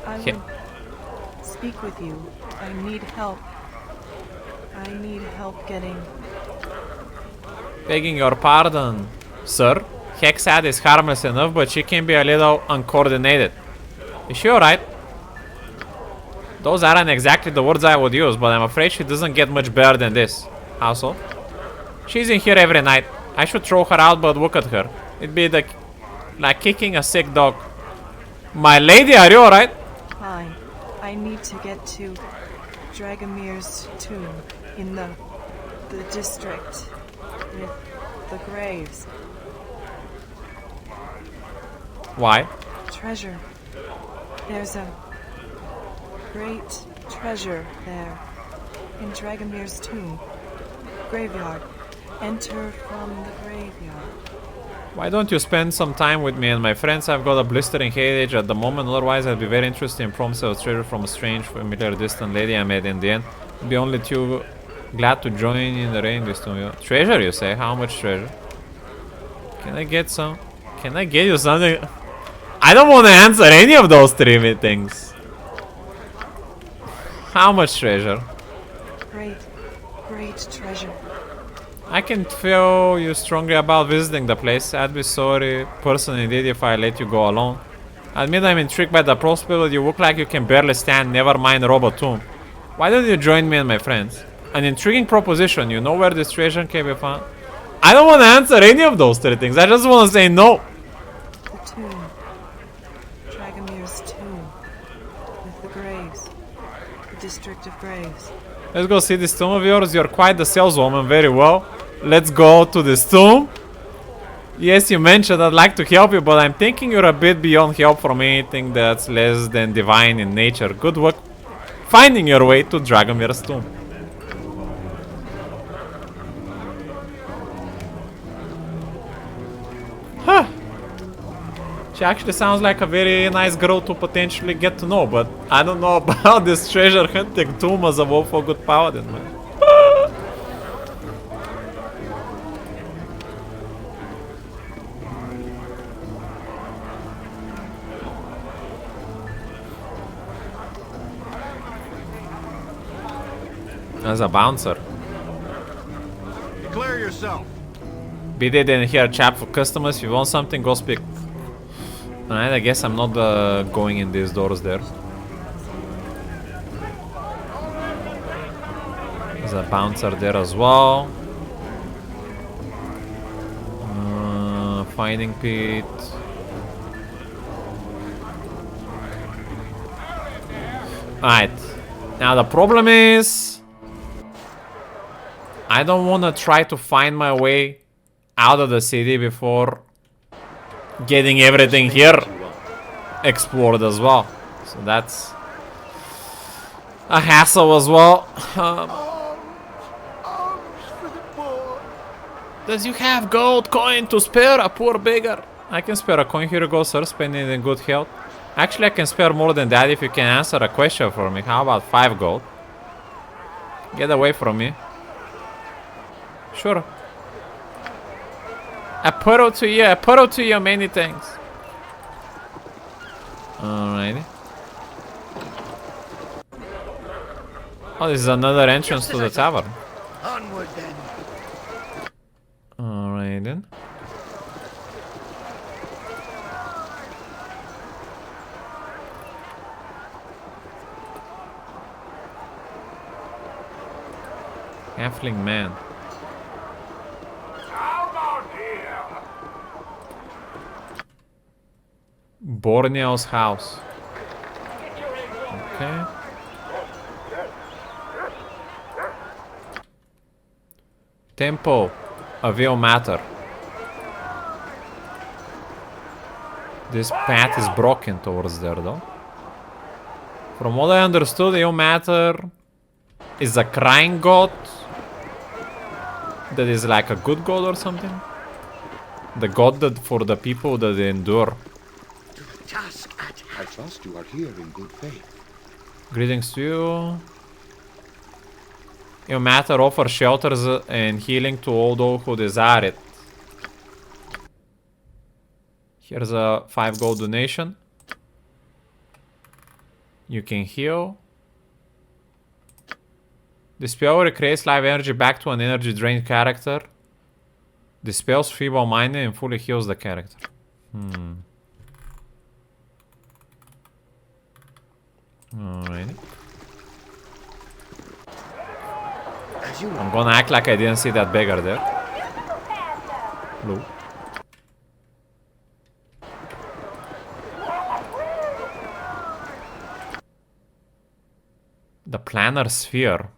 I would speak with you. I need help. I need help getting... Begging your pardon, sir. Hexad is harmless enough, but she can be a little uncoordinated. Is she alright? Those aren't exactly the words I would use, but I'm afraid she doesn't get much better than this. How so? She's in here every night. I should throw her out, but look at her. It'd be like kicking a sick dog. My lady, are you alright? Fine. I need to get to Dragomir's tomb in the district with the graves. Why? Treasure. There's a great treasure there in Dragomir's tomb. Graveyard. Enter from the graveyard. Why don't you spend some time with me and my friends? I've got a blistering headache at the moment, otherwise I'd be very interested in promising a treasure from a strange, familiar, distant lady I met in the end. I'd be only too glad to join in the rain this tomb. Treasure, you say? How much treasure? Can I get some? Can I get you something? I don't want to answer any of those three things. How much treasure? Great treasure. I can feel you strongly about visiting the place. I'd be sorry, person indeed, if I let you go alone. I admit I'm intrigued by the possibility. You look like you can barely stand, never mind rob a tomb. Why don't you join me and my friends? An intriguing proposition. You know where this treasure can be found? I don't want to answer any of those three things. I just want to say no. The tomb. Dragomir's tomb. With the graves. The district of graves. Let's go see this tomb of yours. You're quite the saleswoman, very well. Let's go to this tomb. Yes, you mentioned I'd like to help you, but I'm thinking you're a bit beyond help from anything that's less than divine in nature. Good work finding your way to Dragomir's tomb. Huh. She actually sounds like a very nice girl to potentially get to know, but I don't know about this treasure hunting tomb as a wolf or good paladin, man. As a bouncer. Declare yourself. Be there in here, chap, for customers. If you want something, go speak. Alright, I guess I'm not going in these doors there. There's a bouncer there as well. Finding pit. Alright. Now the problem is I don't want to try to find my way out of the city before getting everything here explored as well. So that's a hassle as well. Does you have gold coin to spare, a poor beggar? I can spare a coin. Here you go, sir. Spending in good health. Actually, I can spare more than that if you can answer a question for me. How about 5 gold? Get away from me. Sure. A pearl to you, many thanks. Alrighty. Oh, this is another entrance to the tavern. Onward then. Alright then. Halfling man. Borneo's house. Okay. Tempo of Ill Matter. This path is broken towards there though. From what I understood, Ill Matter is a crying god that is like a good god or something. The god that for the people that endure. I trust you are here in good faith. Greetings to you. Ill Matter offers shelters and healing to all those who desire it. Here's a 5 gold donation. You can heal. The spell recreates life energy back to an energy drained character. Dispels feeble minded and fully heals the character. Alrighty. I'm gonna act like I didn't see that beggar there. Blue. The planar sphere.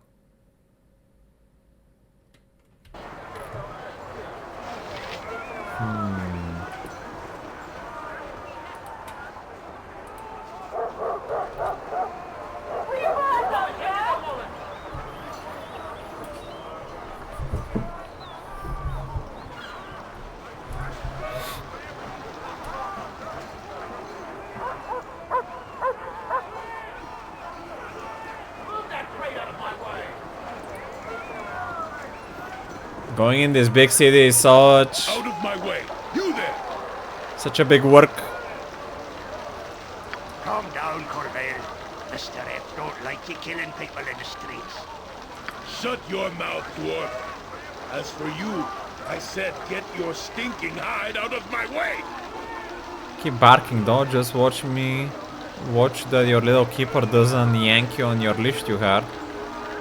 Going in this big city is such... Out of my way! You there! Such a big work. Calm down, Corvale. Mr. F don't like you killing people in the streets. Shut your mouth, dwarf. As for you, I said get your stinking hide out of my way! Keep barking though, just watch me. Watch that your little keeper doesn't yank you on your leash too hard.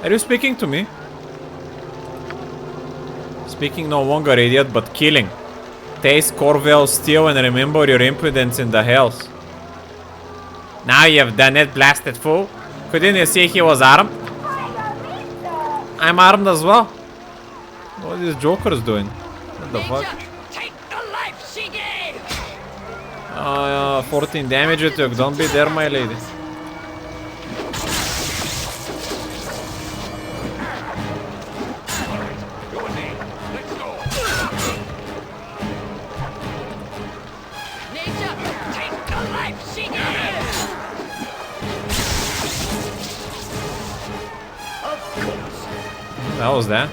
Are you speaking to me? Speaking no longer idiot, but killing. Taste Corvale steal and remember your impudence in the hells. Now you've done it, blasted fool. Couldn't you see he was armed? I'm armed as well. What is Joker's doing? What the fuck? Take the life she gave! 14 damage you took. Don't be there, my lady. Nature, take the life she gave! Of course. That was that.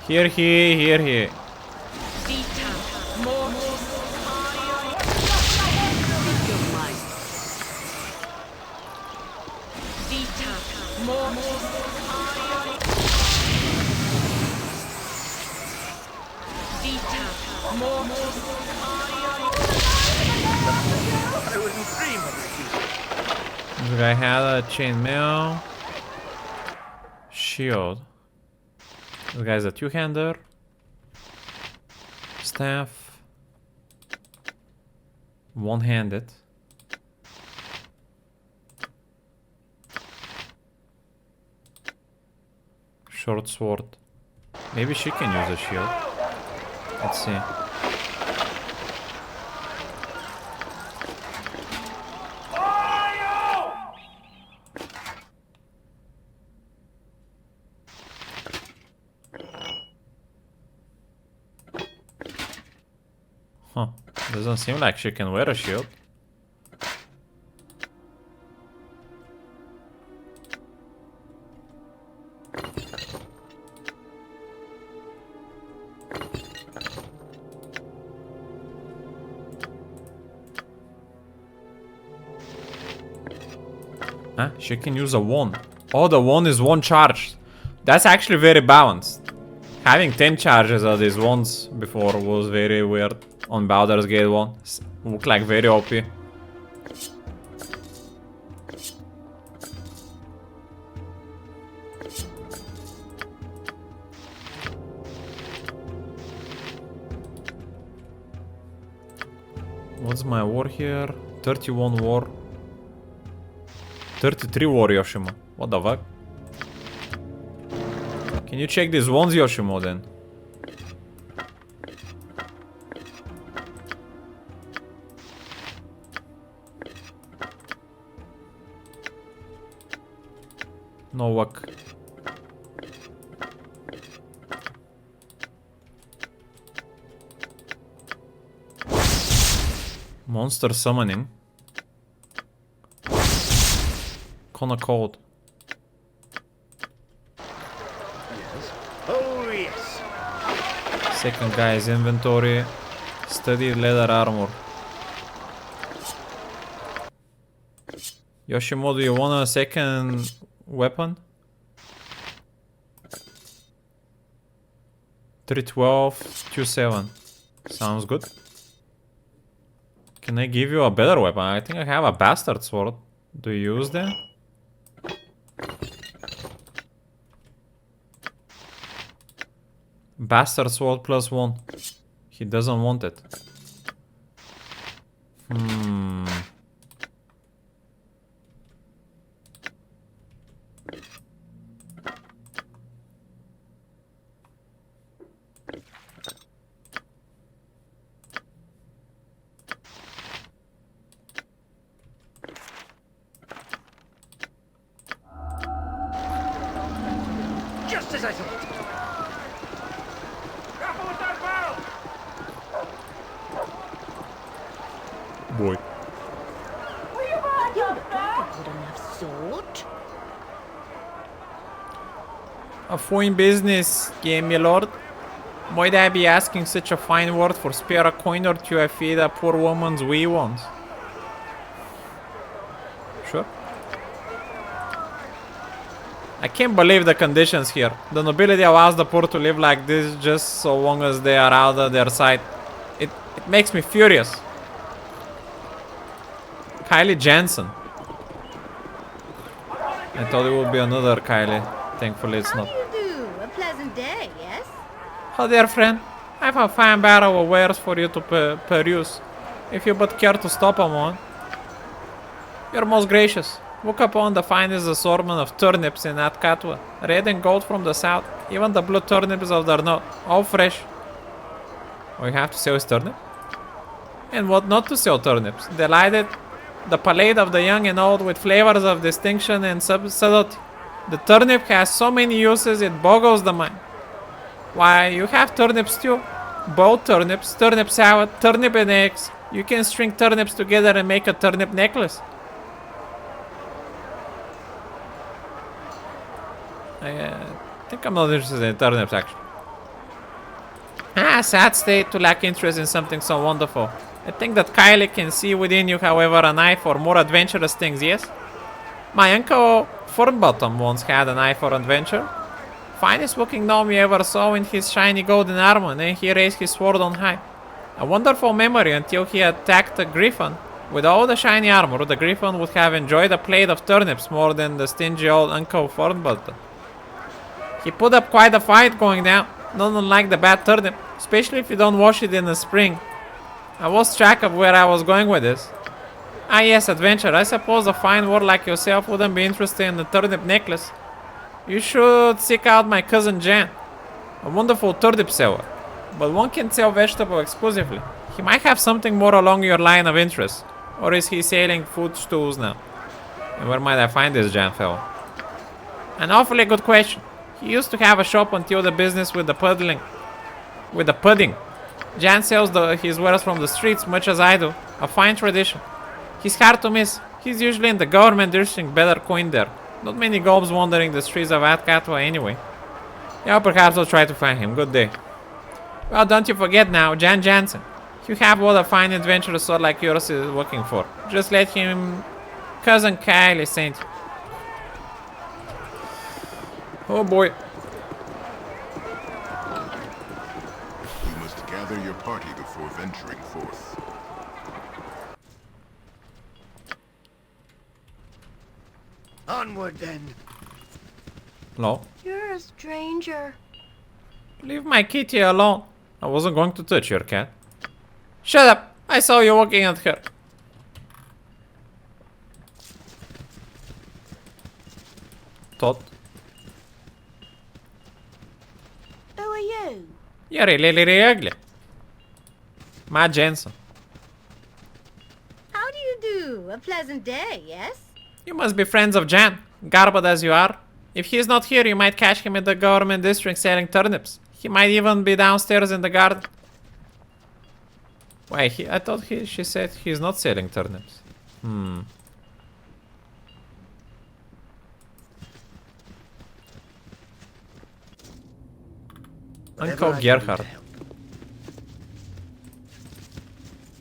Here he. Vita, mortis, your mind. Vita, mortis, Vita, mortis. I wouldn't dream of refusing. This guy had a chainmail. Shield. This guy's a two-hander. Staff. One-handed. Short sword. Maybe she can use a shield. Let's see. Huh. Doesn't seem like she can wear a shield. Huh? She can use a wand. Oh, the wand is one charged. That's actually very balanced. Having 10 charges of these wands before was very weird on Baldur's Gate 1. Looked like very OP. What's my war here? 31 war. 33 war, Yoshimo. What the fuck? Can you check these ones, Yoshimo, then? No luck. Monster summoning. Kinda cold. Oh, yes. Second guy's inventory. Studded leather armor. Yoshimo, do you want a second weapon? 312, 27. Sounds good. Can I give you a better weapon? I think I have a bastard sword. Do you use that? Bastard sword +1. He doesn't want it. Just as I thought. Boy. You're not a good enough sword. A fine business, game my lord. Might I be asking such a fine word for spare a coin or two I feed a poor woman's wee ones? Sure. I can't believe the conditions here. The nobility allows the poor to live like this just so long as they are out of their sight. It makes me furious. Kylie Jensen. I thought it would be another Kylie. Thankfully it's not. How do you do? A pleasant day, yes? Oh dear friend, I have a fine barrel of wares for you to peruse, if you but care to stop a moment. You're most gracious. Look upon the finest assortment of turnips in Atkatwa. Red and gold from the south. Even the blue turnips of the north. All fresh. We have to sell his turnip? And what not to sell turnips? Delighted the palate of the young and old with flavors of distinction and subtlety. The turnip has so many uses it boggles the mind. Why, you have turnip stew, boiled turnips, turnip salad, turnip and eggs. You can string turnips together and make a turnip necklace. I think I'm not interested in turnips actually. Sad state to lack interest in something so wonderful. I think that Kylie can see within you, however, an eye for more adventurous things, yes? My uncle Furnbottom once had an eye for adventure. Finest looking gnome you ever saw in his shiny golden armor, and then he raised his sword on high. A wonderful memory until he attacked a griffin. With all the shiny armor, the griffin would have enjoyed a plate of turnips more than the stingy old Uncle Furnbottom. He put up quite a fight going down, not unlike the bad turnip, especially if you don't wash it in the spring. I lost track of where I was going with this. Ah yes, adventure. I suppose a fine ward like yourself wouldn't be interested in the turnip necklace. You should seek out my cousin Jan, a wonderful turnip seller. But one can sell vegetable exclusively. He might have something more along your line of interest. Or is he selling food stools now? And where might I find this Jan fellow? An awfully good question. He used to have a shop until the business with the pudding. Jan sells his wares from the streets, much as I do. A fine tradition. He's hard to miss. He's usually in the government district, better coin there. Not many gobs wandering the streets of Atkatwa anyway. Yeah, perhaps I'll try to find him. Good day. Well, don't you forget now, Jan Jansen. You have what a fine adventurous sword like yours is looking for. Just let him... Cousin Kylie sent you. Oh boy. You must gather your party before venturing forth. Onward then. No. You're a stranger. Leave my kitty alone. I wasn't going to touch your cat. Shut up. I saw you walking at her. Tot. Who are you? You're really ugly. Matt Jensen. How do you do? A pleasant day, yes? You must be friends of Jan, garbed as you are. If he's not here, you might catch him in the government district selling turnips. He might even be downstairs in the garden. Wait, I thought she said he's not selling turnips. Uncle Gerhard.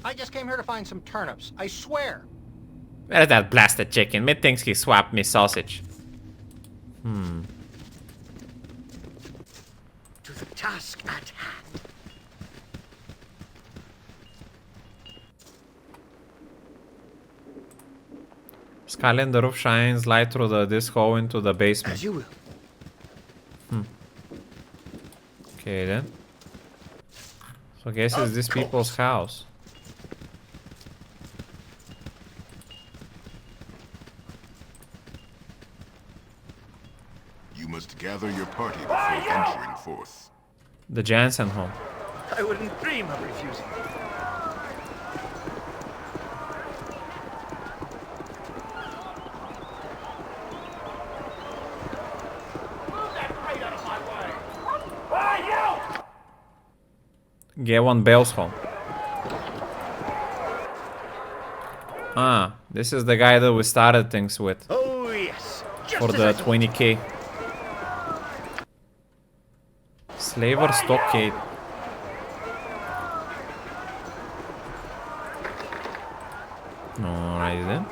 I just came here to find some turnips, I swear. Where's that blasted chicken? Me thinks he swapped me sausage. To the task at hand. Skyline in the roof shines light through this hole into the basement. As you will. Okay then. So I guess it's this people's house. You must gather your party before venturing forth. The Jansen home. I wouldn't dream of refusing. Get one Bell's home. Ah, this is the guy that we started things with. Oh yes. For the 20k. Slaver Stockade. Alright then.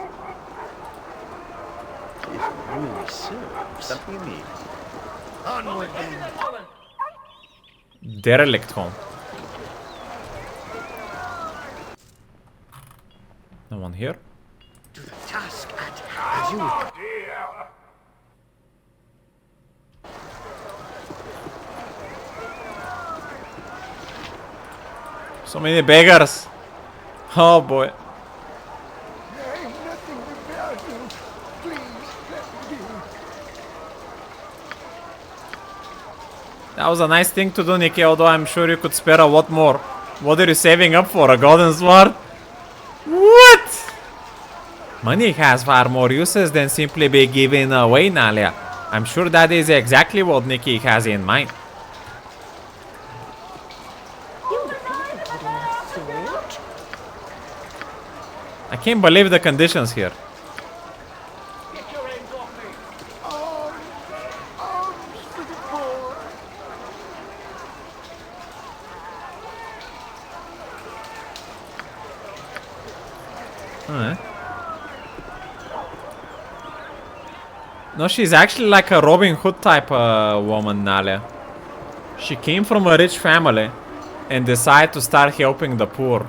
Really serves. Something you need. Onward then. Derelict home. No one here? To the task at hand. As you will. So many beggars. Oh boy. There ain't nothing to value. Please That was a nice thing to do, Nicky, although I'm sure you could spare a lot more. What are you saving up for? A golden sword? What? Money has far more uses than simply be given away, Nalia. I'm sure that is exactly what Nicky has in mind. I can't believe the conditions here. No, she's actually like a Robin Hood type woman, Nalia. She came from a rich family and decided to start helping the poor.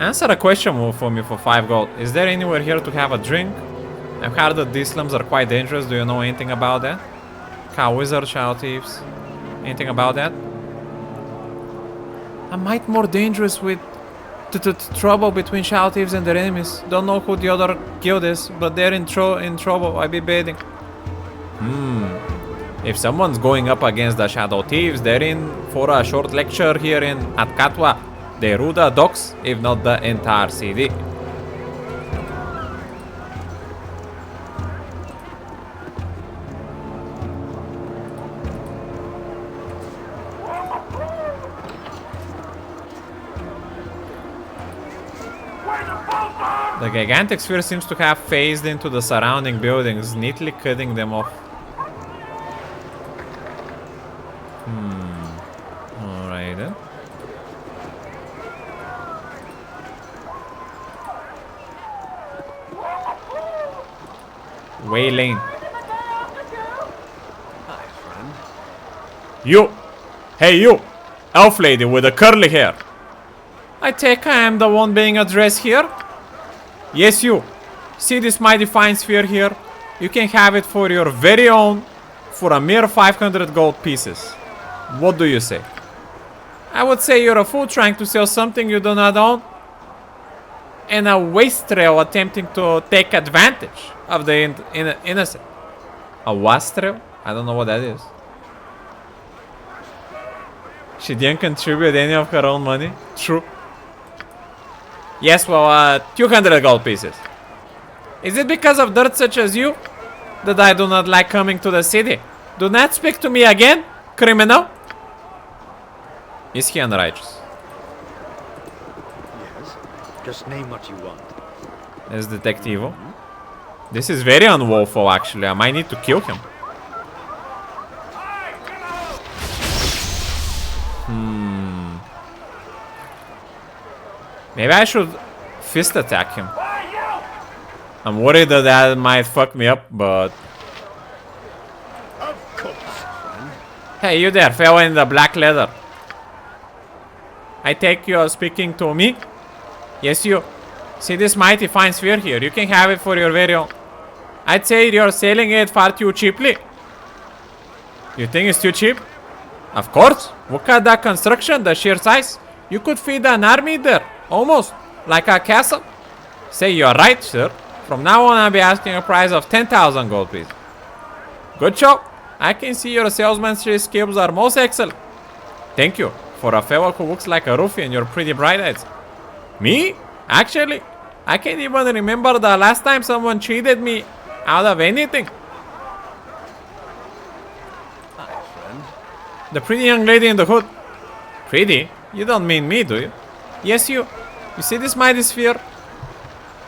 Answer a question for me for 5 gold. Is there anywhere here to have a drink? I've heard that these slums are quite dangerous. Do you know anything about that? Cow wizard, child thieves. Anything about that? I might more dangerous with trouble between child thieves and their enemies. Don't know who the other guild is, but they're in trouble. I be betting. If someone's going up against the shadow thieves, they're in for a short lecture here in Atkatwa. They rule the docks, if not the entire city. The gigantic sphere seems to have phased into the surrounding buildings, neatly cutting them off. Alright then. Way Lane. Hi, friend. You! Hey you! Elf lady with the curly hair! I take I am the one being addressed here? Yes, you. See this mighty fine sphere here? You can have it for your very own for a mere 500 gold pieces. What do you say? I would say you're a fool trying to sell something you do not own, and a wastrel attempting to take advantage of the innocent. A wastrel? I don't know what that is. She didn't contribute any of her own money? True. Yes, well, 200 gold pieces. Is it because of dirt such as you that I do not like coming to the city? Do not speak to me again, criminal. Is he unrighteous? Yes. Just name what you want. As detective. This is very unlawful, actually. I might need to kill him. Maybe I should fist attack him. I'm worried that that might fuck me up, but... Of course, friend. Hey, you there, fella in the black leather. I take you are speaking to me? Yes, you. See this mighty fine sphere here? You can have it for your very own. I'd say you're selling it far too cheaply. You think it's too cheap? Of course. Look at that construction, the sheer size. You could feed an army there. Almost. Like a castle. Say you're right, sir. From now on, I'll be asking a price of 10,000 gold, please. Good job. I can see your salesmanship skills are most excellent. Thank you. For a fellow who looks like a ruffian, you're pretty bright-eyed. Me? Actually, I can't even remember the last time someone cheated me out of anything. Hi, friend. The pretty young lady in the hood. Pretty? You don't mean me, do you? Yes, you. You see this mighty sphere?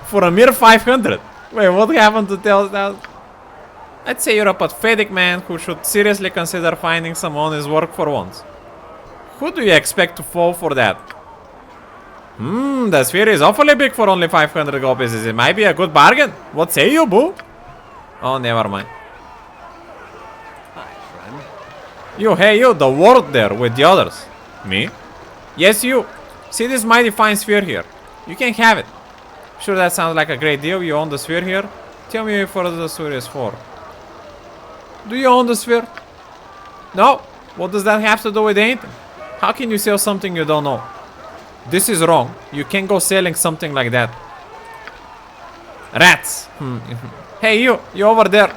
For a mere 500. Wait, what happened to tell that? I'd say you're a pathetic man who should seriously consider finding some honest work for once. Who do you expect to fall for that? The sphere is awfully big for only 500 gold pieces. It might be a good bargain. What say you, boo? Oh, never mind. Hi, friend. You, hey you, the ward there with the others. Me? Yes, you. See this mighty fine sphere here? You can have it. Sure, that sounds like a great deal. You own the sphere here? Tell me what the sphere is for. Do you own the sphere? No? What does that have to do with anything? How can you sell something you don't know? This is wrong. You can't go selling something like that. Rats. Hey, you over there.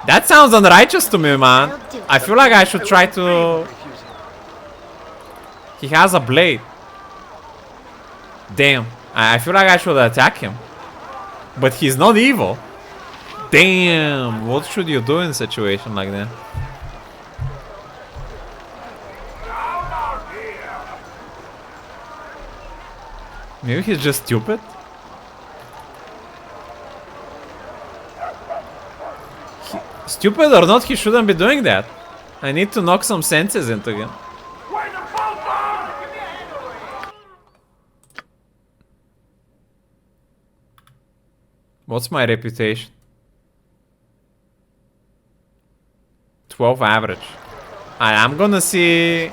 That sounds unrighteous to me, man. I feel like I should try to... He has a blade. Damn. I feel like I should attack him. But he's not evil. Damn. What should you do in a situation like that? Maybe he's just stupid? Stupid or not, he shouldn't be doing that. I need to knock some senses into him. What's my reputation? 12 average. I'm gonna see...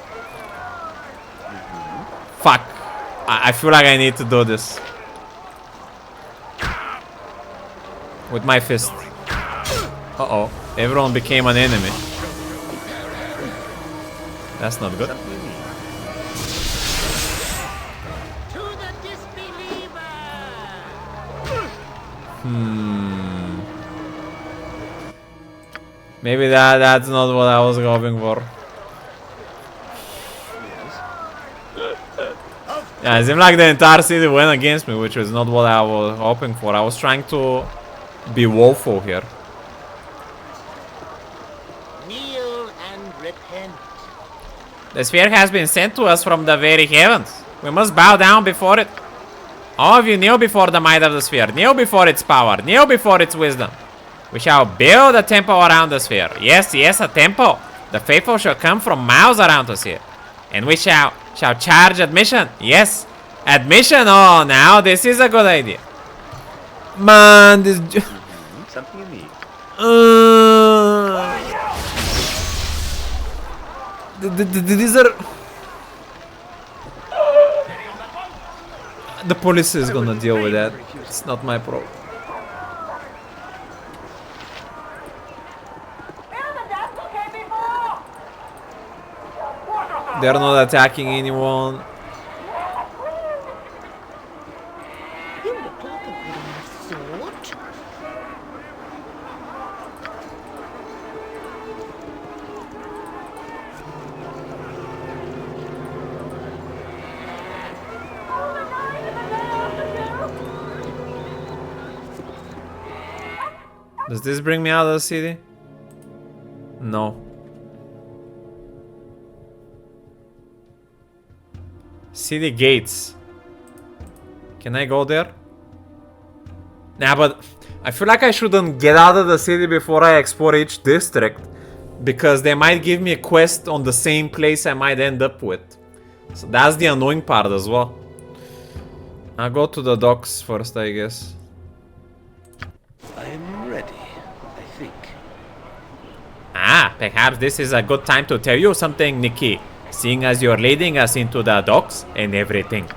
Fuck. I feel like I need to do this. With my fist. Uh-oh. Everyone became an enemy. That's not good. Maybe that's not what I was hoping for. Yeah, it seemed like the entire city went against me, which was not what I was hoping for. I was trying to be woeful here. Kneel and repent. The sphere has been sent to us from the very heavens. We must bow down before it. All of you kneel before the might of the sphere. Kneel before its power. Kneel before its wisdom. We shall build a temple around the sphere. Yes, yes, a temple. The faithful shall come from miles around us here. And we shall charge admission. Yes, admission. Oh, now this is a good idea. Man, this... Something you need. These are... The police is gonna deal with that. It's not my problem. They're not attacking anyone. You look like a good enough sort. Does this bring me out of the city? No. City gates. Can I go there? Nah, but I feel like I shouldn't get out of the city before I explore each district, because they might give me a quest on the same place I might end up with. So that's the annoying part as well. I'll go to the docks first, I guess. I am ready, I think. Ah, perhaps this is a good time to tell you something, Nicky. Seeing as you're leading us into the docks and everything.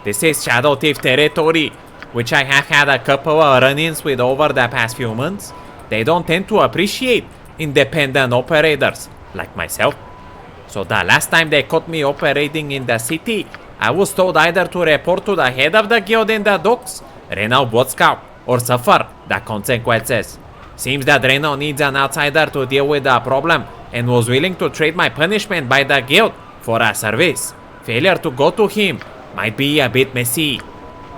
This is Shadow Thief territory, which I have had a couple of run-ins with over the past few months. They don't tend to appreciate independent operators like myself. So the last time they caught me operating in the city, I was told either to report to the head of the guild in the docks, Reno Botscout, or suffer the consequences. Seems that Reno needs an outsider to deal with the problem and was willing to trade my punishment by the guild for a service. Failure to go to him might be a bit messy.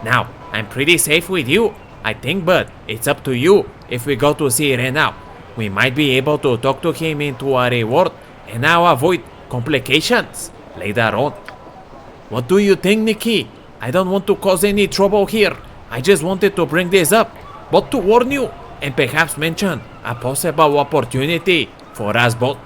Now, I'm pretty safe with you, I think, but it's up to you if we go to see Reno. We might be able to talk to him into a reward and now avoid complications later on. What do you think, Nicky? I don't want to cause any trouble here. I just wanted to bring this up, but to warn you and perhaps mention a possible opportunity for us both.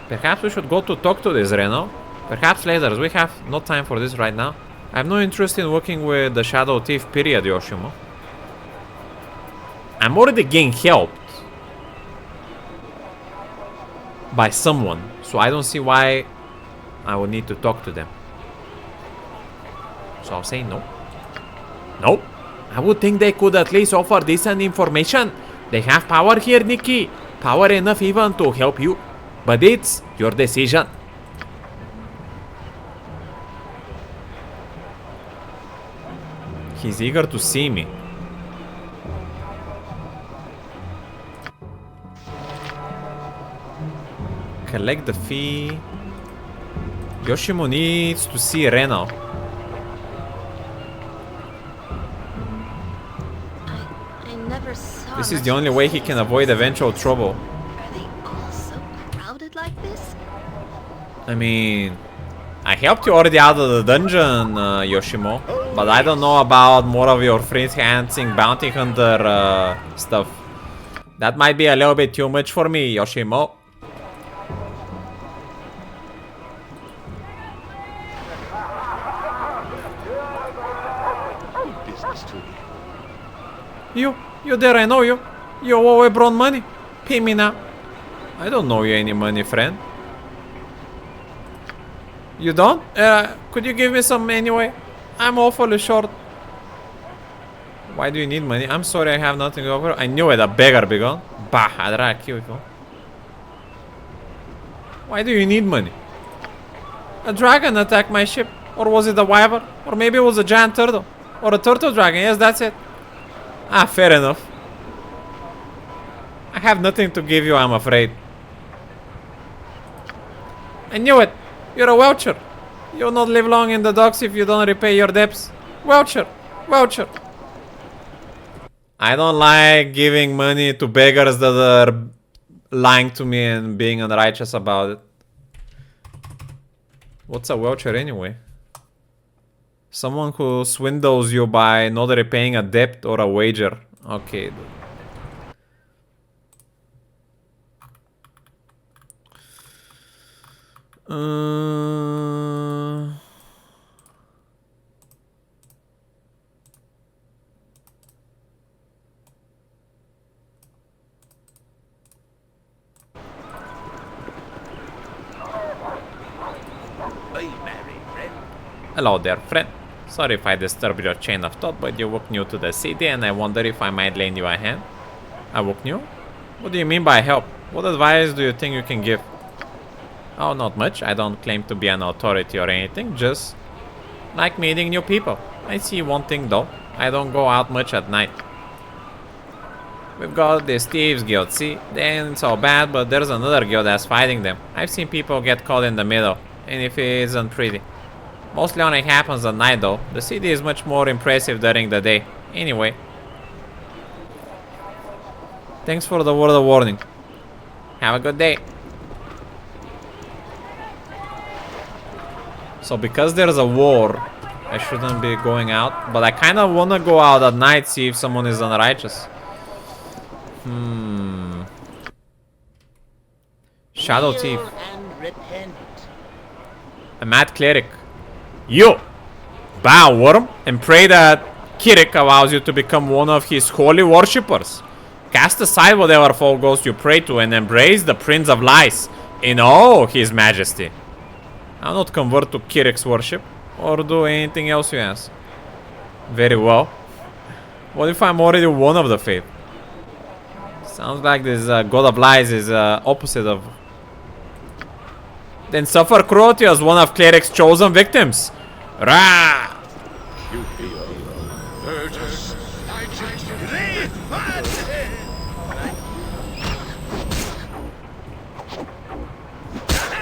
Perhaps we should go to talk to this Reno. Perhaps later. We have no time for this right now. I have no interest in working with the Shadow Thief, period, Yoshimo. I'm already getting helped by someone, so I don't see why I would need to talk to them. So I'll say no. Nope. I would think they could at least offer decent information. They have power here, Nicky. Power enough even to help you. But it's your decision. He's eager to see me. Collect the fee. Yoshimo needs to see Reno. I never saw. This is the only way he can avoid eventual trouble. Are they all so crowded like this? I mean, I helped you already out of the dungeon, Yoshimo. But I don't know about more of your freelancing bounty hunter stuff. That might be a little bit too much for me, Yoshimo. You there, I know you. You owe Ebron money. Pay me now. I don't know you any money, friend. You don't? Could you give me some anyway? I'm awfully short. Why do you need money? I'm sorry, I have nothing to offer. I knew it, a beggar begun. Bah, I'd rather kill you. Why do you need money? A dragon attacked my ship. Or was it a wyvern? Or maybe it was a giant turtle. Or a turtle dragon, yes, that's it. Ah, fair enough. I have nothing to give you, I'm afraid. I knew it. You're a Welcher. You'll not live long in the docks if you don't repay your debts. Welcher. Welcher. I don't like giving money to beggars that are lying to me and being unrighteous about it. What's a Welcher anyway? Someone who swindles you by not repaying a debt or a wager. Okay, dude. Hello there, friend. Sorry if I disturbed your chain of thought, but you look new to the city and I wonder if I might lend you a hand. I look new? What do you mean by help? What advice do you think you can give? Oh, not much. I don't claim to be an authority or anything, just like meeting new people. I see one thing though. I don't go out much at night. We've got this thieves guild, see? They ain't so bad, but there's another guild that's fighting them. I've seen people get caught in the middle, and if it isn't pretty. Mostly only happens at night though. The city is much more impressive during the day. Anyway. Thanks for the word of warning. Have a good day. So because there's a war, I shouldn't be going out. But I kind of want to go out at night, see if someone is unrighteous. Shadow Thief. A mad cleric. You bow worm and pray that Kirik allows you to become one of his holy worshippers. Cast aside whatever foul ghost you pray to and embrace the Prince of Lies in all his majesty. I'll not convert to Kirik's worship or do anything else you ask. Very well. What if I'm already one of the faith? Sounds like this God of Lies is opposite of... Then suffer cruelty as one of Cleric's chosen victims. Rah!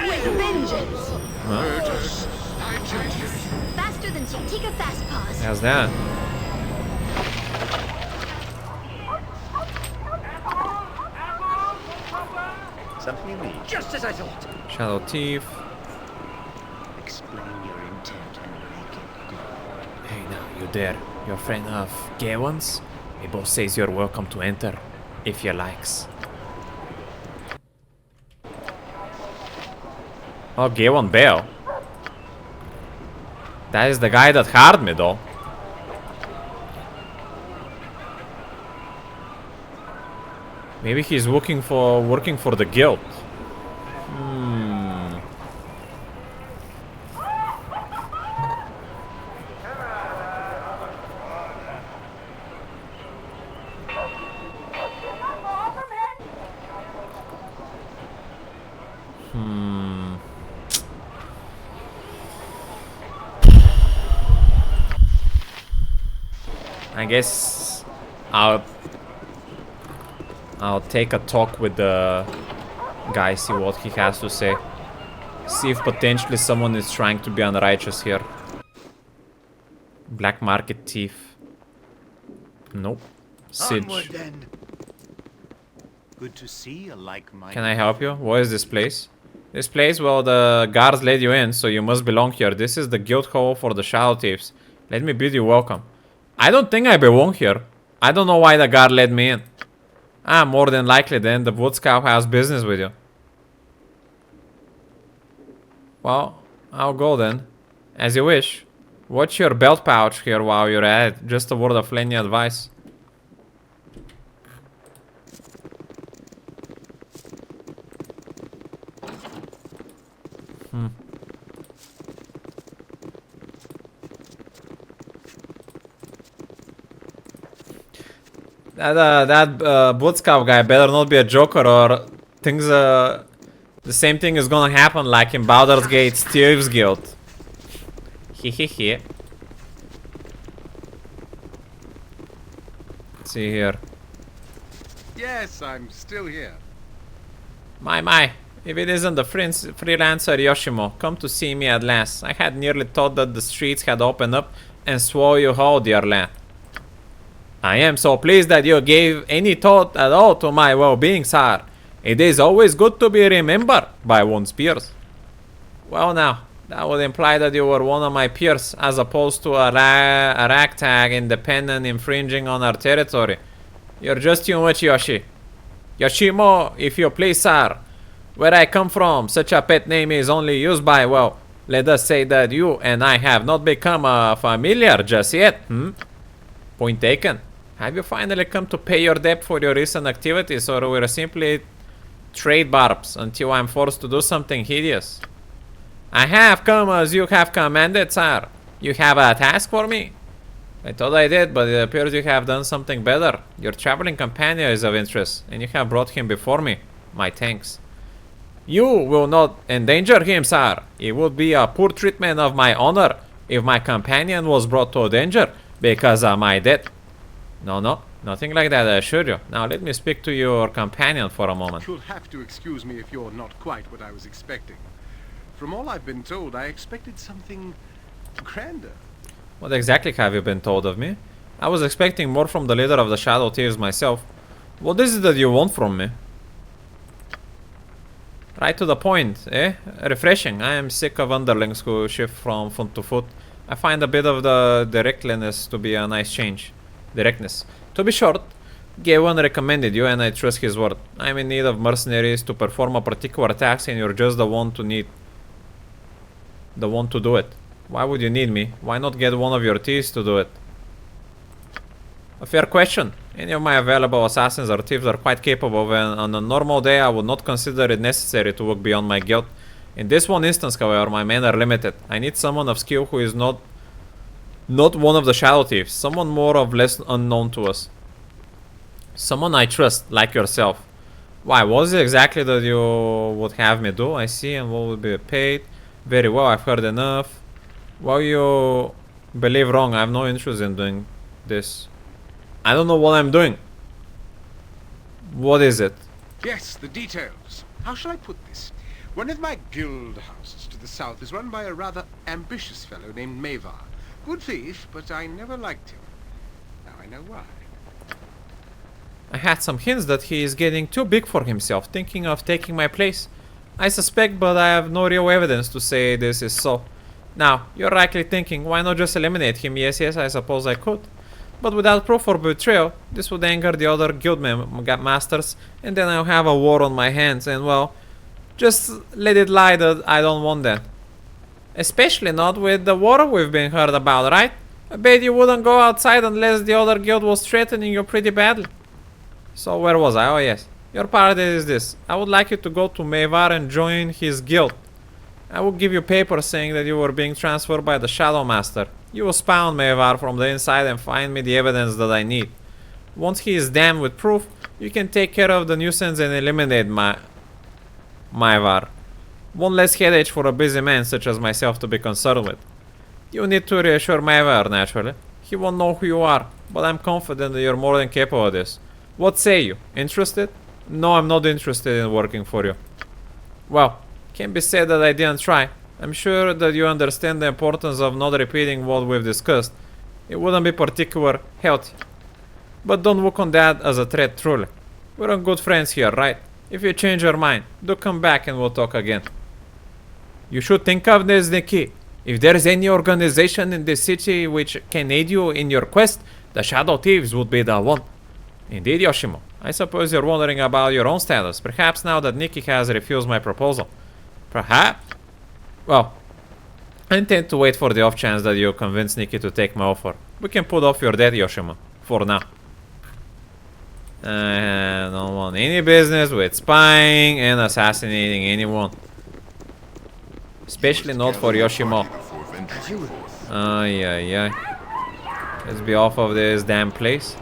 With vengeance. Faster than Chitika Fast Paws. How's that? Something you need. Just as I thought. Shadow Thief. Explain your intent and make it good. Hey now, you there. Your friend of gay ones? He both says you're welcome to enter, if you likes. Oh, gay one Bell. That is the guy that hired me though. Maybe he's working for the guild. I guess I'll take a talk with the guy, see what he has to say. See if potentially someone is trying to be unrighteous here. Black market thief. Nope. Siege. Onward, then. Good to see a like-minded. Can I help you? What is this place? This place, well, the guards let you in, so you must belong here. This is the guild hall for the shadow thieves. Let me bid you welcome. I don't think I belong here. I don't know why the guard let me in. Ah, more than likely then the wood scout has business with you. Well, I'll go then. As you wish. Watch your belt pouch here while you're at it. Just a word of friendly advice. That boot scout guy better not be a joker, or things the same thing is gonna happen like in Baldur's Gate Thieves Guild. Hehehe. Let's see here. Yes, I'm still here. My. If it isn't the freelancer Yoshimo, come to see me at last. I had nearly thought that the streets had opened up and swore you whole, dear lad. I am so pleased that you gave any thought at all to my well-being, sir. It is always good to be remembered by one's peers. Well now, that would imply that you were one of my peers, as opposed to a ragtag independent infringing on our territory. You're just too much, Yoshi. Yoshimo, if you please, sir. Where I come from, such a pet name is only used by, well, let us say that you and I have not become familiar just yet, Point taken. Have you finally come to pay your debt for your recent activities, or will you simply trade barbs until I'm forced to do something hideous? I have come as you have commanded, sir. You have a task for me? I thought I did, but it appears you have done something better. Your traveling companion is of interest, and you have brought him before me. My thanks. You will not endanger him, sir. It would be a poor treatment of my honor if my companion was brought to danger because of my debt. No, nothing like that, I assure you. Now let me speak to your companion for a moment. You'll have to excuse me if you're not quite what I was expecting. From all I've been told, I expected something grander. What exactly have you been told of me? I was expecting more from the leader of the Shadow Thieves myself. What is it that you want from me? Right to the point, eh? Refreshing. I am sick of underlings who shift from foot to foot. I find a bit of the directness to be a nice change. Directness. To be short, Gawain recommended you and I trust his word. I'm in need of mercenaries to perform a particular task and you're just the one to do it. Why would you need me? Why not get one of your thieves to do it? A fair question. Any of my available assassins or thieves are quite capable, and on a normal day I would not consider it necessary to work beyond my guild. In this one instance, however, my men are limited. I need someone of skill who is not one of the shadow thieves, someone more or less unknown to us. Someone I trust, like yourself. Why, what is it exactly that you would have me do? I see, and what would be paid? Very well, I've heard enough. Well, you believe wrong, I have no interest in doing this. I don't know what I'm doing. What is it? Yes, the details. How shall I put this? One of my guild houses to the south is run by a rather ambitious fellow named Mavar. Good thief, but I never liked him. Now I know why. I had some hints that he is getting too big for himself, thinking of taking my place. I suspect, but I have no real evidence to say this is so. Now, you're likely thinking, why not just eliminate him? Yes, I suppose I could. But without proof or betrayal, this would anger the other guild masters, and then I'll have a war on my hands, and well, just let it lie that I don't want that. Especially not with the war we've been heard about, right? I bet you wouldn't go outside unless the other guild was threatening you pretty badly. So where was I? Oh yes. Your party is this. I would like you to go to Mavar and join his guild. I will give you papers saying that you were being transferred by the Shadow Master. You will spy on Mavar from the inside and find me the evidence that I need. Once he is damned with proof, you can take care of the nuisance and eliminate Mavar. One less headache for a busy man such as myself to be concerned with. You need to reassure Mavar, naturally. He won't know who you are, but I'm confident that you're more than capable of this. What say you? Interested? No, I'm not interested in working for you. Well, can't be said that I didn't try. I'm sure that you understand the importance of not repeating what we've discussed. It wouldn't be particularly healthy. But don't look on that as a threat, truly. We're good friends here, right? If you change your mind, do come back and we'll talk again. You should think of this, Nicky. If there's any organization in this city which can aid you in your quest, the Shadow Thieves would be the one. Indeed, Yoshimo. I suppose you're wondering about your own status. Perhaps now that Nicky has refused my proposal. Perhaps? Well, I intend to wait for the off chance that you convince Nicky to take my offer. We can put off your debt, Yoshimo. For now. I don't want any business with spying and assassinating anyone. Especially not for Yoshimo. Yeah. Let's be off of this damn place.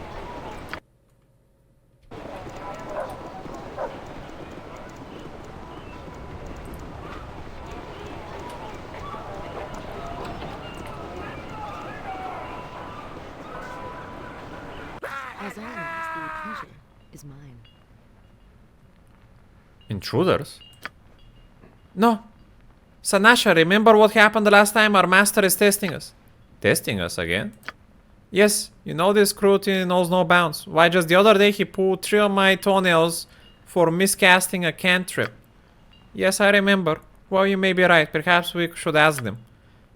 As always, the pleasure is mine. Intruders? No. Sanasha, remember what happened the last time? Our master is testing us. Testing us again? Yes, you know this scrutiny knows no bounds. Why, just the other day he pulled 3 of my toenails for miscasting a cantrip. Yes, I remember. Well, you may be right. Perhaps we should ask them.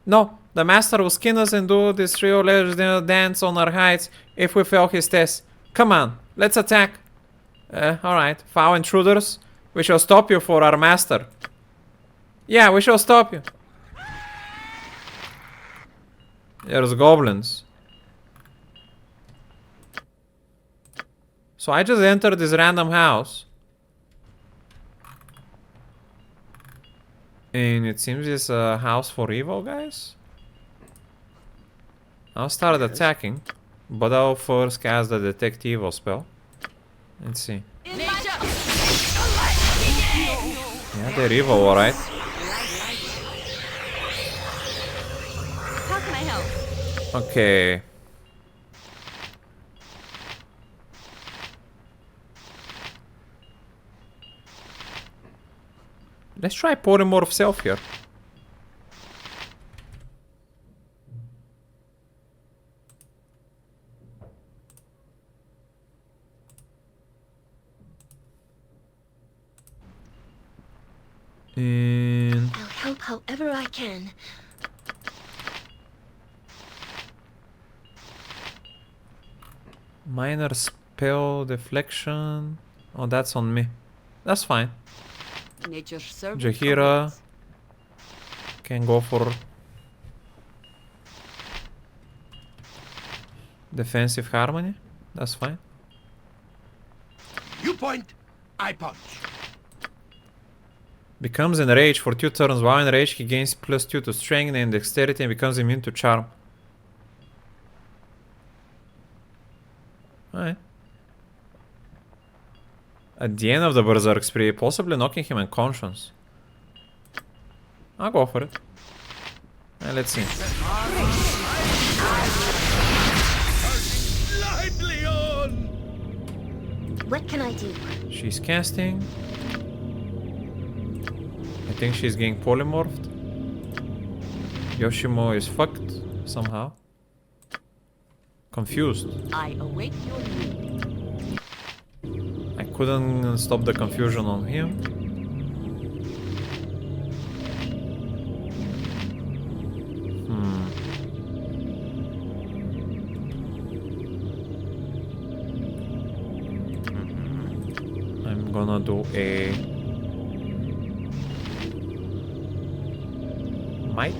No, the master will skin us and do this real legendary dance on our hides if we fail his test. Come on, let's attack. Alright. Foul intruders. We shall stop you for our master. Yeah, we shall stop you. There's goblins. So I just entered this random house. And it seems it's a house for evil guys. I'll start attacking. But I'll first cast the detect evil spell. Let's see. Yeah, they're evil, alright. How can I help? Okay. Let's try polymorph self here. And I'll help however I can. minor spell deflection. Oh, that's on me. That's fine. Nature served. Jahira can go for defensive harmony. That's fine. You point, I punch. Becomes enraged for 2 turns. While enraged, he gains +2 to strength and dexterity and becomes immune to charm. Alright. At the end of the berserk spree, possibly knocking him unconscious. I'll go for it. Let's see. What can I do? She's casting. I think she's getting polymorphed. Yoshimo is fucked somehow. Confused. I await your need. I couldn't stop the confusion on him. I'm gonna do a might.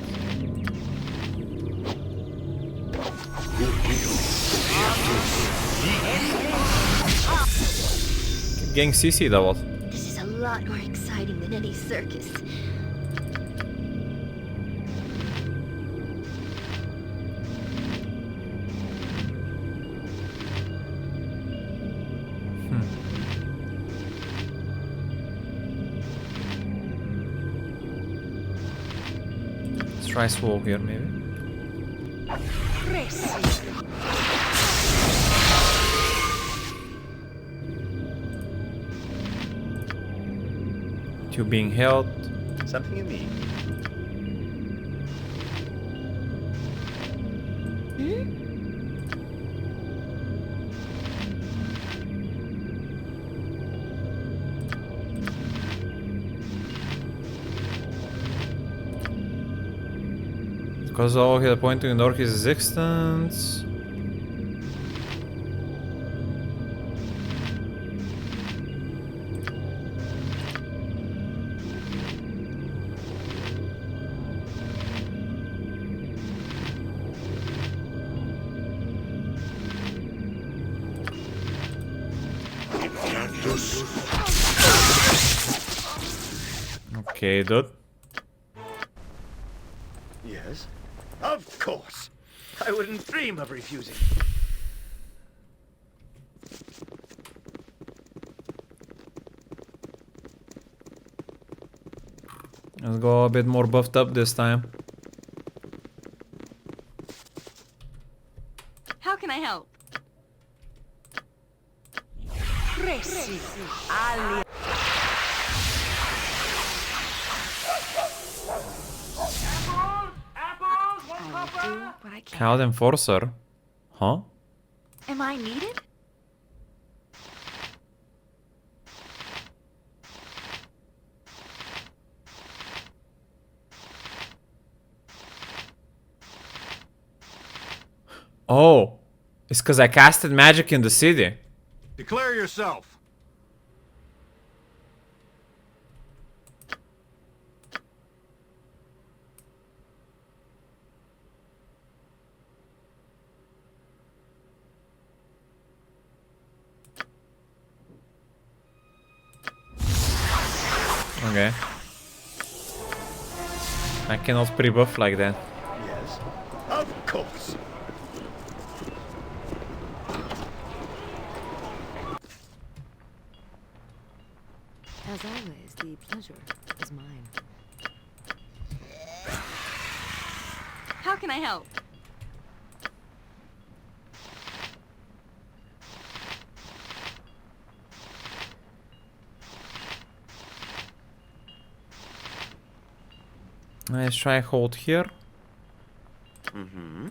Getting CC doubled. This is a lot more exciting than any circus. Let's try swole here maybe. You being held. Something you need. Because all hit a point to ignore his existence. Okay, dude. Yes? Of course! I wouldn't dream of refusing. Let's go a bit more buffed up this time. How can I help? Cloud Enforcer. Huh? Am I needed? Oh, it's because I casted magic in the city. Declare yourself. Okay. I cannot pre-buff like that. Yes? Of course! As always, the pleasure is mine. How can I help? Let's try hold here. Mm-hmm.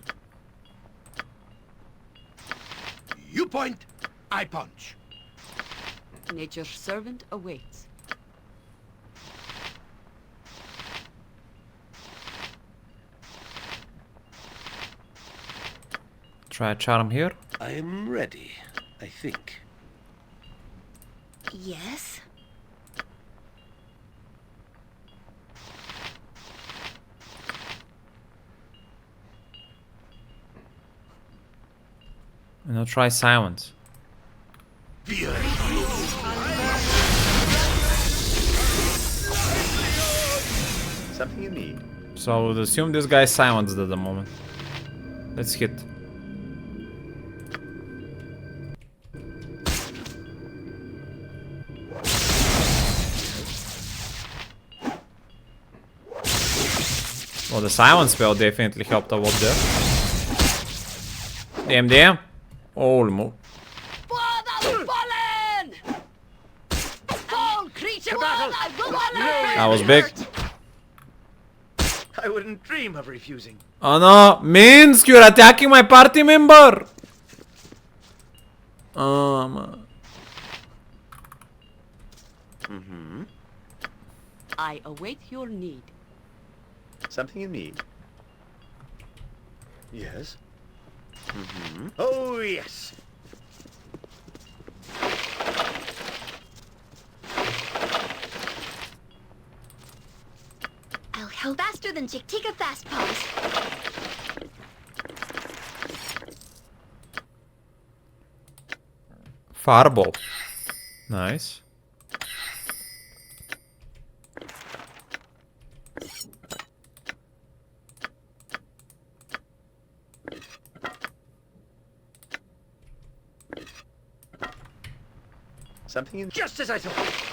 You point, I punch. Nature's servant awaits. Try charm here. I am ready, I think. Yes? And I'll try silence. Something you need. So I would assume this guy silenced at the moment. Let's hit. Well, the silence spell definitely helped a lot there. Damn. Holy mo. That was big. I wouldn't dream of refusing. Oh no, Minsk, you're attacking my party member! Mm-hmm. I await your need. Something you need. Yes? Mm-hmm. Oh, yes! I'll help faster than Jiktika Fast Paws. Fireball. Nice. Something in just as I thought.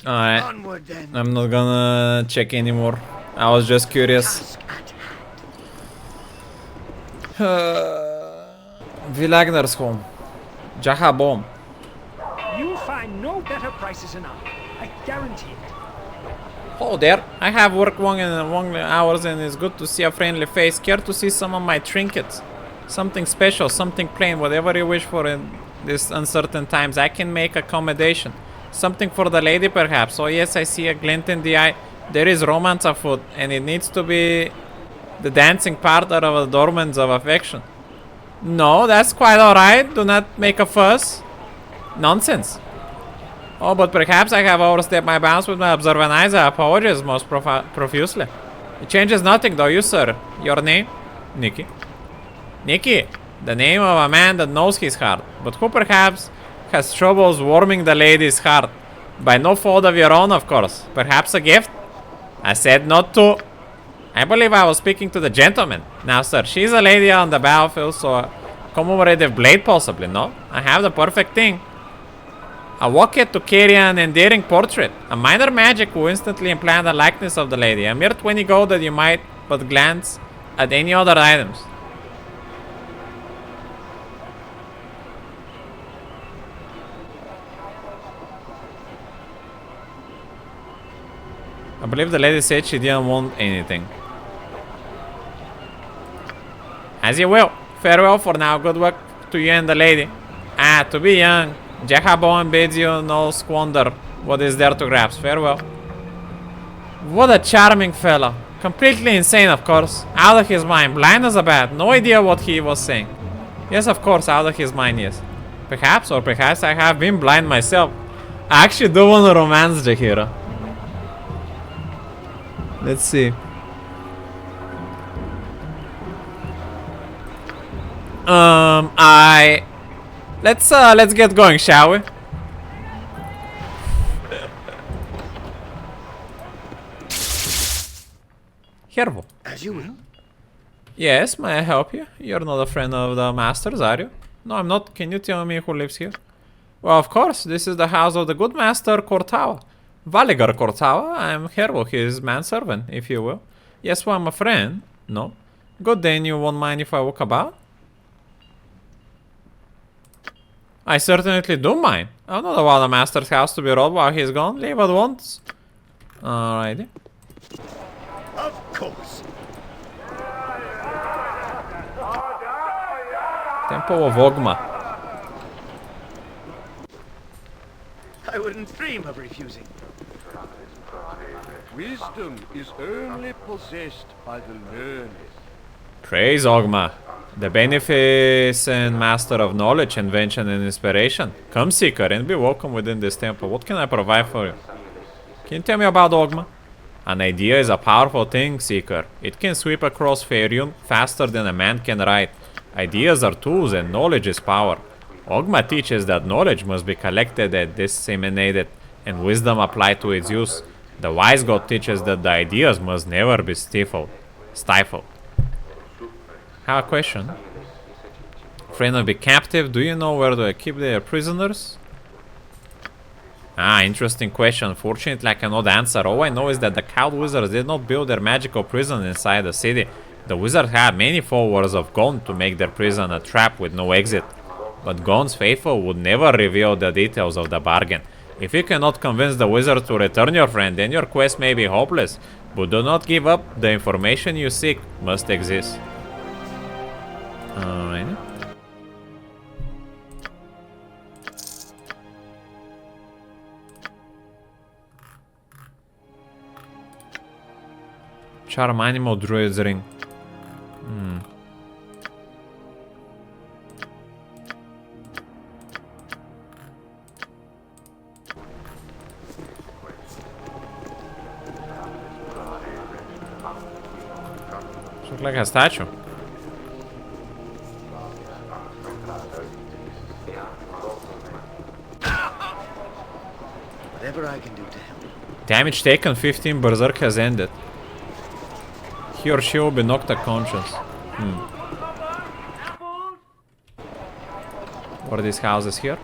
Alright. Onward, then. I'm not gonna check anymore. I was just curious. Vilagner's home. Jahabom. You'll find no better prices than I guarantee it. Hello there. I have worked long hours and it's good to see a friendly face. Care to see some of my trinkets? Something special, something plain, whatever you wish for in these uncertain times. I can make accommodation. Something for the lady, perhaps. Oh yes, I see a glint in the eye. There is romance afoot, and it needs to be the dancing partner of adornments of affection. No, that's quite alright. Do not make a fuss. Nonsense. Oh, but perhaps I have overstepped my bounds with my observant eyes. I apologize most profusely. It changes nothing, though, you, sir. Your name? Nicky. Nicky, the name of a man that knows his heart, but who perhaps has troubles warming the lady's heart. By no fault of your own, of course. Perhaps a gift? I said not to. I believe I was speaking to the gentleman. Now, sir, she's a lady on the battlefield, so a commemorative blade possibly, no? I have the perfect thing. A wocket to carry an endearing portrait. A minor magic will instantly implant the likeness of the lady. A mere 20 gold that you might but glance at any other items. I believe the lady said she didn't want anything. As you will. Farewell for now. Good luck to you and the lady. Ah, to be young. Jehabon bids you no squander what is there to grasp. Farewell. What a charming fellow. Completely insane, of course. Out of his mind. Blind as a bat. No idea what he was saying. Yes, of course, out of his mind, yes. Perhaps, or perhaps I have been blind myself. I actually do want to romance the hero. Let's see. Let's get going, shall we? Hervo. As you will. Yes, may I help you? You're not a friend of the masters, are you? No, I'm not. Can you tell me who lives here? Well, of course. This is the house of the good master Kortawa. Valigar Kortawa. I'm Hervo, his manservant, if you will. Yes, well, I'm a friend. No. Good, then you won't mind if I walk about? I certainly do mind. I don't allow the master's house to be robbed while he's gone. Leave at once. Alrighty. Of course. Temple of Ogma. I wouldn't dream of refusing. Wisdom is only possessed by the learned. Praise Ogma, the beneficent master of knowledge, invention, and inspiration. Come, seeker, and be welcome within this temple. What can I provide for you? Can you tell me about Ogma? An idea is a powerful thing, seeker. It can sweep across Faerun faster than a man can write. Ideas are tools and knowledge is power. Ogma teaches that knowledge must be collected and disseminated, and wisdom applied to its use. The wise god teaches that the ideas must never be stifled. Have a question. Friend of the captive, do you know where to keep their prisoners? Ah, interesting question. Fortunately, I cannot answer. All I know is that the cowed wizards did not build their magical prison inside the city. The wizards had many followers of Gon to make their prison a trap with no exit. But Gon's faithful would never reveal the details of the bargain. If you cannot convince the wizard to return your friend, then your quest may be hopeless. But do not give up. The information you seek must exist. Alright. Charm animal druid's ring. Looks like a statue. Whatever I can do to help. Damage taken 15, Berserk has ended. He or she will be knocked unconscious. What are these houses here?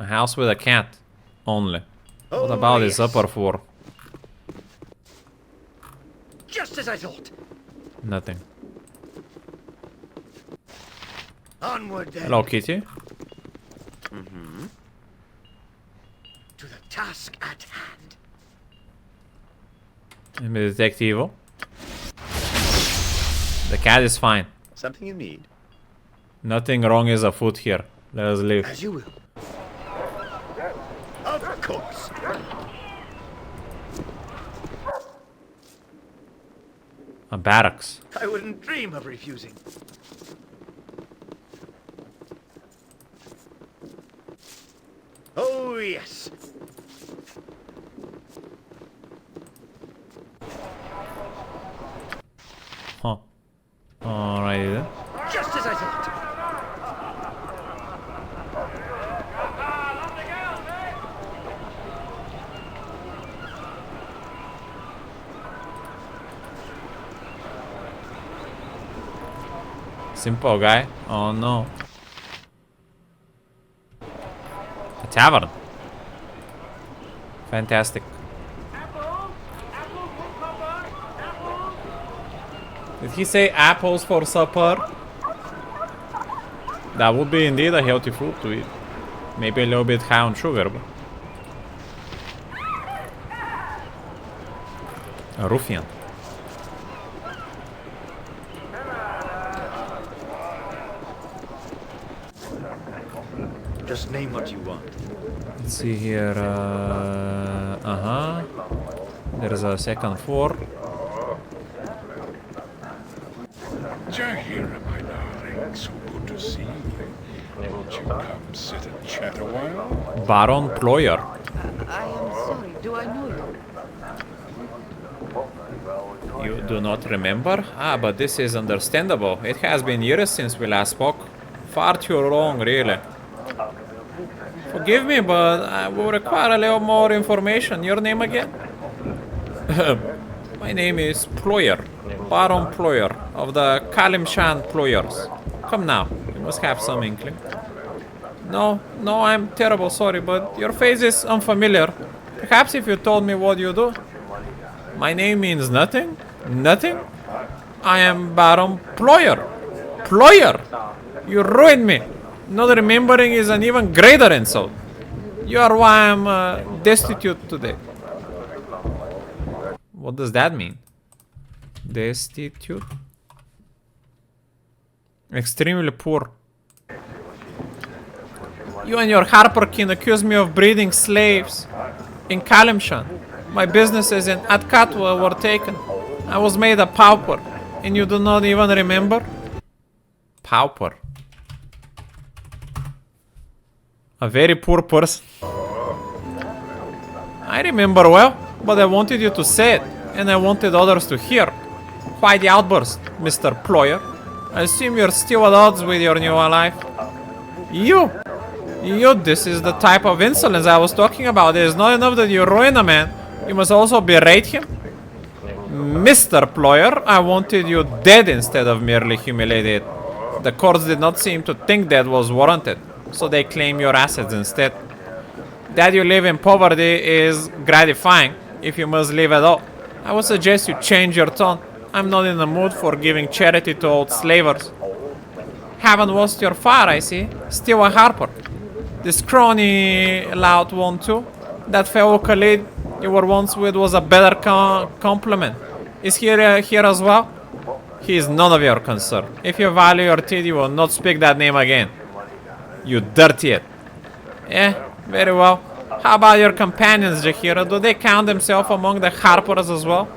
A house with a cat. Only. What Oh, about his yes. upper floor? Just as I thought. Nothing. Onward then. Hello, kitty. Mm-hmm. To the task at hand. Let me detect evil. The cat is fine. Something you need? Nothing wrong is afoot here. Let us leave. As you will. Of course. A barracks. I wouldn't dream of refusing. Oh, yes. Huh. Alrighty then. Just as I thought. Simple guy. Oh no. A tavern. Fantastic. Did he say apples for supper? That would be indeed a healthy food to eat. Maybe a little bit high on sugar, but... A ruffian. Just name what you want. Let's see here. There's a second floor. Jahira, my darling, so good to see you. Won't you come sit and chat a while? Baron Ployer. I am sorry. Do I know you? You do not remember? Ah, but this is understandable. It has been years since we last spoke. Far too long, really. Forgive me, but I will require a little more information. Your name again? My name is Ployer. Baron Ployer of the Kalimshan Ployers. Come now, you must have some inkling. No, I'm terrible sorry, but your face is unfamiliar. Perhaps if you told me what you do. My name means nothing? Nothing? I am Baron Ployer. Ployer! You ruined me. Not remembering is an even greater insult. You are why I'm destitute today. What does that mean? Destitute? Extremely poor. You and your Harperkin accuse me of breeding slaves in Kalimshan. My businesses in Atkatwa were taken. I was made a pauper, and you do not even remember? Pauper. A very poor person. I remember well, but I wanted you to say it, and I wanted others to hear. Why the outburst, Mr. Ployer? I assume you're still at odds with your new life. You, this is the type of insolence I was talking about. It is not enough that you ruin a man, you must also berate him. Mr. Ployer, I wanted you dead instead of merely humiliated. The courts did not seem to think that was warranted, so they claim your assets instead. That you live in poverty is gratifying, if you must live at all. I would suggest you change your tone. I'm not in the mood for giving charity to old slavers. Haven't lost your fire, I see. Still a harper. This crony lout one too. That fellow Khalid you were once with was a better compliment. Is he here as well? He is none of your concern. If you value your teeth, you will not speak that name again. You dirty it. Very well. How about your companions, Jahira? Do they count themselves among the harpers as well?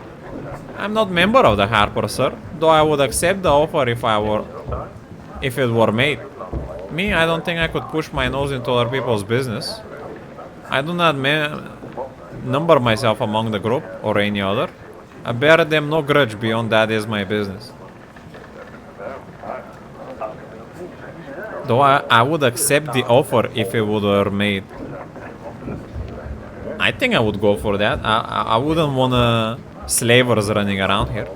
I'm not member of the harper, sir. Though I would accept the offer if it were made. Me, I don't think I could push my nose into other people's business. I do not number myself among the group or any other. I bear them no grudge beyond that is my business. Though I would accept the offer if it were made. I think I would go for that. I wouldn't want slavers running around here.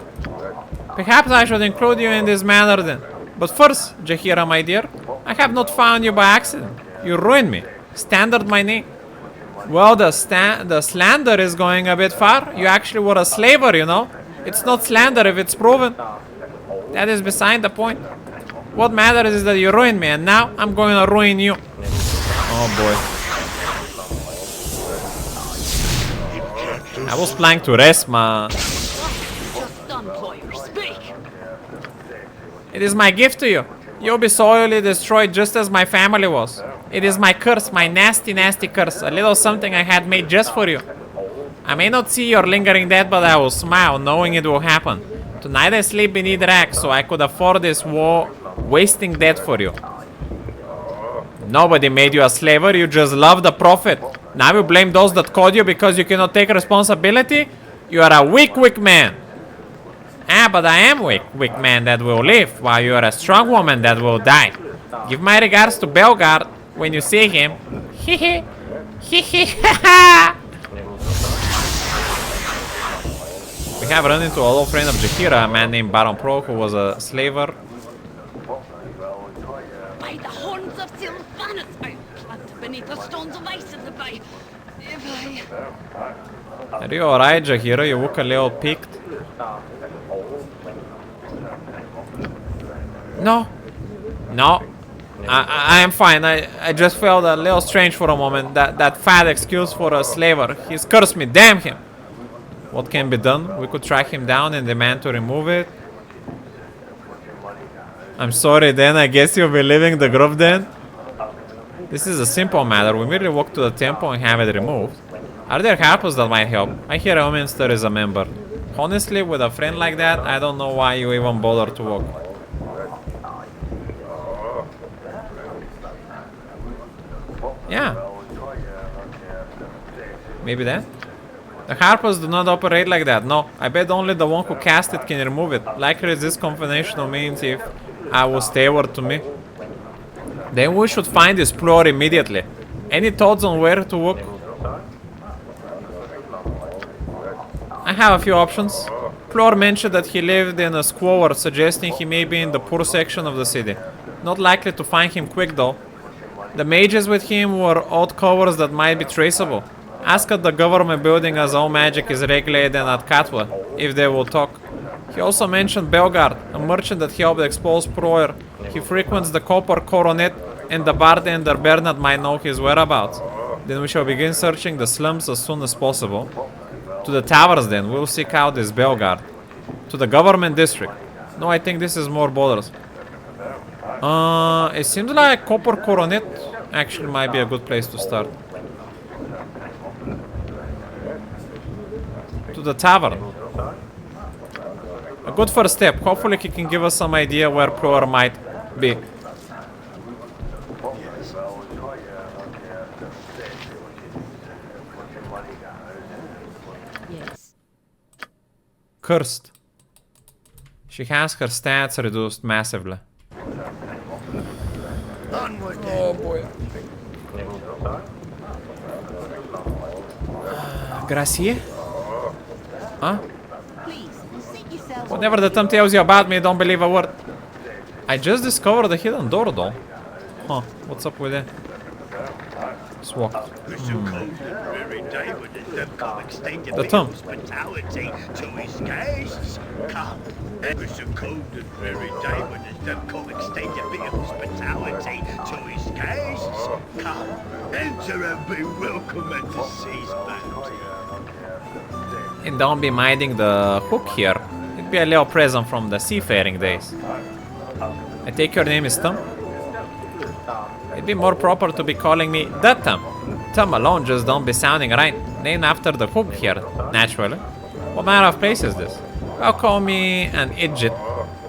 Perhaps I should include you in this manner then. But first, Jahira, my dear, I have not found you by accident. You ruined me. Standard my name. Well, the slander is going a bit far. You actually were a slaver, you know. It's not slander if it's proven. That is beside the point. What matters is that you ruined me, and now I'm going to ruin you. Oh boy. I was planning to rest, man. It is my gift to you. You'll be sorely destroyed just as my family was. It is my curse, my nasty, nasty curse. A little something I had made just for you. I may not see your lingering death, but I will smile knowing it will happen. Tonight I sleep beneath rags, so I could afford this wasting death for you. Nobody made you a slaver, you just love the profit. Now you blame those that called you because you cannot take responsibility? You are a weak, weak man. Ah, but I am weak, weak man that will live, while you are a strong woman that will die. Give my regards to Baldur when you see him. Hehe. Hehe. We have run into an old friend of Jahira, a man named Baron Pro, who was a slaver. By the horns of Sylvanus, I plant beneath the stones of ice in the bay. If I... Are you alright, Jahira? You look a little peaked. No. No. I am fine. I just felt a little strange for a moment. That fat excuse for a slaver. He's cursed me. Damn him. What can be done? We could track him down and demand to remove it. I'm sorry then. I guess you'll be leaving the group then? This is a simple matter. We merely walk to the temple and have it removed. Are there harpers that might help? I hear Elminster is a member. Honestly, with a friend like that, I don't know why you even bother to walk. Yeah. Maybe that? The harpers do not operate like that, no. I bet only the one who cast it can remove it. Likely this conventional means if I will stay over to me. Then we should find this Plur immediately. Any thoughts on where to look? I have a few options. Plur mentioned that he lived in a squalor, suggesting he may be in the poor section of the city. Not likely to find him quick though. The mages with him were odd covers that might be traceable. Ask at the government building as all magic is regulated at Katwa, if they will talk. He also mentioned Belgard, a merchant that helped expose Proer. He frequents the Copper Coronet, and the bartender Bernard might know his whereabouts. Then we shall begin searching the slums as soon as possible. To the towers then, we'll seek out this Belgard. To the government district. No, I think this is more borders. It seems like Copper Coronet actually might be a good place to start. To the tavern. A good first step. Hopefully he can give us some idea where Proer might be. Yes. Cursed. She has her stats reduced massively. Oh boy. Gracie? Huh? Whatever the thumb tells you about me, don't believe a word. I just discovered a hidden door though. Huh, what's up with that? Let's walk. The thumb. And don't be minding the hook here. It'd be a little present from the seafaring days. I take your name is Tom? It'd be more proper to be calling me the Tom. Tom alone just don't be sounding right. Named after the hook here, naturally. What manner of place is this? Well, call me an idiot.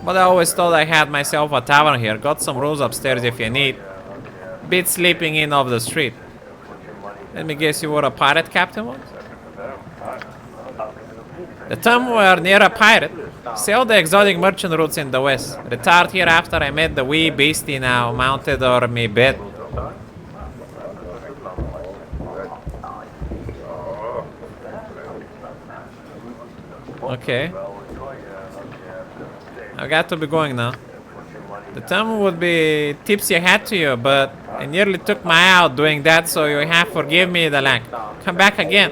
But I always thought I had myself a tavern here. Got some rooms upstairs if you need. Bit sleeping in off the street. Let me guess you were a pirate captain once? The Tom were near a pirate. Sailed the exotic merchant routes in the west. Retired here after I met the wee beastie now mounted over me bed. Okay. I've got to be going now. The Tom would be tipsy hat to you, but I nearly took my eye out doing that, so you have to forgive me, the lack. Come back again.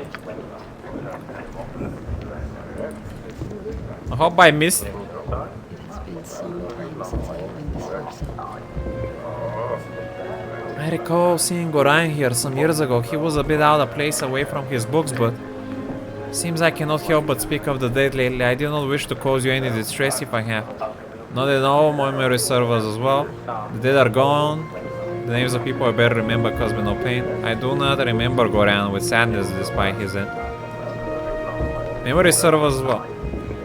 I hope I missed. It's been some time since I've been this yourself. I recall seeing Goran here some years ago. He was a bit out of place away from his books, but seems I cannot help but speak of the dead lately. I do not wish to cause you any distress if I have. Not at all, my memory serves as well. The dead are gone. The names of people I better remember cause me no pain. I do not remember Goran with sadness despite his end. Memory serves as well.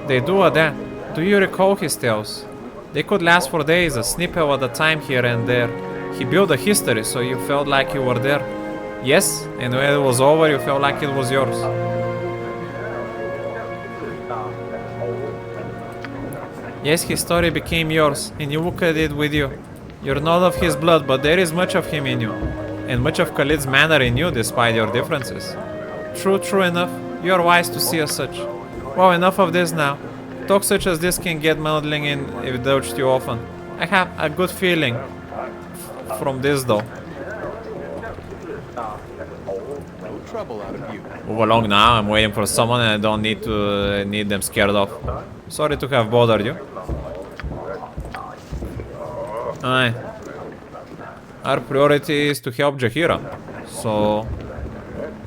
They do that. Do you recall his tales? They could last for days, a snippet at a time here and there. He built a history, so you felt like you were there. Yes, and when it was over, you felt like it was yours. Yes, his story became yours, and you carried it with you. You're not of his blood, but there is much of him in you, and much of Khalid's manner in you, despite your differences. True enough. You are wise to see as such. Well, enough of this now. Talk such as this can get muddling in if indulged too often. I have a good feeling from this, though. No trouble out of you. Move along now. I'm waiting for someone, and I don't need them scared off. Sorry to have bothered you. Aye. Our priority is to help Jaheira. So,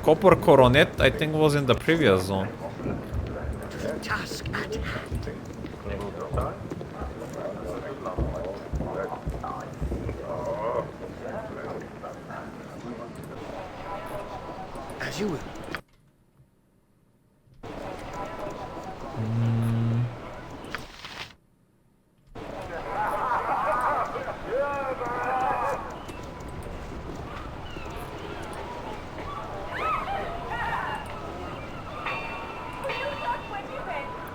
Copper Coronet, I think, was in the previous zone. Task at hand. As you will.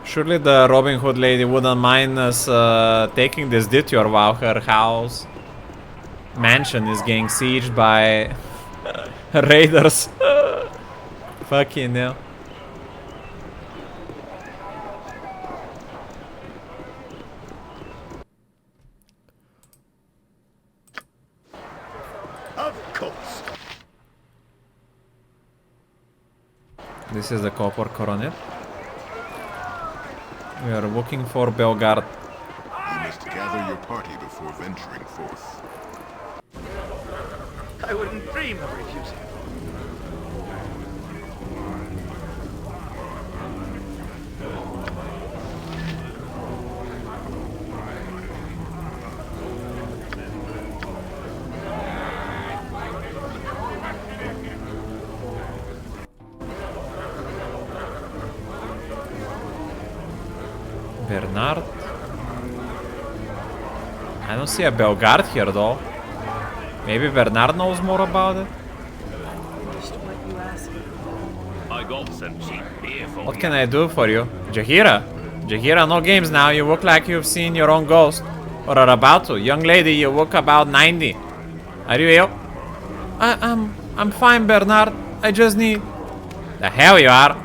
Surely the Robin Hood lady wouldn't mind us taking this detour while her house mansion is getting sieged by raiders. Fucking hell. Of course. This is the Copper Coronet. We are looking for Belgard. You must gather your party before venturing forth. I wouldn't dream of refusing. Bernard. I don't see a Belgard here though. Maybe Bernard knows more about it. I got some cheap beer for What can I do for you? Jaheira? Jaheira, no games now. You look like you've seen your own ghost. Or are about to. Young lady, you look about 90. Are you ill? I'm fine, Bernard. I just need... The hell you are.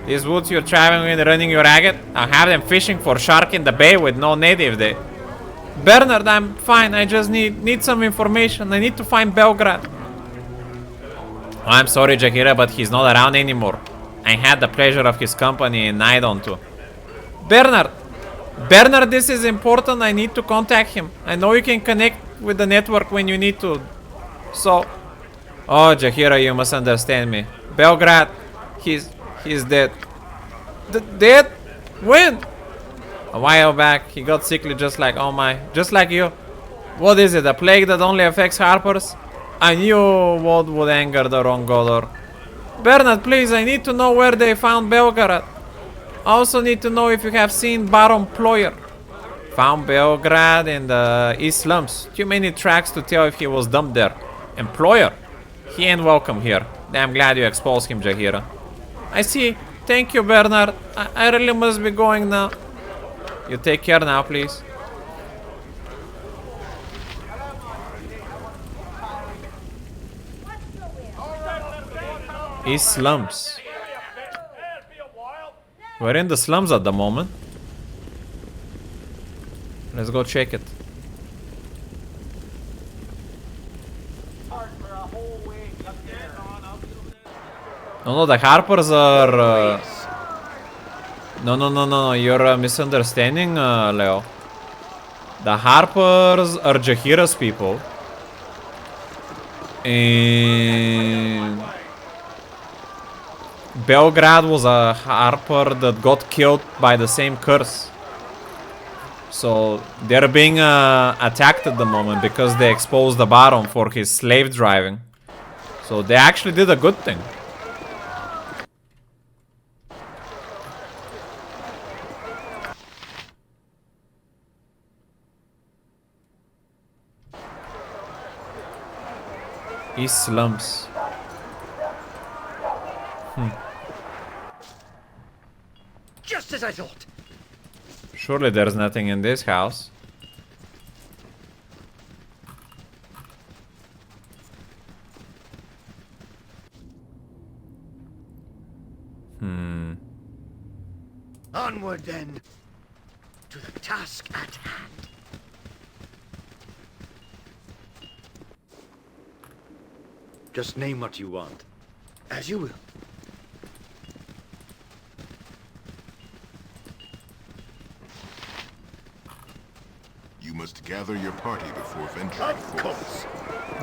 These woods you're traveling in, running your ragged? I'll have them fishing for shark in the bay with no native there. Bernard, I'm fine. I just need some information. I need to find Belgrade. Oh, I'm sorry, Jaheira, but he's not around anymore. I had the pleasure of his company and I don't too. Bernard! Bernard, this is important. I need to contact him. I know you can connect with the network when you need to. So... Oh, Jaheira, you must understand me. Belgrade, he's dead. Dead? When? A while back, he got sickly just like, oh my, just like you. What is it, a plague that only affects Harpers? I knew what would anger the wrong Godor. Bernard, please, I need to know where they found Belgrade. I also need to know if you have seen Baron Ployer. Found Belgrade in the East Slums. Too many tracks to tell if he was dumped there. And Ployer? He ain't welcome here. I'm glad you exposed him, Jaheira. I see. Thank you, Bernard. I really must be going now. You take care now, please. East Slums. We're in the slums at the moment. Let's go check it. No, the Harpers are... No, you're misunderstanding, Leo. The Harpers are Jaheira's people. And... Belgrade was a Harper that got killed by the same curse. So they're being attacked at the moment because they exposed the Baron for his slave driving. So they actually did a good thing. East slums. Just as I thought. Surely there's nothing in this house. Onward then, to the task at hand. Just name what you want. As you will. You must gather your party before venturing forth.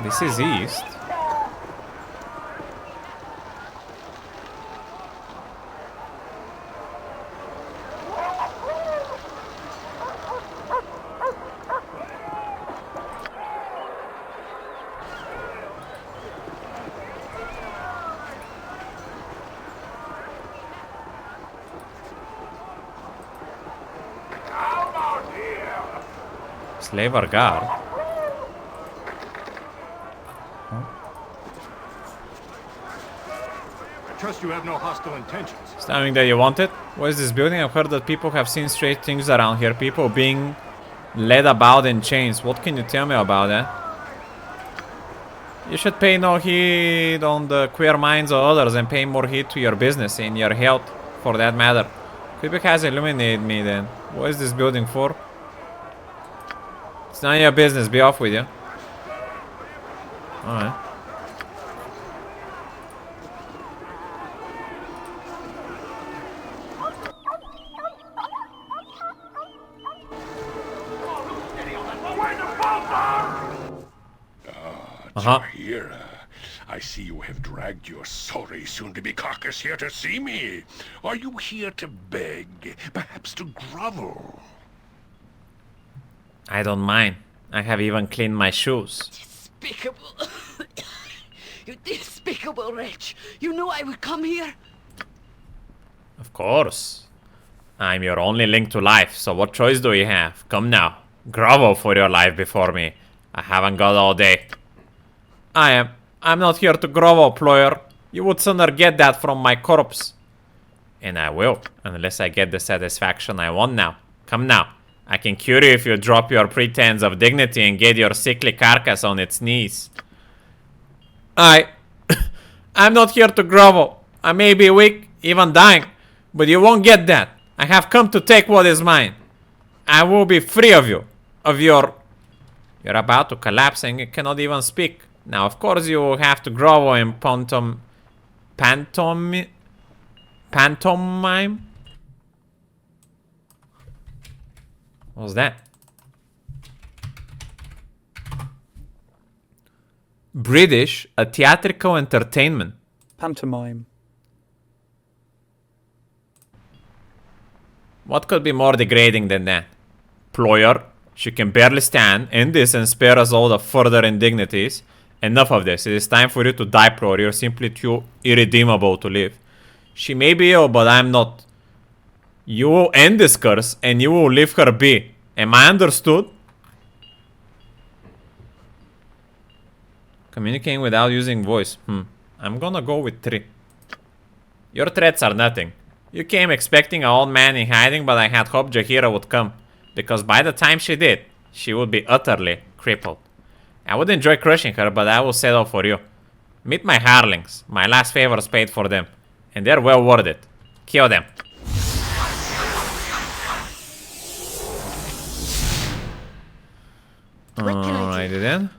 This is east. Slave or guard? I trust you have no hostile intentions. It's timing that you want it? What is this building? I've heard that people have seen strange things around here. People being led about in chains. What can you tell me about that? You should pay no heed on the queer minds of others and pay more heed to your business and your health, for that matter. Quebec has illuminated me then. What is this building for? It's none of your business. Be off with you. Alright. Jaheira, I see you have dragged your sorry soon-to-be carcass here to see me. Are you here to beg, perhaps to grovel? I don't mind. I have even cleaned my shoes. Despicable. You despicable wretch. You knew I would come here? Of course. I'm your only link to life, so what choice do you have? Come now. Grovel for your life before me. I haven't got all day. I'm not here to grovel, ployer. You would sooner get that from my corpse. And I will, unless I get the satisfaction I want now. Come now. I can cure you if you drop your pretense of dignity and get your sickly carcass on its knees. I'm not here to grovel. I may be weak, even dying, but you won't get that. I have come to take what is mine. I will be free of you, of your... You're about to collapse and you cannot even speak. Now, of course, you will have to grovel in pantomime? What was that? British, a theatrical entertainment. Pantomime. What could be more degrading than that? Ployer, she can barely stand. End this and spare us all the further indignities. Enough of this. It is time for you to die, Ployer. You're simply too irredeemable to live. She may be ill, but I'm not. You will end this curse and you will leave her be. Am I understood? Communicating without using voice. I'm gonna go with 3. Your threats are nothing. You came expecting an old man in hiding, but I had hoped Jaheira would come. Because by the time she did, she would be utterly crippled. I would enjoy crushing her, but I will settle for you. Meet my harlings. My last favors paid for them. And they're well worth it. Kill them. Alrighty then.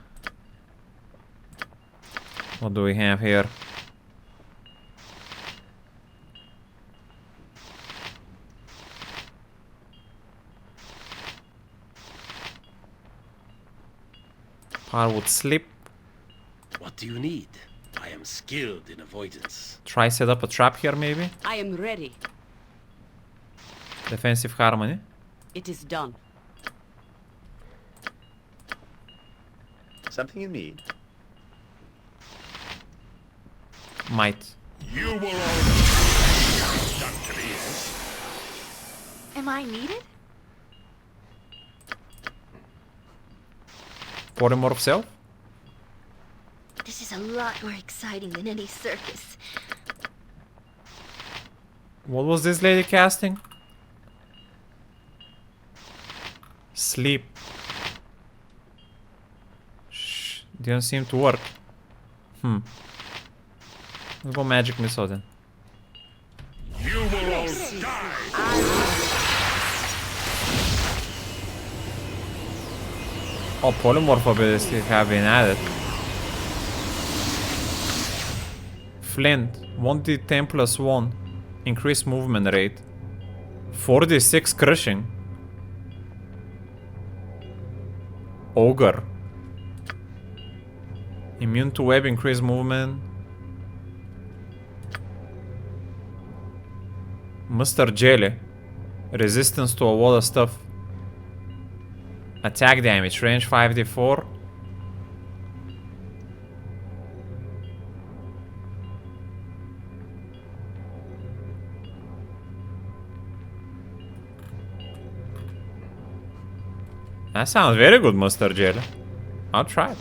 What do we have here? Hardwood slip. What do you need? I am skilled in avoidance. Try set up a trap here maybe? I am ready. Defensive harmony. It is done. Something you need? Might. You will all done to me. Am I needed? Polymorph self? This is a lot more exciting than any circus. What was this lady casting? Sleep. Shh, didn't seem to work. Let's go magic missile then. You will all die. Oh, polymorph abilities have been added. Flint, 1d10 plus 1. Increase movement rate. 4d6 crushing. Ogre. Immune to web, increase movement. Mr. Jelly. Resistance to a wall of stuff. Attack damage, range 5d4. That sounds very good, Mr. Jelly. I'll try it.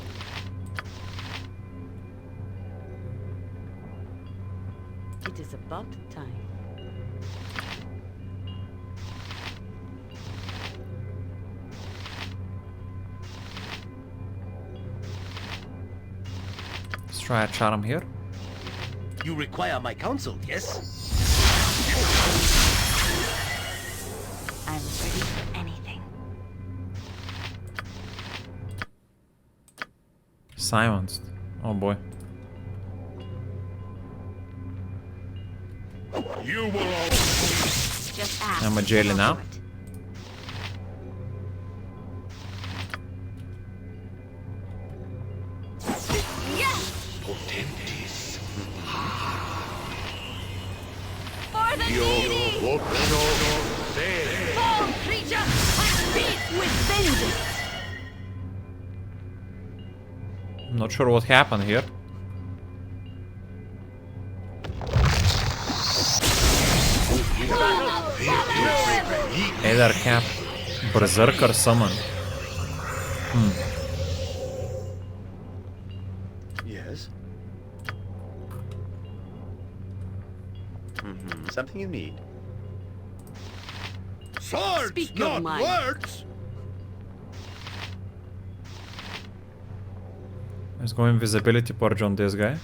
It is about time. Let's try a charm here. You require my counsel, yes? I'm ready for anything. Silenced. Oh boy. You will all Just ask. I'm a jailer now. Potentis. For the needy! Fall, creature! Speak with vengeance! I'm not sure what happened here. Aether cap. Berserker summon. Yes? Something you need? Swords, Speak your not mind. words. Let's go invisibility purge on this guy.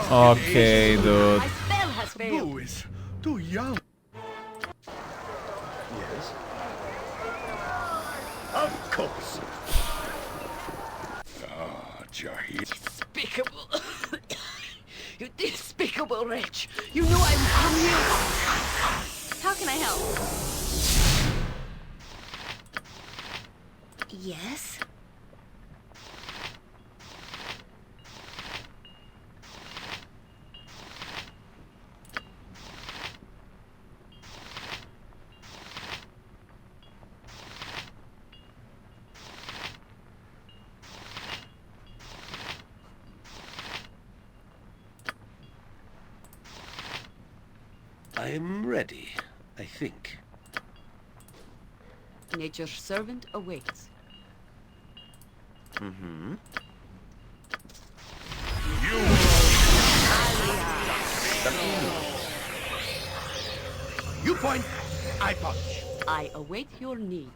Okay, dude. My spell has failed. Who is too young? Yes? Of course. Ah, Jahid. Despicable. You despicable wretch. You knew I would come here. How can I help? Yes? I am ready, I think. Nature's servant awaits. You point, I punch. I await your need.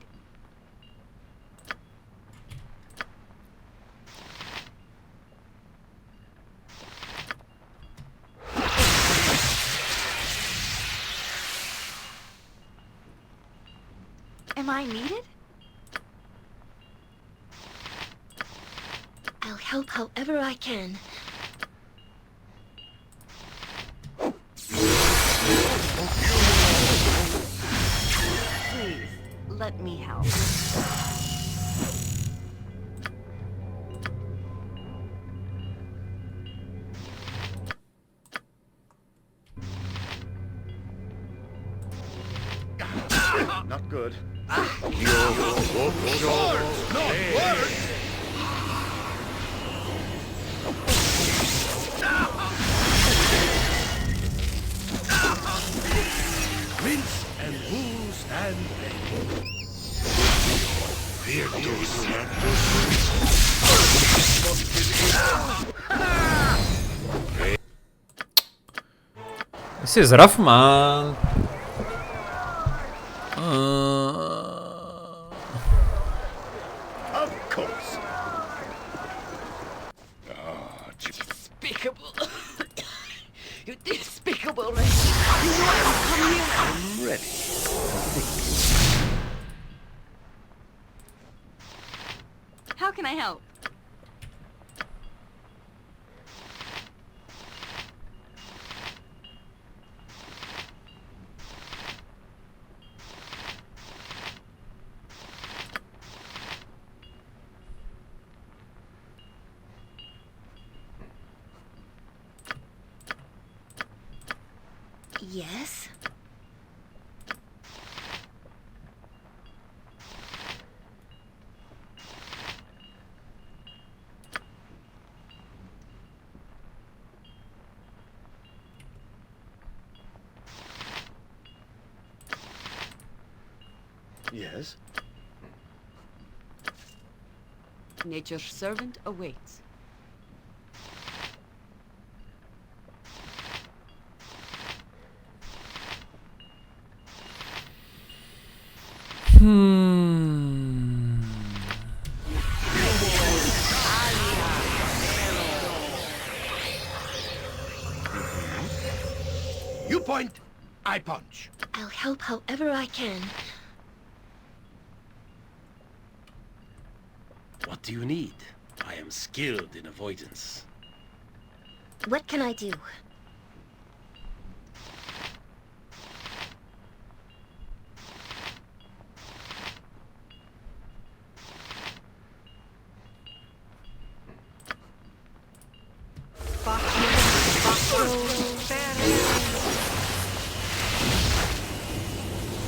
Am I needed? I'll help however I can. Please, let me help. Not good. Rinse and who stand ready. This is rough, man. Of course. Despicable. You despicable wretch. You know I will come here. I'm ready. How can I help? Yes? Yes? Nature's servant awaits. You point, I punch. I'll help however I can. What do you need? I am skilled in avoidance. What can I do?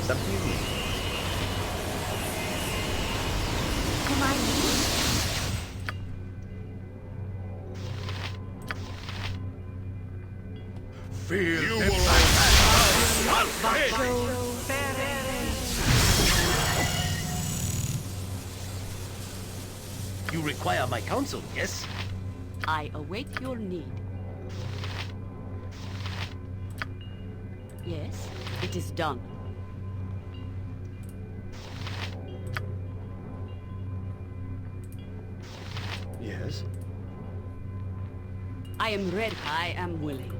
Something you need. Am I needed? Feel You them will You require my counsel, yes? I await your need. Yes, it is done. Yes? I am ready. I am willing.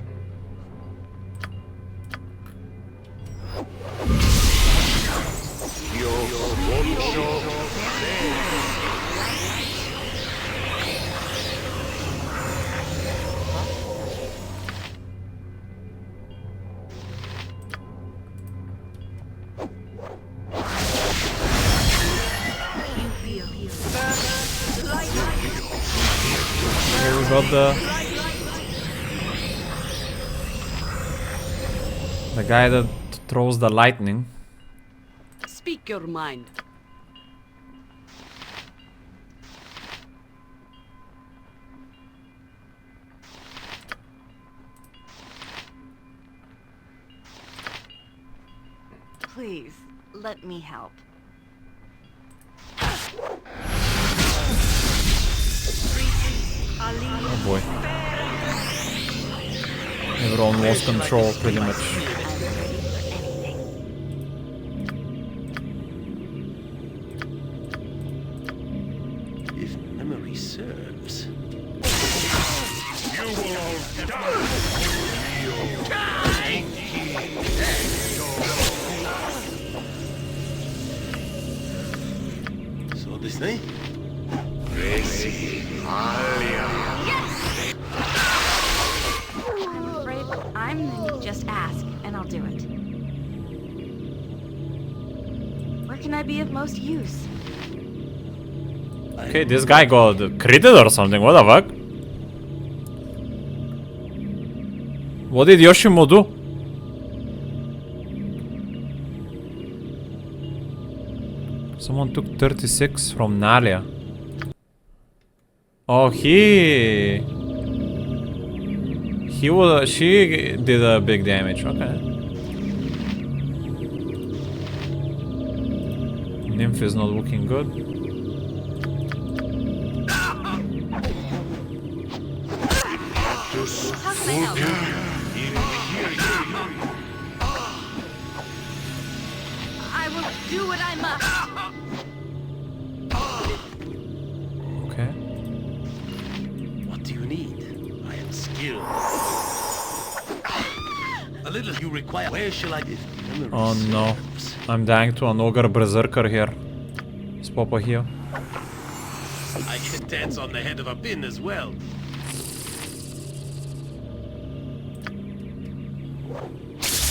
Here we got the guy that throws the lightning. Speak your mind. Please, let me help. Oh boy. Everyone lost control pretty much. If memory serves. You will all die. Disney? I'm afraid I'm the new. Just ask, and I'll do it. Where can I be of most use? Okay, this guy got critted or something. What the fuck? What did Yoshimo do? Someone took 36 from Nalia. Oh, she did a big damage. Okay. Nymph is not looking good. How can I help? I will do what I must. Okay. What do you need? I am skilled. A little you require. Where shall I live? Oh no. I'm dying to an ogre berserker here. Is Papa here? I can dance on the head of a pin as well.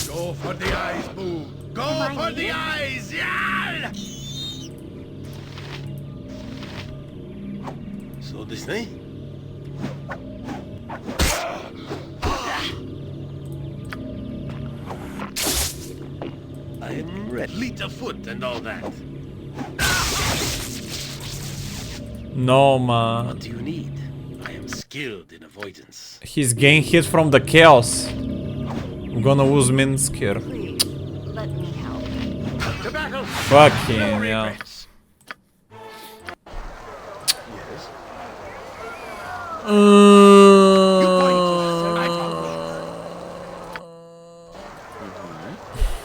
Go for the eyes, Boo! Go for the eyes! Yeah! So Disney? I am ready. Fleet of foot and all that. No, man. What do you need? I am skilled in avoidance. He's getting hit from the chaos. I'm gonna lose Minsk here. Please, let me help. To battle! Fucking yeah.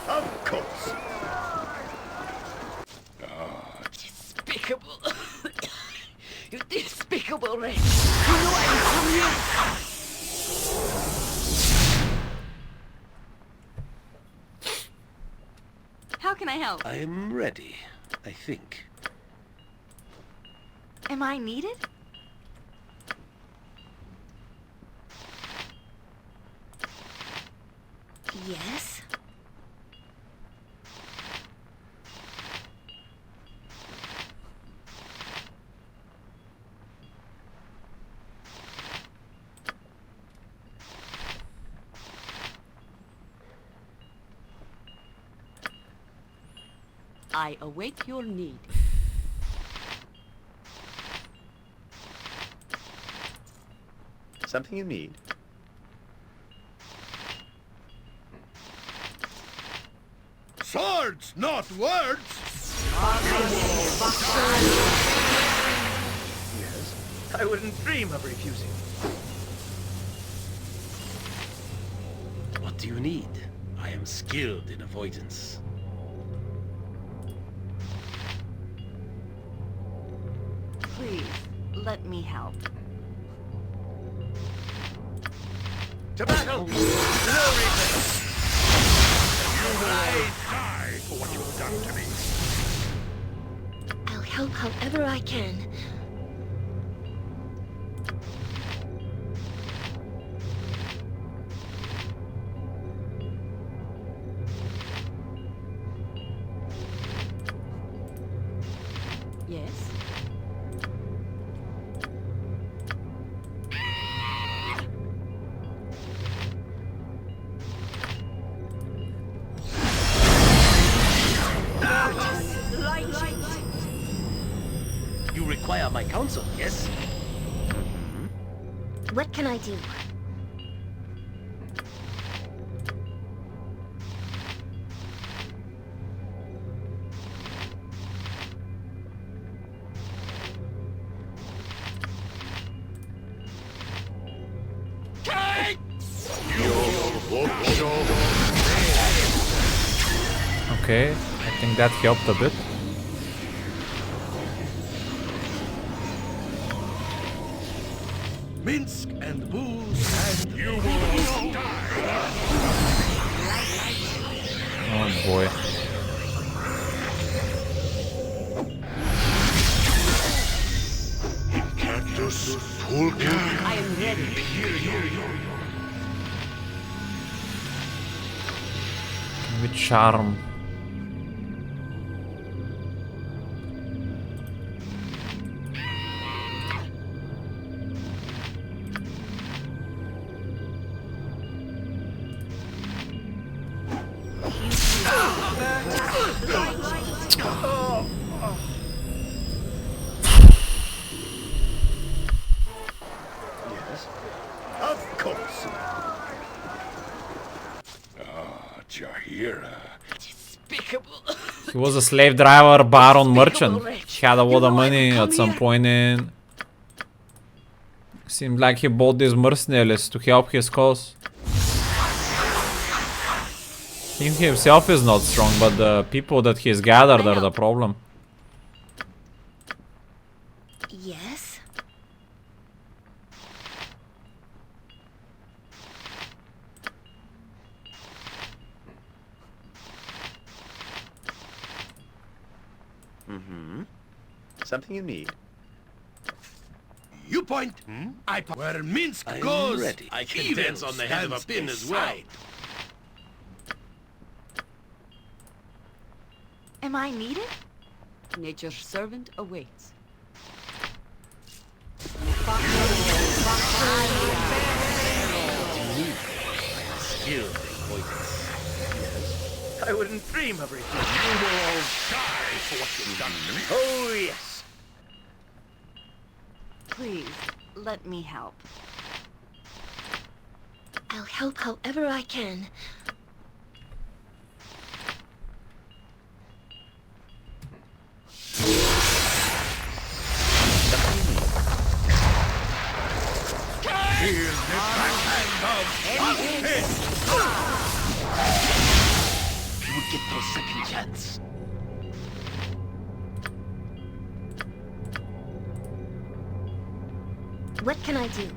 Of course. Despicable. You despicable wretch. You know I am from here. How can I help? I am ready, I think. Am I needed? Yes. I await your need. Something you need? Swords, not words! Yes. I wouldn't dream of refusing. What do you need? I am skilled in avoidance. Please, let me help. To battle! No regrets! You will die for what you've done to me. I'll help however I can. Yes? You require my counsel, yes? What can I do? Okay, I think that helped a bit. Minsk and booze and you will die. Oh boy. I am ready. With charm. Yes, of course. Ah, Jahira. Despicable. He was a slave driver, baron, merchant. He had a lot of money at some point in. Seemed like he bought these mercenaries to help his cause. He himself is not strong, but the people that he's gathered are the problem. Yes? Mm-hmm. Something you need. You point, I point. Where Minsk goes, ready. I can dance on the head of a pin as well. Am I needed? Nature's servant awaits. Skill in avoidance. Yes. I wouldn't dream of refusing. You will all die for what you've done to me. Oh, yes. Please, let me help. I'll help however I can. Here's the backhand of You would get no second chance. What can I do?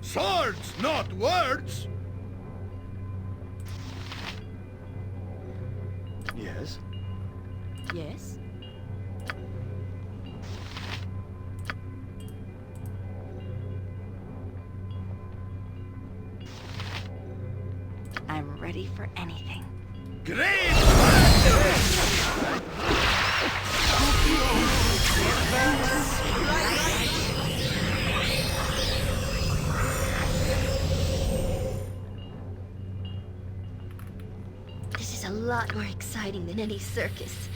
Swords, not words! Yes. Yes? I'm ready for anything. Great! This is a lot more exciting than any circus.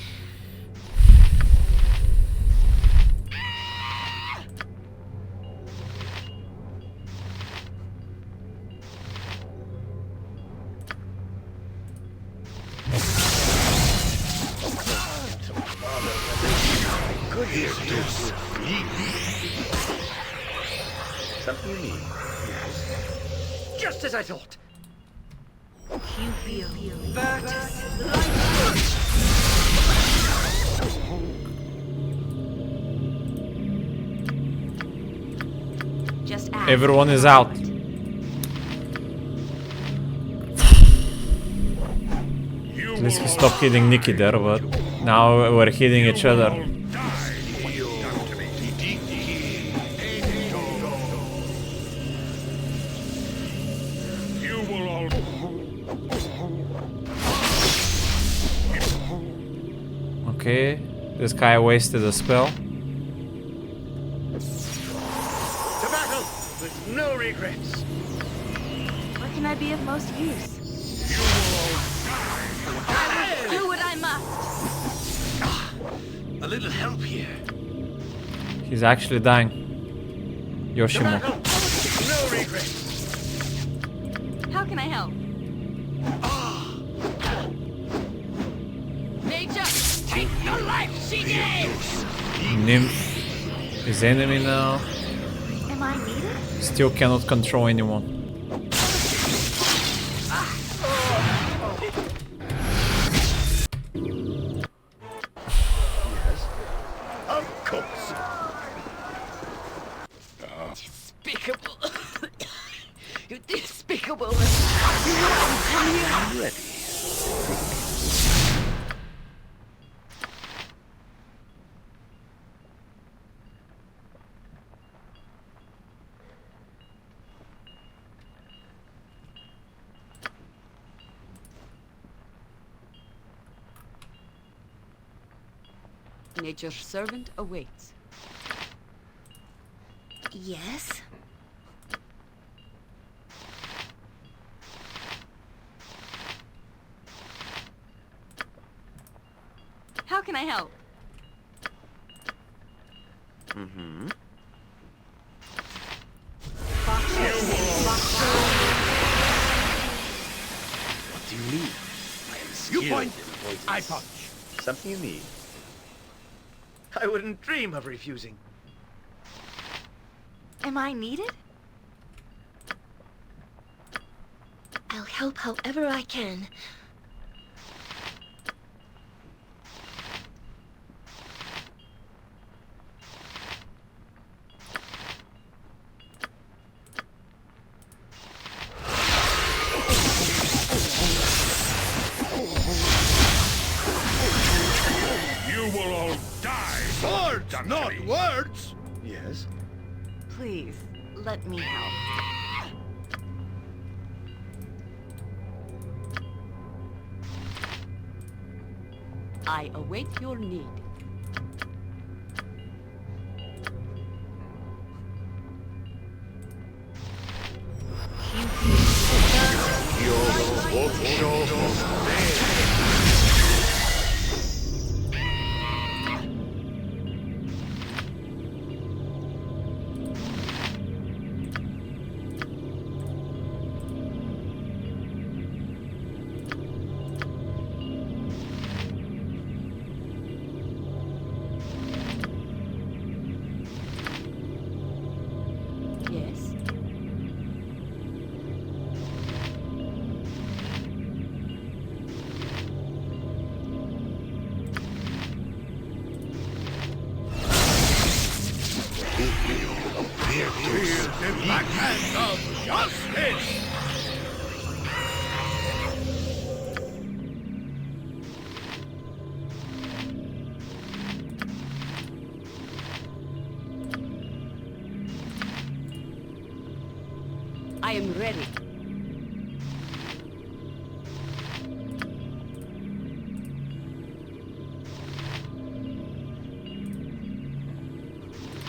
Something you need. Yes. Just as I thought. Just ask. Everyone is out. At least we stopped hitting Nicky there, but now we're hitting each other. Okay, this guy wasted a spell. To battle with no regrets. Where can I be of most use? I will do what I must. A little help here. He's actually dying. Yoshimo. No regrets. How can I help? Nature, take your life, she gave! Nymph His enemy now. Am I needed? Still cannot control anyone. Of course. Despicable. You despicable. You know I'm coming here. I'm ready. Nature's servant awaits. Yes? How can I help? Mm-hmm. What do you need? I am skilled You point, in avoidance. I punch. Something you need. I wouldn't dream of refusing. Am I needed? I'll help however I can. You will all die. Swords, not words. Yes? Please, let me help. I await your need. Yes. The backhand of justice. I am ready.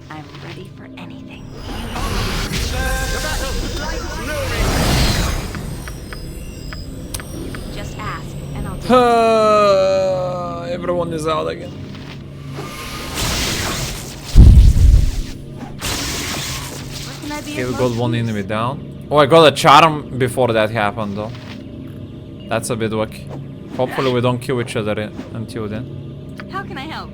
I'm ready for anything. Just ask, and I'll do it. Everyone is out again. What can I be Okay, we of got most one use? enemy down. Oh, I got a charm before that happened though. That's a bit wacky. Hopefully we don't kill each other until then. How can I help?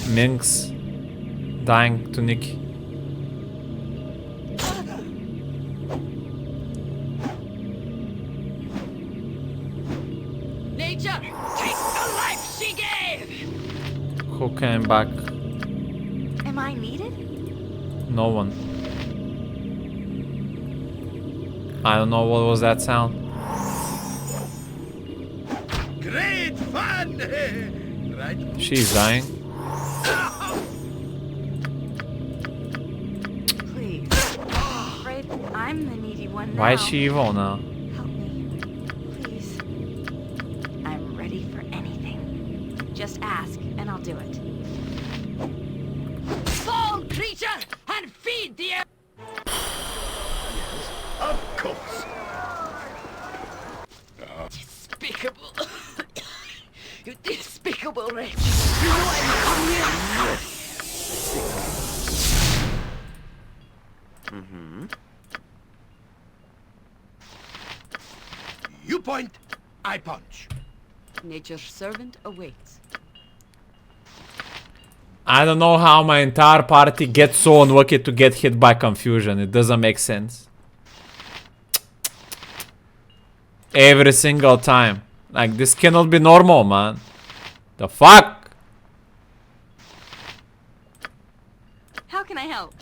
Minx dying to Nicky. Nature, take the life she gave! Who came back? Am I needed? No one. I don't know what was that sound. Great fun. Right. She's dying. Please. I'm afraid I'm the needy one now. Why is she evil now? Help me. Please. I'm ready for anything. Just ask, and I'll do it. Fall, creature, and feed the air! Of course. Despicable. You despicable wretch. You know I'm coming here. Mm-hmm. You point, I punch. Nature's servant awaits. I don't know how my entire party gets so unlucky to get hit by confusion. It doesn't make sense. Every single time. Like, this cannot be normal, man. The fuck? How can I help?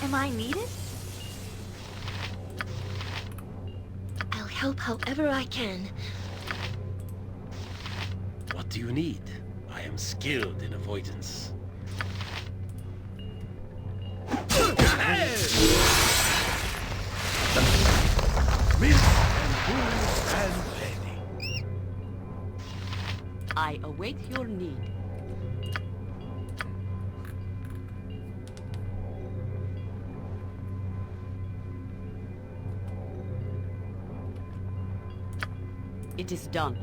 Am I needed? I'll help however I can. What do you need? I am skilled in avoidance. I await your need. It is done.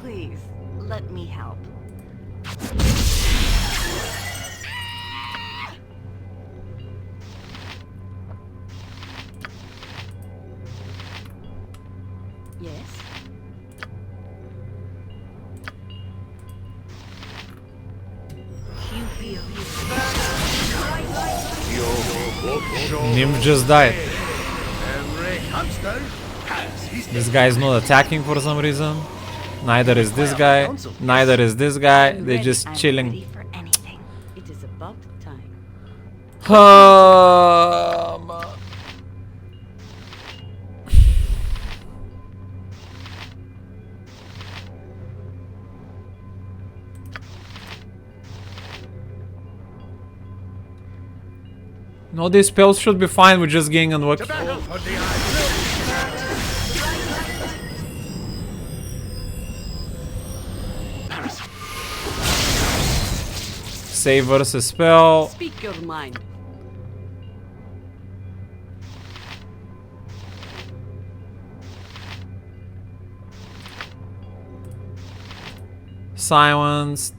Please, let me help. Yes. Nymph just died. This guy is not attacking for some reason. Neither is this guy. Neither is this guy. They're just chilling. It is about time. No, these spells should be fine with just getting unlucky. Save versus spell. Speak your mind. Silenced.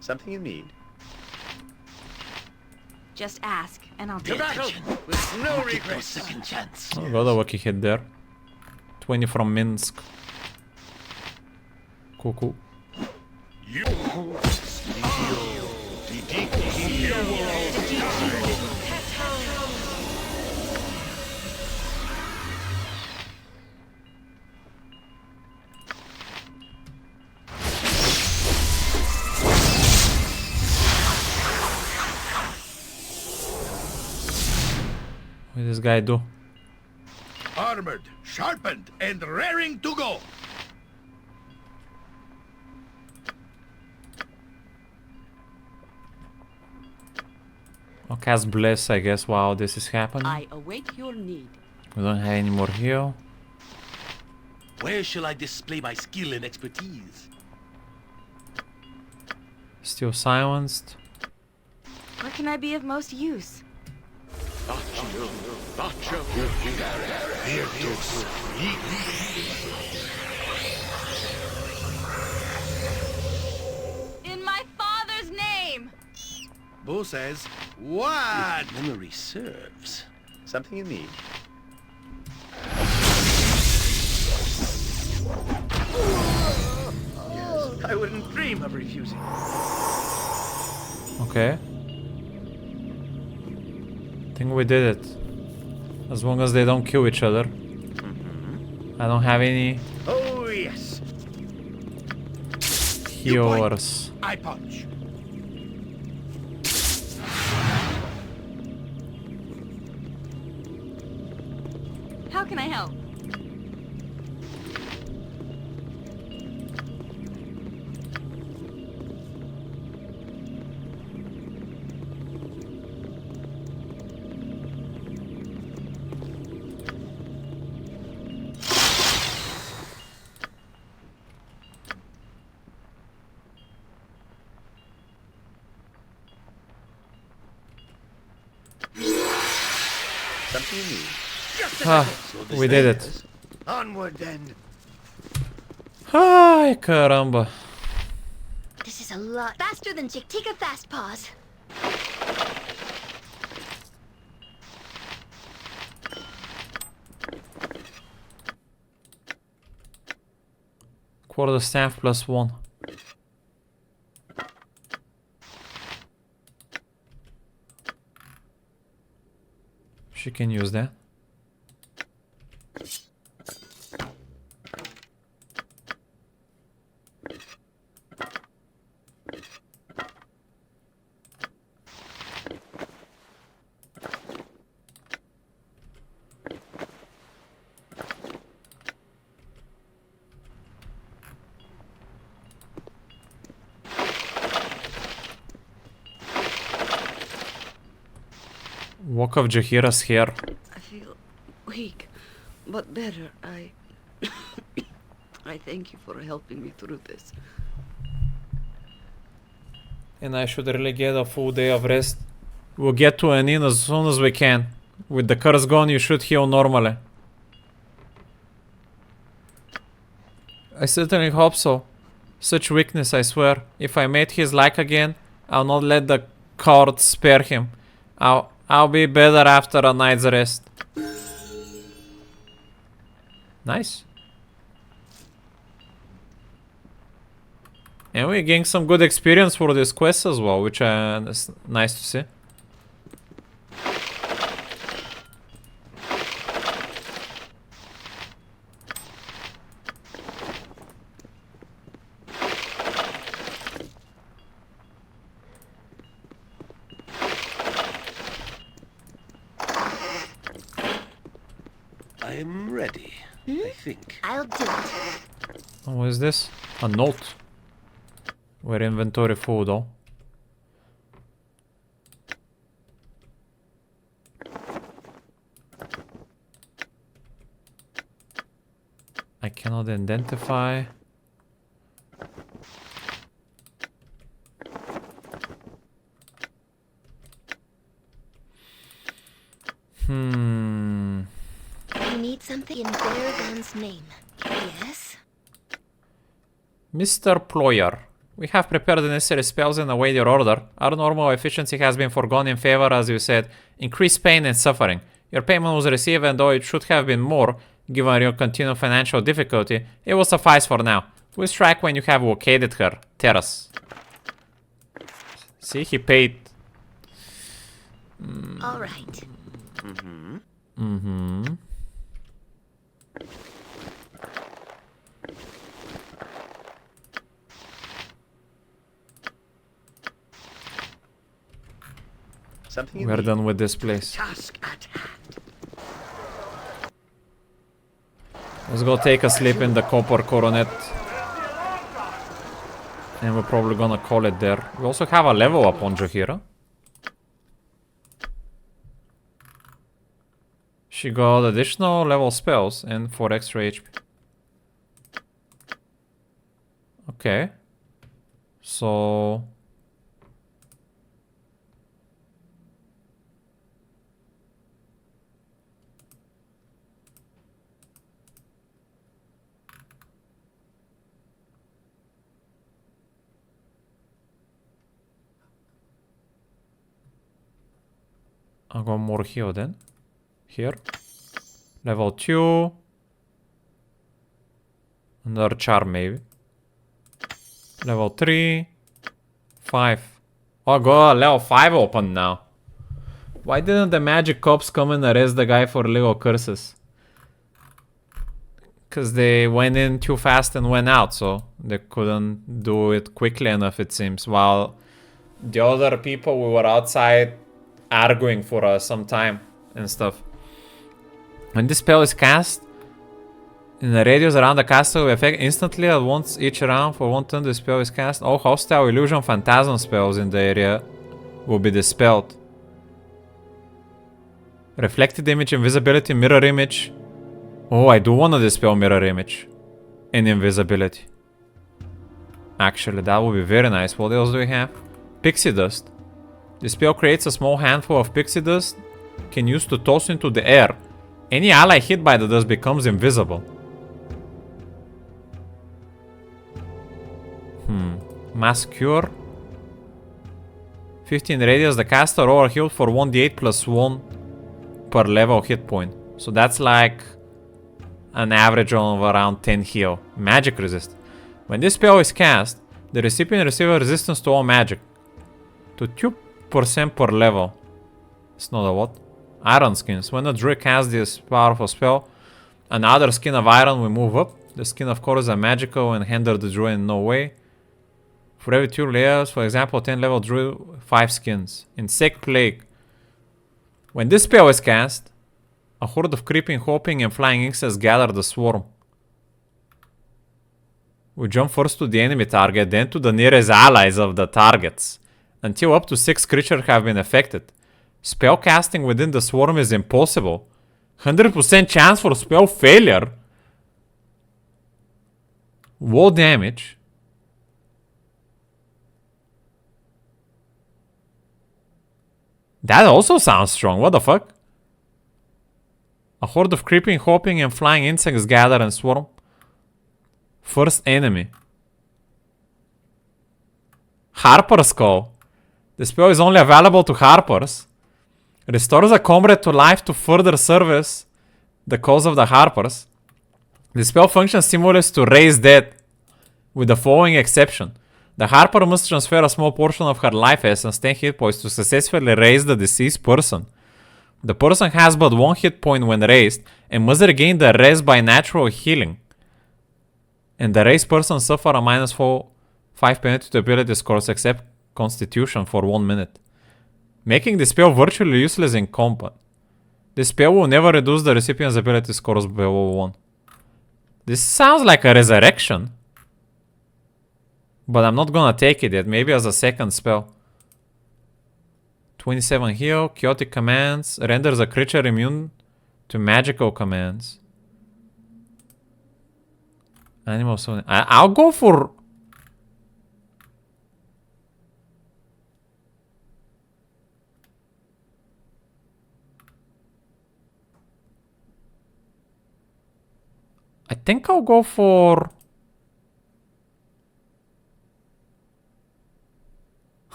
Something you need? Just ask, and I'll do To battle with no regrets. Second chance. Oh, got a lucky hit there. 20 from Minsk. Cool, cool. What does this guy do? Armored, sharpened, and raring to go. I'll cast Bless, I guess, while this is happening. I await your need. We don't have any more heal. Where shall I display my skill and expertise? Still silenced. Where can I be of most use? In my father's name! Bo says, what? If memory serves. Something you need? Yes, I wouldn't dream of refusing. Okay. I think we did it. As long as they don't kill each other. I don't have any Oh, yes. Yours. I punch. How can I help? Something new. We did it. Onward then. Ay, caramba. This is a lot faster than Chick. Take a fast pause. Quarter staff +1. She can use that. Walk of Jahira's hair. I feel weak, but better. I thank you for helping me through this. And I should really get a full day of rest. We'll get to an inn as soon as we can. With the curse gone, you should heal normally. I certainly hope so. Such weakness, I swear. If I made his like again, I'll not let the court spare him. I'll be better after a night's rest. Nice. And we gained some good experience for this quest as well, which is nice to see. I'm ready, I think. I'll do it. Oh, what is this? A note. Where inventory full though. I cannot identify. We need something in Beargun's name. Yes? Mr. Ployer, we have prepared the necessary spells and await your order. Our normal efficiency has been forgone in favor, as you said. Increased pain and suffering. Your payment was received, and though it should have been more, given your continued financial difficulty, it will suffice for now. We'll strike when you have located her. Terrace. See, he paid. All right. We're done with this place. Let's go take a sleep in the copper coronet. And we're probably gonna call it there. We also have a level up on Jahira. She got additional level spells and 4 extra HP. Okay. So... I got more heal then. Here. Level 2. Another charm maybe. Level 3. 5. Oh, I got level 5 open now. Why didn't the magic cops come and arrest the guy for legal curses? Because they went in too fast and went out, so they couldn't do it quickly enough, it seems. While the other people, we were outside arguing for some time and stuff. When this spell is cast, in the radius around the castle will affect instantly at once each round for 1 turn the spell is cast. All hostile illusion phantasm spells in the area will be dispelled. Reflected image, invisibility, mirror image. Oh, I do want to dispel mirror image and invisibility. Actually, that would be very nice. What else do we have? Pixie dust. The spell creates a small handful of pixie dust, can use to toss into the air. Any ally hit by the dust becomes invisible. Mass Cure. 15 radius, the caster or healed for 1d8 plus 1 per level hit point. So that's like an average of around 10 heal. Magic resist. When this spell is cast, the recipient receives resistance to all magic. To 2% per level. It's not a what? Iron skins. When a druid casts this powerful spell, another skin of iron will move up. The skin of course is magical and hinder the druid in no way. For every 2 layers, for example, 10 level druid, 5 skins. Insect Plague. When this spell is cast, a horde of creeping, hopping, and flying insects gather the swarm. We jump first to the enemy target, then to the nearest allies of the targets, until up to 6 creatures have been affected. Spell casting within the swarm is impossible. 100% chance for spell failure. Wall damage. That also sounds strong. What the fuck? A horde of creeping, hopping, and flying insects gather and swarm. First enemy. Harper's Call. The spell is only available to Harpers. Restores a comrade to life to further service the cause of the Harpers. The spell functions similar to Raise Dead, with the following exception. The Harper must transfer a small portion of her life essence, 10 hit points, to successfully raise the deceased person. The person has but 1 hit point when raised, and must regain the rest by natural healing. And the raised person suffer a -5 penalty to ability scores except Constitution for 1 minute. Making the spell virtually useless in combat. This spell will never reduce the recipient's ability scores below 1. This sounds like a resurrection. But I'm not gonna take it yet, maybe as a second spell. 27 heal, chaotic commands, renders a creature immune to magical commands. Animal summoning. I'll go for... I think I'll go for...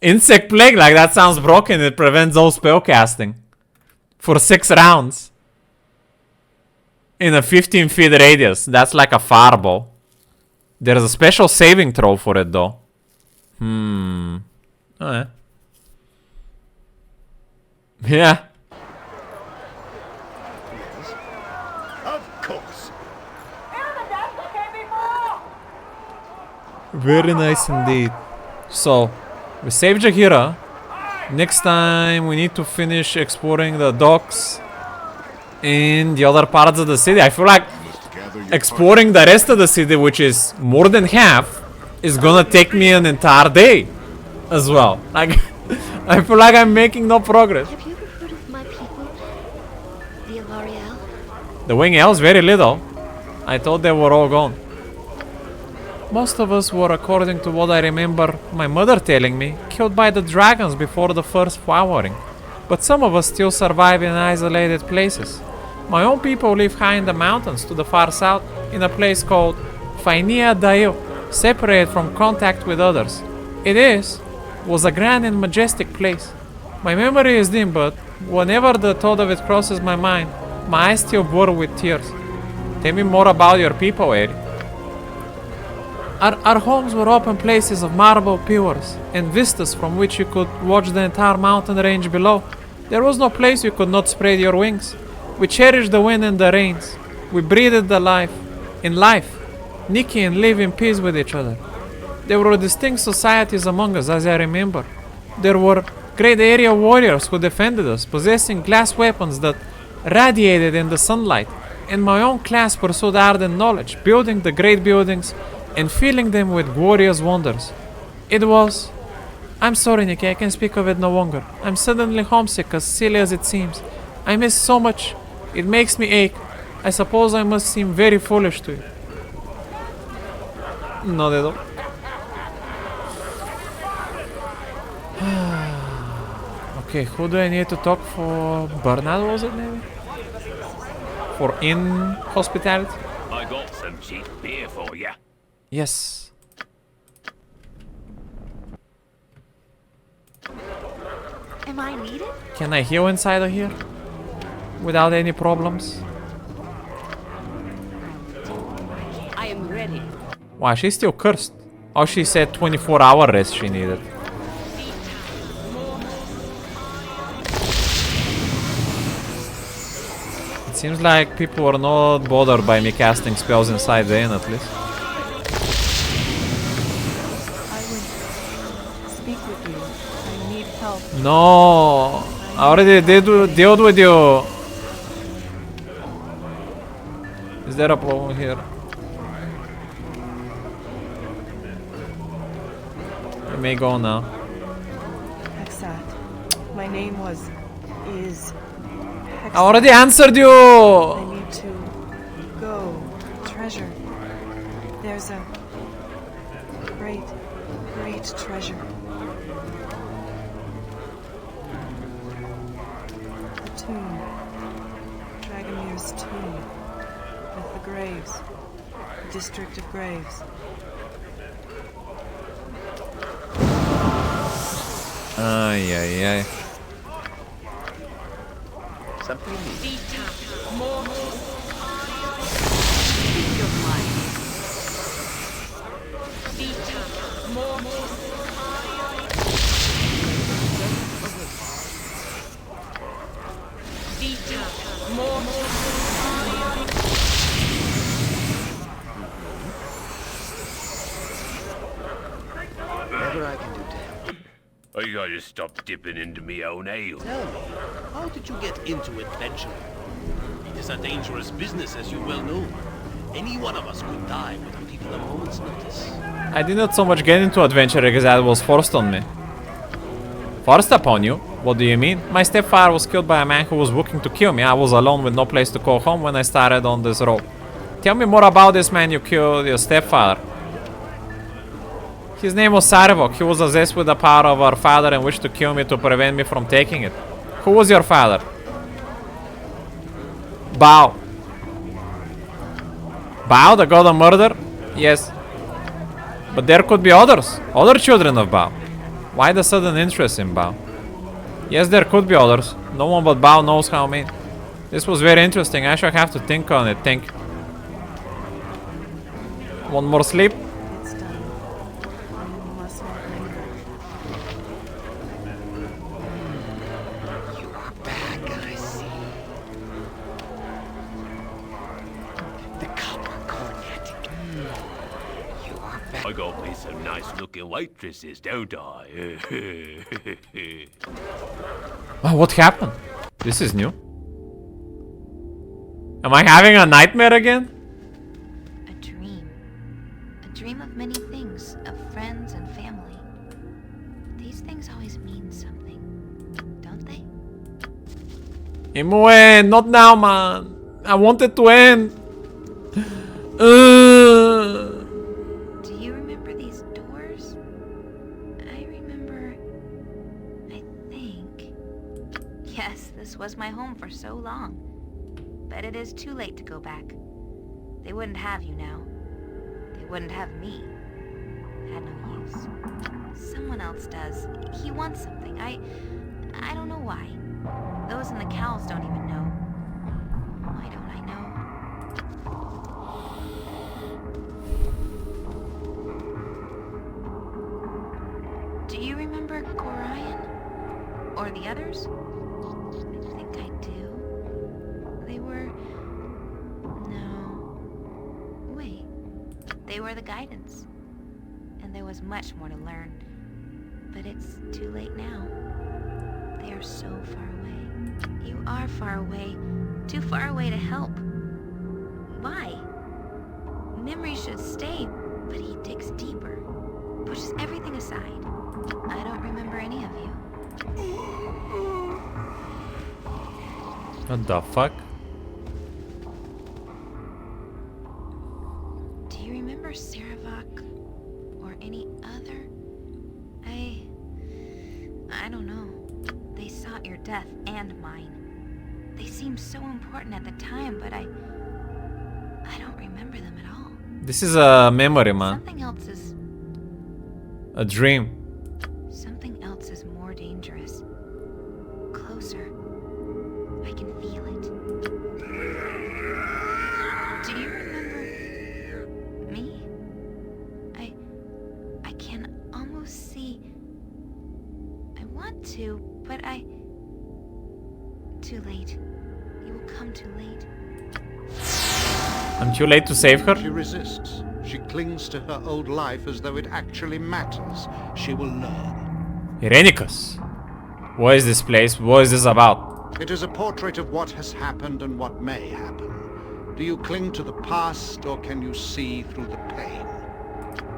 Insect Plague, like that sounds broken. It prevents all spell casting. For 6 rounds. In a 15 feet radius. That's like a fireball. There's a special saving throw for it though. Oh, yeah. Of course. Very nice indeed. So, we saved Jaheira. Next time we need to finish exploring the docks in the other parts of the city. I feel like exploring the rest of the city, which is more than half, is gonna take me an entire day as well. Like, I feel like I'm making no progress. Have you ever heard of my people? The Alariel? The Wing Elves, very little. I thought they were all gone. Most of us were, according to what I remember my mother telling me, killed by the dragons before the first flowering. But some of us still survive in isolated places. My own people live high in the mountains to the far south, in a place called Fainea Dail, separated from contact with others. It was a grand and majestic place. My memory is dim, but whenever the thought of it crosses my mind, my eyes still blur with tears. Tell me more about your people, Eri. Our homes were open places of marble pillars and vistas from which you could watch the entire mountain range below. There was no place you could not spread your wings. We cherished the wind and the rains. We breathed the life in life, Nicky, and live in peace with each other. There were distinct societies among us, as I remember. There were great area warriors who defended us, possessing glass weapons that radiated in the sunlight, and my own class pursued ardent knowledge, building the great buildings and filling them with glorious wonders. It was... I'm sorry, Nicky, I can speak of it no longer. I'm suddenly homesick, as silly as it seems. I miss so much. It makes me ache. I suppose I must seem very foolish to you. Not at all. Okay, who do I need to talk for? Bernard, was it maybe? For in hospitality? I got some cheap beer for you. Yes. Am I needed? Can I heal inside of here? Without any problems? I am ready. Wow, she's still cursed. Oh, she said 24-hour rest she needed. It seems like people are not bothered by me casting spells inside the inn, at least. I would speak with you. I need help. No, I already dealt with you. Is there a problem here? You may go now. Hexat. My name is I already answered you! I need to go. Treasure. There's a great treasure. A tomb. Dragomir's tomb. With the graves. The district of graves. Ay, ay, ay. Something new. Whatever I can do to help. I gotta stop dipping into me own ale. Tell me, how did you get into adventuring? It is a dangerous business, as you well know. Any one of us could die without even a moment's notice. I did not so much get into adventure because that was forced on me. Forced upon you? What do you mean? My stepfather was killed by a man who was looking to kill me. I was alone with no place to call home when I started on this road. Tell me more about this man you killed, your stepfather. His name was Sarevok. He was possessed with the power of our father and wished to kill me to prevent me from taking it. Who was your father? Bao. Bao, the god of murder? Yes. But there could be others. Other children of Bao. Why the sudden interest in Bao? Yes, there could be others. No one but Bao knows how many. This was very interesting. I shall have to think on it. Thank you. One more sleep? I got me some nice looking waitresses, don't I? Oh, what happened? This is new. Am I having a nightmare again? A dream. A dream of many things, of friends and family. These things always mean something, don't they? Imue, not now, man. I want it to end. Do you remember these doors? I remember... I think... Yes, this was my home for so long. But it is too late to go back. They wouldn't have you now. They wouldn't have me. Had no use. Someone else does. He wants something. I don't know why. Those in the cows don't even know. Why don't I know? Do you remember Corian? Or the others? I think I do. They were... No. They were the guidance. And there was much more to learn. But it's too late now. They are so far away. You are far away. Too far away to help. Why? Memory should stay, but he digs deeper. Pushes everything aside. I don't remember any of you. What the fuck? Do you remember Saravak or any other? I don't know. They sought your death and mine. They seemed so important at the time, but I don't remember them at all. This is a memory, man. Something else is... A dream. Something else is more dangerous. Closer. I can feel it. Do you remember me? I can almost see... I want to, but too late. You will come too late. I'm too late to save her? She resists. She clings to her old life as though it actually matters. She will learn. Irenicus. What is this place? What is this about? It is a portrait of what has happened and what may happen. Do you cling to the past, or can you see through the pain?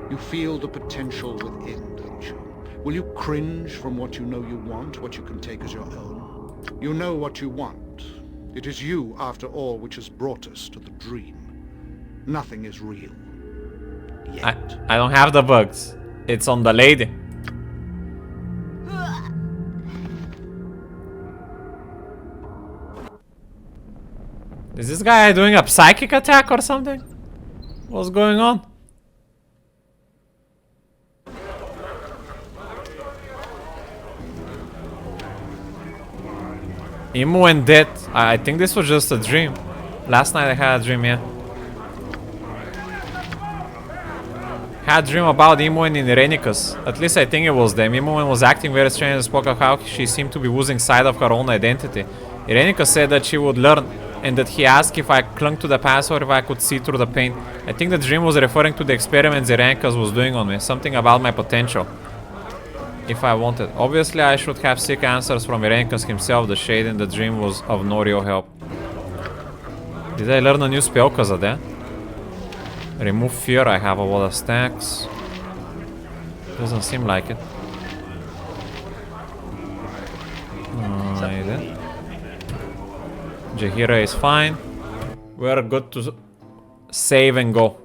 You feel the potential within, don't you? Will you cringe from what you know you want, what you can take as your own? You know what you want. It is you, after all, which has brought us to the dream. Nothing is real. Yet. I don't have the bugs. It's on the lady. Is this guy doing a psychic attack or something? What's going on? Imo and death. I think this was just a dream. Last night I had a dream, yeah. Had a dream about Imo and Irenicus. At least I think it was them. Imo was acting very strange and spoke of how she seemed to be losing sight of her own identity. Irenicus said that she would learn, and that he asked if I clung to the past or if I could see through the pain. I think the dream was referring to the experiments Irenicus was doing on me. Something about my potential. If I wanted. Obviously I should have seek answers from Irenicus himself. The shade in the dream was of no real help. Did I learn a new spell because of that? Remove fear. I have a lot of stacks. Doesn't seem like it. I did. Jahira is fine. We're good to save and go.